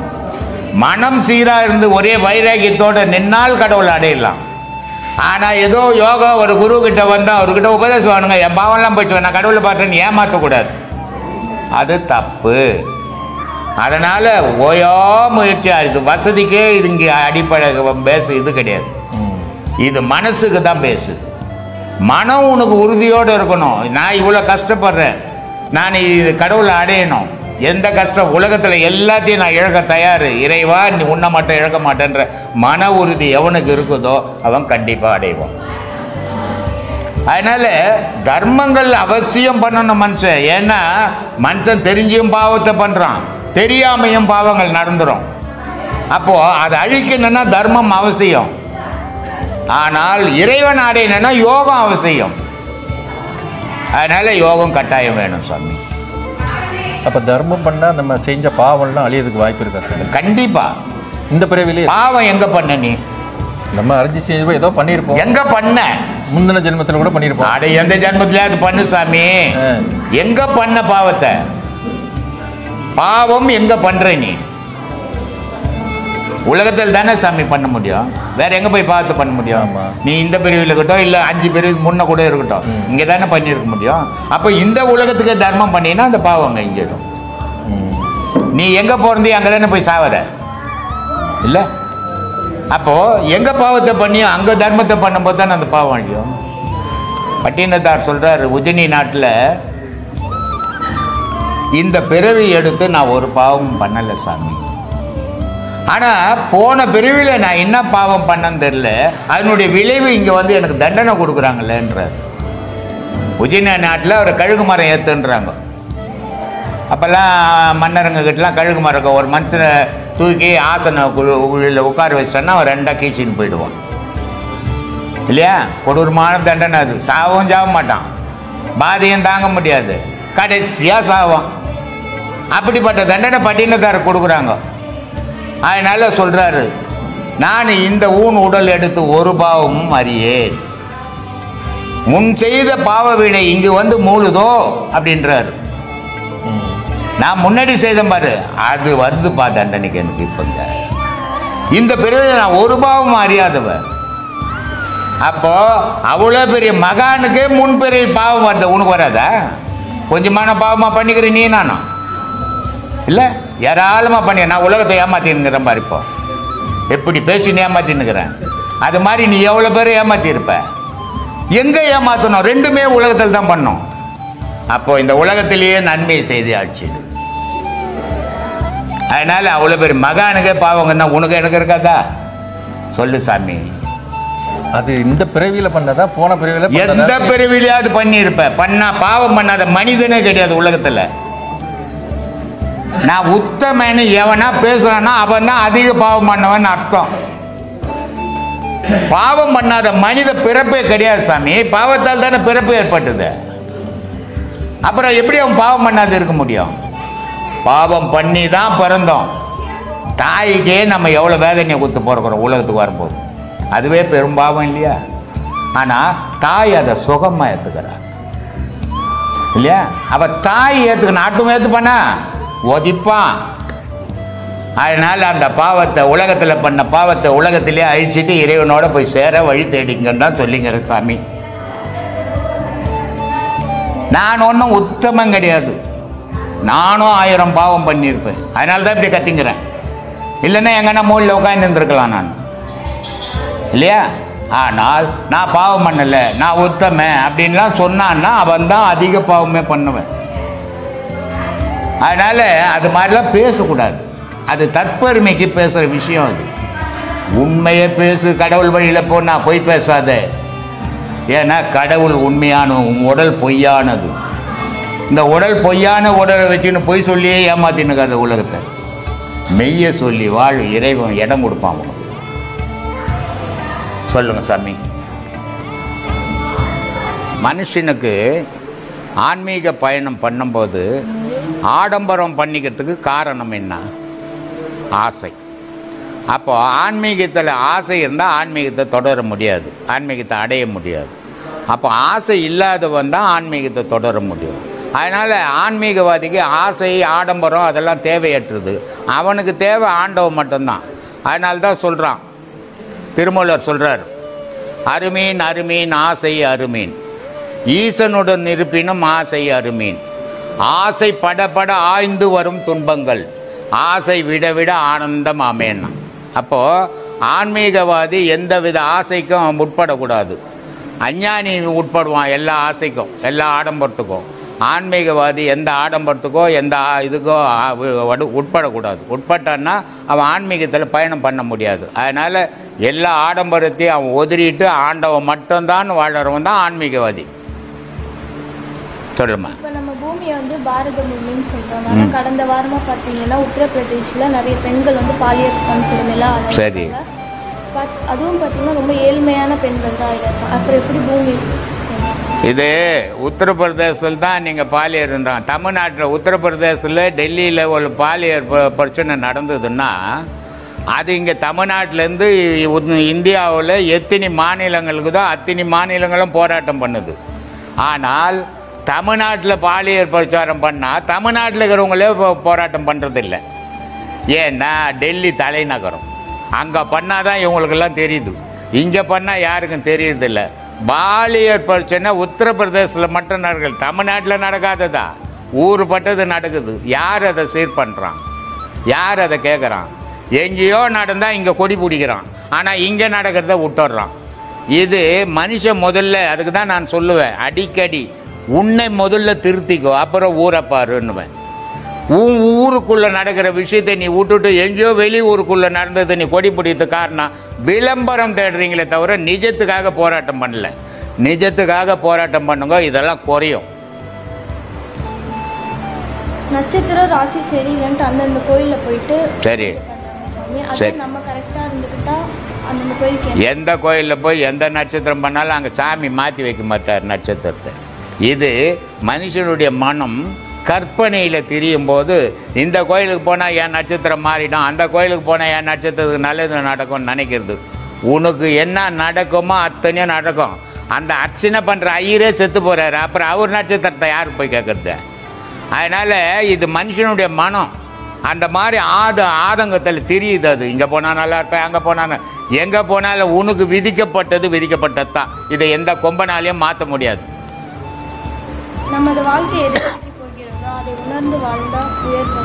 Speaker 1: மனம் சீராக இருந்து ஒரே வைராக்கியத்தோடு நின்னால் கடவுளை அடையலாம். ஆனால் ஏதோ யோகா ஒரு குரு கிட்ட வந்தால் அவர்கிட்ட உபதேசம் வேணுங்க, என் பாவம்லாம் போயிடுச்சு நான் கடவுளை பார்த்தேன்னு ஏமாற்றக்கூடாது, அது தப்பு. அதனால் ஓயோ முயற்சியாக இது வசதிக்கே இது இங்கே அடிப்படை பேசு இது கிடையாது. இது மனசுக்கு தான் பேசுது. மனம் உனக்கு உறுதியோடு இருக்கணும். நான் இவ்வளோ கஷ்டப்படுறேன், நான் இது கடவுளை அடையணும், எந்த கஷ்டம் உலகத்தில் எல்லாத்தையும் நான் இழக்க தயார், இறைவா நீ உன்னை மட்டும் இழக்க மாட்டேன்ற மன உறுதி எவனுக்கு இருக்குதோ அவன் கண்டிப்பாக அடைவான். அதனால் தர்மங்கள் அவசியம் பண்ணணும் மனுஷன். ஏன்னா மனுஷன் தெரிஞ்சியும் பாவத்தை பண்ணுறான், தெரியாமையும் பாவங்கள் நடந்துடும். அப்போது அதை அழிக்கணுன்னா தர்மம் அவசியம். ஆனால் இறைவன் அடையணுன்னா யோகம் அவசியம். அதனால் யோகம் கட்டாயம் வேணும் சாமி.
Speaker 9: அப்போ தர்மம் பண்ணால் நம்ம செஞ்ச பாவம்லாம் அழியதுக்கு வாய்ப்பு இருக்கா சார்?
Speaker 1: கண்டிப்பாக.
Speaker 9: இந்த பிறவிலே பாவம்
Speaker 1: எங்கே பண்ண? நீ
Speaker 9: நம்ம அறிஞ்சு செய்வோம், ஏதோ பண்ணியிருப்போம்.
Speaker 1: எங்கே பண்ண?
Speaker 9: முந்தின ஜென்மத்தில் கூட பண்ணியிருப்போம்.
Speaker 1: அட எந்த ஜென்மத்திலே அது பண்ணு சாமி. எங்கே பண்ண பாவத்தை? பாவம் எங்கே பண்ணுற நீ? உலகத்தில் தானே சாமி பண்ண முடியும், வேற எங்கே போய் பாவத்தை பண்ண முடியும்? நீ இந்த பிரிவில் இருக்கட்டும், இல்லை 5 பிரிவுக்கு முன்ன கூட இருக்கட்டும், இங்கே தானே பண்ணியிருக்க முடியும். அப்போ இந்த உலகத்துக்கு தர்மம் பண்ணினா அந்த பாவம் அங்கே இங்கிடும். நீ எங்கே பிறந்தி அங்கே தானே போய் சாவற இல்லை? அப்போது எங்கே பாவத்தை பண்ணியோ அங்கே தர்மத்தை பண்ணும்போது தானே அந்த பாவம் அழியும். பட்டினத்தார் சொல்கிறார், உஜினி நாட்டில் இந்த பிறவி எடுத்து நான் ஒரு பாவமும் பண்ணலை சாமி, ஆனால் போன பிரிவில் நான் என்ன பாவம் பண்ணேன்னு தெரியல, அதனுடைய விளைவு இங்கே வந்து எனக்கு தண்டனை கொடுக்குறாங்களேன்றார். உஜின நாட்டில் ஒரு கழுகு மரம் ஏற்றுன்றாங்க. அப்போல்லாம் மன்னருங்ககிட்டலாம் கழுகு மரம் ஒரு மனுஷனை தூக்கி ஆசன குழியில் உட்கார வச்சிட்டோன்னா அவன் 2 கீச்சின்னு போயிடுவான் இல்லையா? கொடூரமான தண்டனை அது. சாவும் சாக மாட்டான், பாதையும் தாங்க முடியாது, கடைசியாக சாவான். அப்படிப்பட்ட தண்டனை பட்டினத்தார் கொடுக்குறாங்க. அதனால சொல்கிறாரு, நான் இந்த ஊன் உடல் எடுத்து ஒரு பாவமும் அறியேன், முன் செய்த பாவ வீணை இங்கு வந்து மூழுதோ அப்படின்றாரு. நான் முன்னாடி செய்தேன் பாரு, அது வருதுப்பா தண்டனைக்கு எனக்கு. இப்போங்க இந்த பிறவியில் நான் ஒரு பாவம் அறியாதவன். அப்போ அவ்வளோ பெரிய மகானுக்கே முன்பிறவி பாவம் வருது, உனக்கு வராதா? கொஞ்சமான பாவமாக பண்ணிக்கிற நீ நானும் இல்லை, ஏராளமாக பண்ணி நான் உலகத்தை ஏமாத்தின்னுக்கிறேன் பாரு. இப்போ எப்படி பேசின்னு ஏமாத்தின்னுக்கிறேன், அது மாதிரி நீ எவ்வளோ பேர் ஏமாத்திருப்ப. எங்கே ஏமாற்றணும்? ரெண்டுமே உலகத்தில் தான் பண்ணோம். அப்போ இந்த உலகத்திலேயே நன்மையை செய்து ஆட்சி. அதனால அவ்வளோ பேர் மகானுக்கே பாவங்கன்னா உனக்கு எனக்கு இருக்காதா? சொல்லு சாமி.
Speaker 9: அது இந்த பிறவியில பண்ணதா போன பிறவியில?
Speaker 1: எந்த பிறவிலையாவது பண்ணியிருப்ப. பண்ணா பாவம் பண்ணாத மனிதனே கிடையாது உலகத்துல. நான் உத்தமன்னு எவனா பேசுறான்னா அவன் தான் அதிக பாவம் பண்ணவன் அர்த்தம். பாவம் பண்ணாத மனித பிறப்பே கிடையாது சாமி. பாவத்தால் தானே பிறப்பு ஏற்பட்டது. அப்புறம் எப்படி அவன் பாவம் பண்ணாத இருக்க முடியும்? பாவம் பண்ணி தான் பிறந்தோம். தாய்க்கே நம்ம எவ்வளோ வேதனையை கொடுத்து பிறக்கிறோம் உலகத்துக்கு வரும்போது. அதுவே பெரும் பாவம் இல்லையா? ஆனால் தாய் அதை சுகமாக ஏற்றுக்கிறார் இல்லையா? அவள் தாய் ஏற்றுக்கணும், ஆட்டும் ஏற்றுப்பானா ஒதிப்பான். அதனால் அந்த பாவத்தை உலகத்தில் பண்ண பாவத்தை உலகத்திலே அழிச்சிட்டு இறைவனோட போய் சேர வழி தேடிங்கன்னு தான் சொல்லிங்கிற சாமி. நான் ஒன்றும் உத்தமம் கிடையாது, நானும் 1000 பாவம் பண்ணியிருப்பேன். அதனால தான் இப்படி கத்திங்கிறேன். இல்லைன்னா எங்கன்னா மூலையில் உட்காந்து இருந்திருக்கலாம் நான் இல்லையா? ஆனால் நான் பாவம் பண்ணலை, நான் உத்தமன் அப்படின்லாம் சொன்னான்னா அவன் தான் அதிக பாவமே பண்ணுவேன். அதனால் அது மாதிரிலாம் பேசக்கூடாது. அது தற்பெருமைக்கு பேசுகிற விஷயம். அது உண்மையை பேசு. கடவுள் வழியில் போனா பொய் பேசாத. ஏன்னா கடவுள் உண்மையான, உடல் பொய்யானது. இந்த உடல் பொய்யான உடலை வச்சுன்னு பொய் சொல்லியே ஏமாத்தினுக்காத உலகத்தை. மெய்ய சொல்லி வாழ், இறைவன் இடம் கொடுப்பான் உனக்கு. சொல்லுங்க சாமி. மனுஷனுக்கு ஆன்மீக பயணம் பண்ணும்போது ஆடம்பரம் பண்ணிக்கிறதுக்கு காரணம் என்ன? ஆசை. அப்போ ஆன்மீகத்தில் ஆசை இருந்தால் ஆன்மீகத்தை தொடர முடியாது, ஆன்மீகத்தை அடைய முடியாது. அப்போ ஆசை இல்லாதவன் தான் ஆன்மீகத்தை தொடர முடியும். அதனால் ஆன்மீகவாதிக்கு ஆசை ஆடம்பரம் அதெல்லாம் தேவையற்றது. அவனுக்கு தேவை ஆண்டவன் மட்டும்தான். அதனால தான் சொல்கிறான், திருமூலர் சொல்கிறார், அருமீன் அருமீன் ஆசை அருமீன், ஈசனுடன் இருப்பினும் ஆசை அருமீன், ஆசை படபட ஆய்ந்து வரும் துன்பங்கள், ஆசை விட விட ஆனந்தம் ஆமேன்னா. அப்போது ஆன்மீகவாதி எந்தவித ஆசைக்கும் உட்படக்கூடாது. அஞ்ஞானி உட்படுவான் எல்லா ஆசைக்கும், எல்லா ஆடம்பரத்துக்கும். ஆன்மீகவாதி எந்த ஆடம்பரத்துக்கோ எந்த இதுக்கோ உட்படக்கூடாது. உட்பட்டான்னா அவன் ஆன்மீகத்தில் பயணம் பண்ண முடியாது. அதனால் எல்லா ஆடம்பரத்தையும் அவன் ஒதுறிட்டு ஆண்டவன் மட்டும்தான் வாழறவன் தான் ஆன்மீகவாதி. சொல்லுமா.
Speaker 10: இப்போ நம்ம பூமியை வந்து பாரத பூமின்னு சொல்கிறாங்க. ஆனால் கடந்த வாரமாக பார்த்தீங்கன்னா உத்தரப்பிரதேசில் நிறைய பெண்கள் வந்து பாலியல் வன்கொடுமைலாம்
Speaker 1: சரி,
Speaker 10: அதுவும் பார்த்தீங்கன்னா ரொம்ப ஏழ்மையான பெண்கள் தான் இருக்காங்க. அப்புறம் எப்படி பூமி?
Speaker 1: இது உத்தரப்பிரதேசத்தில் தான் நீங்கள் பாலியல் இருந்தாங்க. தமிழ்நாட்டில் உத்தரப்பிரதேசத்தில் டெல்லியில் ஒரு பாலியல் பிரச்சனை நடந்ததுன்னா அது இங்கே தமிழ்நாட்டிலேருந்து இந்தியாவில் எத்தனை மாநிலங்களுக்கு தான் அத்தனை மாநிலங்களும் போராட்டம் பண்ணுது. ஆனால் தமிழ்நாட்டில் பாலியல் பிரச்சாரம் பண்ணால் தமிழ்நாட்டில் இருக்கிறவங்களே போராட்டம் பண்ணுறதில்லை. ஏன்னா டெல்லி தலைநகரம், அங்கே பண்ணால் தான் இவங்களுக்கெல்லாம் தெரியுது, இங்கே பண்ணால் யாருக்கும் தெரியறதில்லை. பாலியல் பிரச்சனை உத்தரப்பிரதேசத்தில் மட்டும் நடக்குது, தமிழ்நாட்டில் நடக்காததா? ஊருப்பட்டது நடக்குது. யார் அதை சீர் பண்ணுறான்? யார் அதை கேட்குறான்? எங்கேயோ நடந்தால் இங்கே கொடி பிடிக்கிறான், ஆனால் இங்கே நடக்கிறத விட்டுடுறான். இது மனுஷன் முதல்ல, அதுக்கு தான் நான் சொல்லுவேன் அடிக்கடி, உன்னை முதல்ல திருத்திக்கோ, அப்புறம் ஊரை பாருன்னுவேன். உன் ஊருக்குள்ளே நடக்கிற விஷயத்தை நீ விட்டுட்டு எங்கேயோ வெளி ஊருக்குள்ளே நடந்தது நீ கொடி பிடிக்கிறது காரணம் விளம்பரம் தேடுறீங்களே தவிர நிஜத்துக்காக போராட்டம் பண்ணல. நிஜத்துக்காக போராட்டம் பண்ணுங்க, இதெல்லாம் குறையும்.
Speaker 10: நட்சத்திர ராசி சரியில்லைன்ட்டு அந்தந்த கோயிலில் போயிட்டு
Speaker 1: சரி
Speaker 10: சரி நம்ம கரெக்டாக இருந்துக்கிட்டா அந்தந்த கோயிலுக்கு
Speaker 1: எந்த கோயிலில் போய் எந்த நட்சத்திரம் பண்ணாலும் அங்கே சாமி மாற்றி வைக்க மாட்டார் நட்சத்திரத்தை. இது மனுஷனுடைய மனம் கற்பனையில் திரியும் போது இந்த கோயிலுக்கு போனால் என் நட்சத்திரம் மாறிடும், அந்த கோயிலுக்கு போனால் என் நட்சத்திரத்துக்கு நல்லது நடக்கும்னு நினைக்கிறது. உனக்கு என்ன நடக்குமோ அத்தனையும் நடக்கும். அந்த அர்ச்சனை பண்ணுற ஐயரே செத்து போகிறாரு, அப்புறம் அவர் நட்சத்திரத்தை யாருக்கு போய் கேட்குறது? அதனால் இது மனுஷனுடைய மனம். அந்த மாதிரி ஆதங்கத்தில் தெரியுது. அது இங்கே போனால் நல்லா இருப்பேன், அங்கே போனால் எங்கே போனாலும் உனக்கு விதிக்கப்பட்டது தான். இதை எந்த கொம்பனாலையும் மாற்ற முடியாது.
Speaker 10: நமது வாழ்க்கை எதை நோக்கி போகிறதோ அதை உணர்ந்து வாழ்ந்தால் உயர்வு.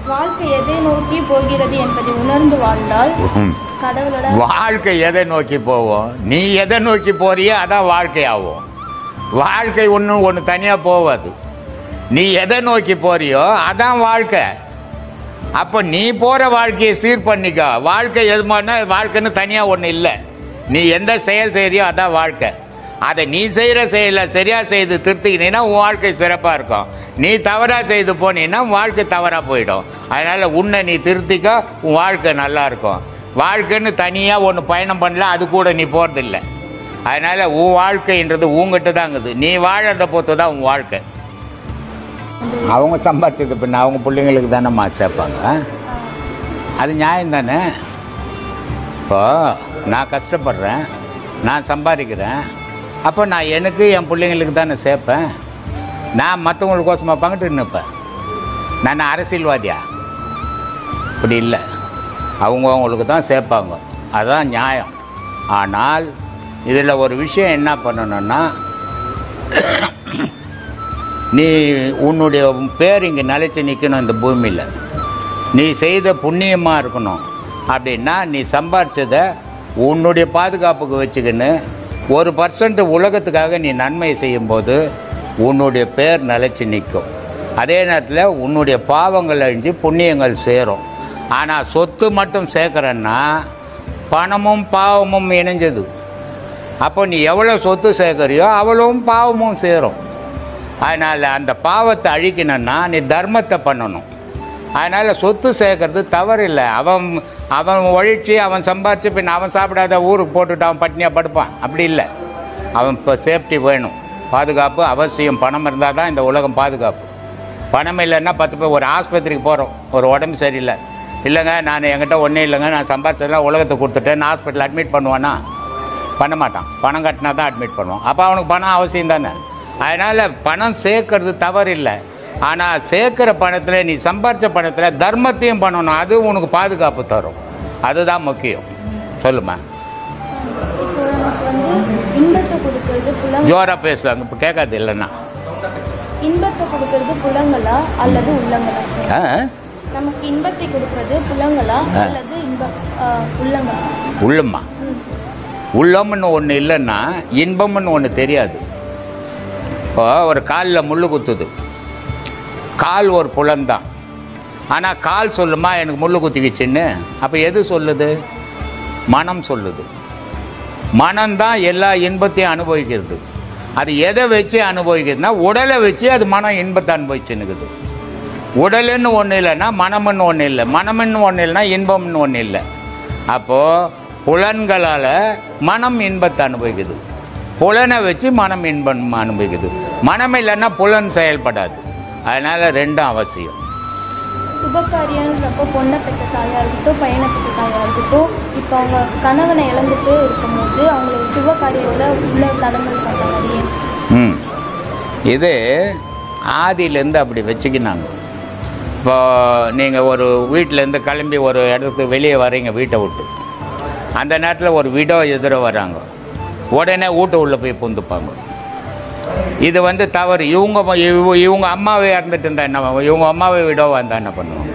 Speaker 1: வாழ்க்கை
Speaker 10: எதை நோக்கி போகிறது என்பதை உணர்ந்து வாழ்ந்தால் கடவுளோட
Speaker 1: வாழ்க்கை எதை நோக்கி போவோம்? நீ எதை நோக்கி போறியோ அதான் வாழ்க்கையாகும். வாழ்க்கை ஒன்று தனியாக போவாது. நீ எதை நோக்கி போறியோ அதான் வாழ்க்கை. அப்போ நீ போகிற வாழ்க்கையை சீர் பண்ணிக்க. வாழ்க்கை எது மாதிரினா வாழ்க்கைன்னு தனியாக ஒன்று இல்லை. நீ எந்த செயல் செய்கிறியோ அதான் வாழ்க்கை. அதை நீ செய்கிற செயலை சரியாக செய்து திருத்திக்கினீன்னா உன் வாழ்க்கை சிறப்பாக இருக்கும். நீ தவறாக செய்து போனீன்னா வாழ்க்கை தவறாக போயிடும். அதனால் உன்னை நீ திருத்திக்க, உன் வாழ்க்கை நல்லா இருக்கும். வாழ்க்கைன்னு தனியாக ஒன்று பயணம் பண்ணல, அது கூட நீ போகிறதில்ல. அதனால் உன் வாழ்க்கைன்றது உங்ககிட்ட தாங்குது. நீ வாழறதை பொறுத்து தான் உன் வாழ்க்கை. அவங்க சம்பாதிச்சது பின்ன அவங்க பிள்ளைங்களுக்கு தானேம்மா சேர்ப்பாங்க. அது நியாயம் தானே. இப்போ நான் கஷ்டப்படுறேன், நான் சம்பாதிக்கிறேன், அப்போ நான் எனக்கு என் பிள்ளைங்களுக்கு தானே சேர்ப்பேன். நான் மற்றவங்களுக்கோசமாக பங்கிட்டு நிற்பேன். நான் அரசியல்வாதியா? அப்படி இல்லை. அவங்களுக்கு தான் சேர்ப்பாங்க. அதுதான் நியாயம். ஆனால் இதில் ஒரு விஷயம் என்ன பண்ணணும்னா, நீ உன்னுடைய பேர் இங்கே நிலைச்சி நிற்கணும் இந்த பூமியில். நீ செய்த புண்ணியமாக இருக்கணும். அப்படின்னா நீ சம்பாரிச்சதை உன்னுடைய பாதுகாப்புக்கு வச்சுக்கின்னு 1% உலகத்துக்காக நீ நன்மை செய்யும்போது உன்னுடைய பேர் நிலைச்சி நிற்கும். அதே நேரத்தில் உன்னுடைய பாவங்கள் அழிஞ்சு புண்ணியங்கள் சேரும். ஆனால் சொத்து மட்டும் சேர்க்குறன்னா பணமும் பாவமும் இணைஞ்சது. அப்போ நீ எவ்வளோ சொத்து சேர்க்குறியோ அவ்வளவும் பாவமும் சேரும். அதனால் அந்த பாவத்தை அழிக்கணுன்னா நீ தர்மத்தை பண்ணணும். அதனால் சொத்து சேர்க்கறது தவறில்லை. அவன் ஒழிச்சு அவன் சம்பாரிச்சு பின் அவன் சாப்பிடாத ஊருக்கு போட்டுட்டு அவன் பட்டினியாக படுப்பான். அப்படி இல்லை. அவன் இப்போ சேஃப்டி வேணும், பாதுகாப்பு அவசியம். பணம் இருந்தால் தான் இந்த உலகம் பாதுகாப்பு. பணம் இல்லைன்னா 10 பேர் ஒரு ஆஸ்பத்திரிக்கு போகிறோம், ஒரு உடம்பு சரியில்லை, இல்லைங்க நான் என்கிட்ட ஒன்றும் இல்லைங்க, நான் சம்பாரிச்சதெல்லாம் உலகத்தை கொடுத்துட்டேன், ஹாஸ்பிட்டல் அட்மிட் பண்ணுவானா? பண்ண மாட்டான். பணம் கட்டினா தான் அட்மிட் பண்ணுவான். அப்போ அவனுக்கு பணம் அவசியம் தானே. அதனால் பணம் சேர்க்கறது தவறில்லை. ஆனால் சேர்க்குற பணத்தில் நீ சம்பாரித்த பணத்தில் தர்மத்தையும் பண்ணணும். அது உனக்கு பாதுகாப்பு தரும். அதுதான் முக்கியம். சொல்லுமா. ஜோராக பேசுவாங்க, இப்போ கேட்காது இல்லைன்னா.
Speaker 10: இன்பத்தை கொடுக்கறது புலங்களா அல்லது உள்ளங்களா? நமக்கு இன்பத்தை கொடுக்கறது புலங்களா அல்லது உள்ளங்களா?
Speaker 1: உள்ளம்மா. உள்ளம்னு ஒன்று இல்லைன்னா இன்பம்னு ஒன்று தெரியாது. இப்போ ஒரு காலில் முள் குத்துது, கால் ஒரு புலன்தான். ஆனால் கால் சொல்லுமா எனக்கு முள் குத்திக்கிச்சின்னு? அப்போ எது சொல்லுது? மனம் சொல்லுது. மனம்தான் எல்லா இன்பத்தையும் அனுபவிக்கிறது. அது எதை வச்சு அனுபவிக்கிறதுனா உடலை வச்சு அது மனம் இன்பத்தை அனுபவிச்சுன்னுக்குது. உடலுன்னு ஒன்று இல்லைன்னா மனம்னு ஒன்று இல்லை, மனம்னு ஒன்று இல்லைன்னா இன்பம்னு ஒன்று இல்லை. அப்போது புலன்களால் மனம் இன்பத்தை அனுபவிக்குது, புலனை வச்சு மனம் இன்பம் அனுபவிக்குது. மனம் இல்லைன்னா புலன் செயல்படாது. அதனால் ரெண்டும் அவசியம்.
Speaker 10: சுபகாரியன்றப்போ பொண்ணை பெற்ற தாயாக இருக்கட்டும், பையனை பெற்ற தாயாக இருக்கட்டும், இப்போ அவங்க கணவனை இழந்துட்டு இருக்கும்போது அவங்களோட சுபகாரியத்தில் உள்ள தடங்கள் பார்த்தாங்க.
Speaker 1: இது ஆதியிலேருந்து அப்படி வச்சுக்கினாங்க. இப்போ நீங்கள் ஒரு வீட்டிலேருந்து கிளம்பி ஒரு இடத்துக்கு வெளியே வரீங்க வீட்டை விட்டு, அந்த நேரத்தில் ஒரு விடோ எதிர வராங்க, உடனே வீட்டை உள்ளே போய் புந்துப்பாங்க. இது தவறு. இவங்க அம்மாவே இறந்துட்டு இருந்தா என்ன, இவங்க அம்மாவை விடோவாக இருந்தால் என்ன பண்ணுவாங்க?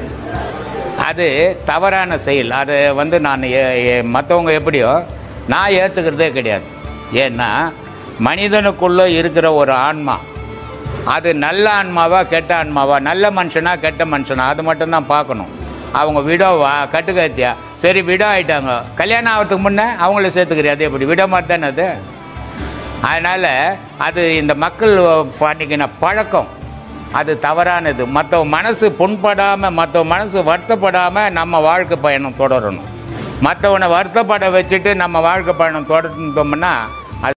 Speaker 1: அது தவறான செயல். அதை நான் மற்றவங்க எப்படியோ நான் ஏற்றுக்கிறதே கிடையாது. ஏன்னா மனிதனுக்குள்ளே இருக்கிற ஒரு ஆன்மா, அது நல்ல ஆன்மாவா கெட்ட ஆன்மாவா, நல்ல மனுஷனா கெட்ட மனுஷனா, அது மட்டும்தான் பார்க்கணும். அவங்க விடோவா கட்டுக்கத்தியா, சரி விடோ ஆகிட்டாங்க, கல்யாணம் ஆகிறதுக்கு முன்னே அவங்கள சேர்த்துக்கிறேன், அது எப்படி விடோ மாதிரி தானே அது. அதனால் அது இந்த மக்கள் பண்ணிக்கின பழக்கம் அது தவறானது. மற்ற மனசு புண்படாமல், மற்ற மனசு வருத்தப்படாமல் நம்ம வாழ்க்கை பயணம் தொடரணும். மற்றவனை வருத்தப்பட வச்சுட்டு நம்ம வாழ்க்கை பயணம் தொடர்ந்தோம்னா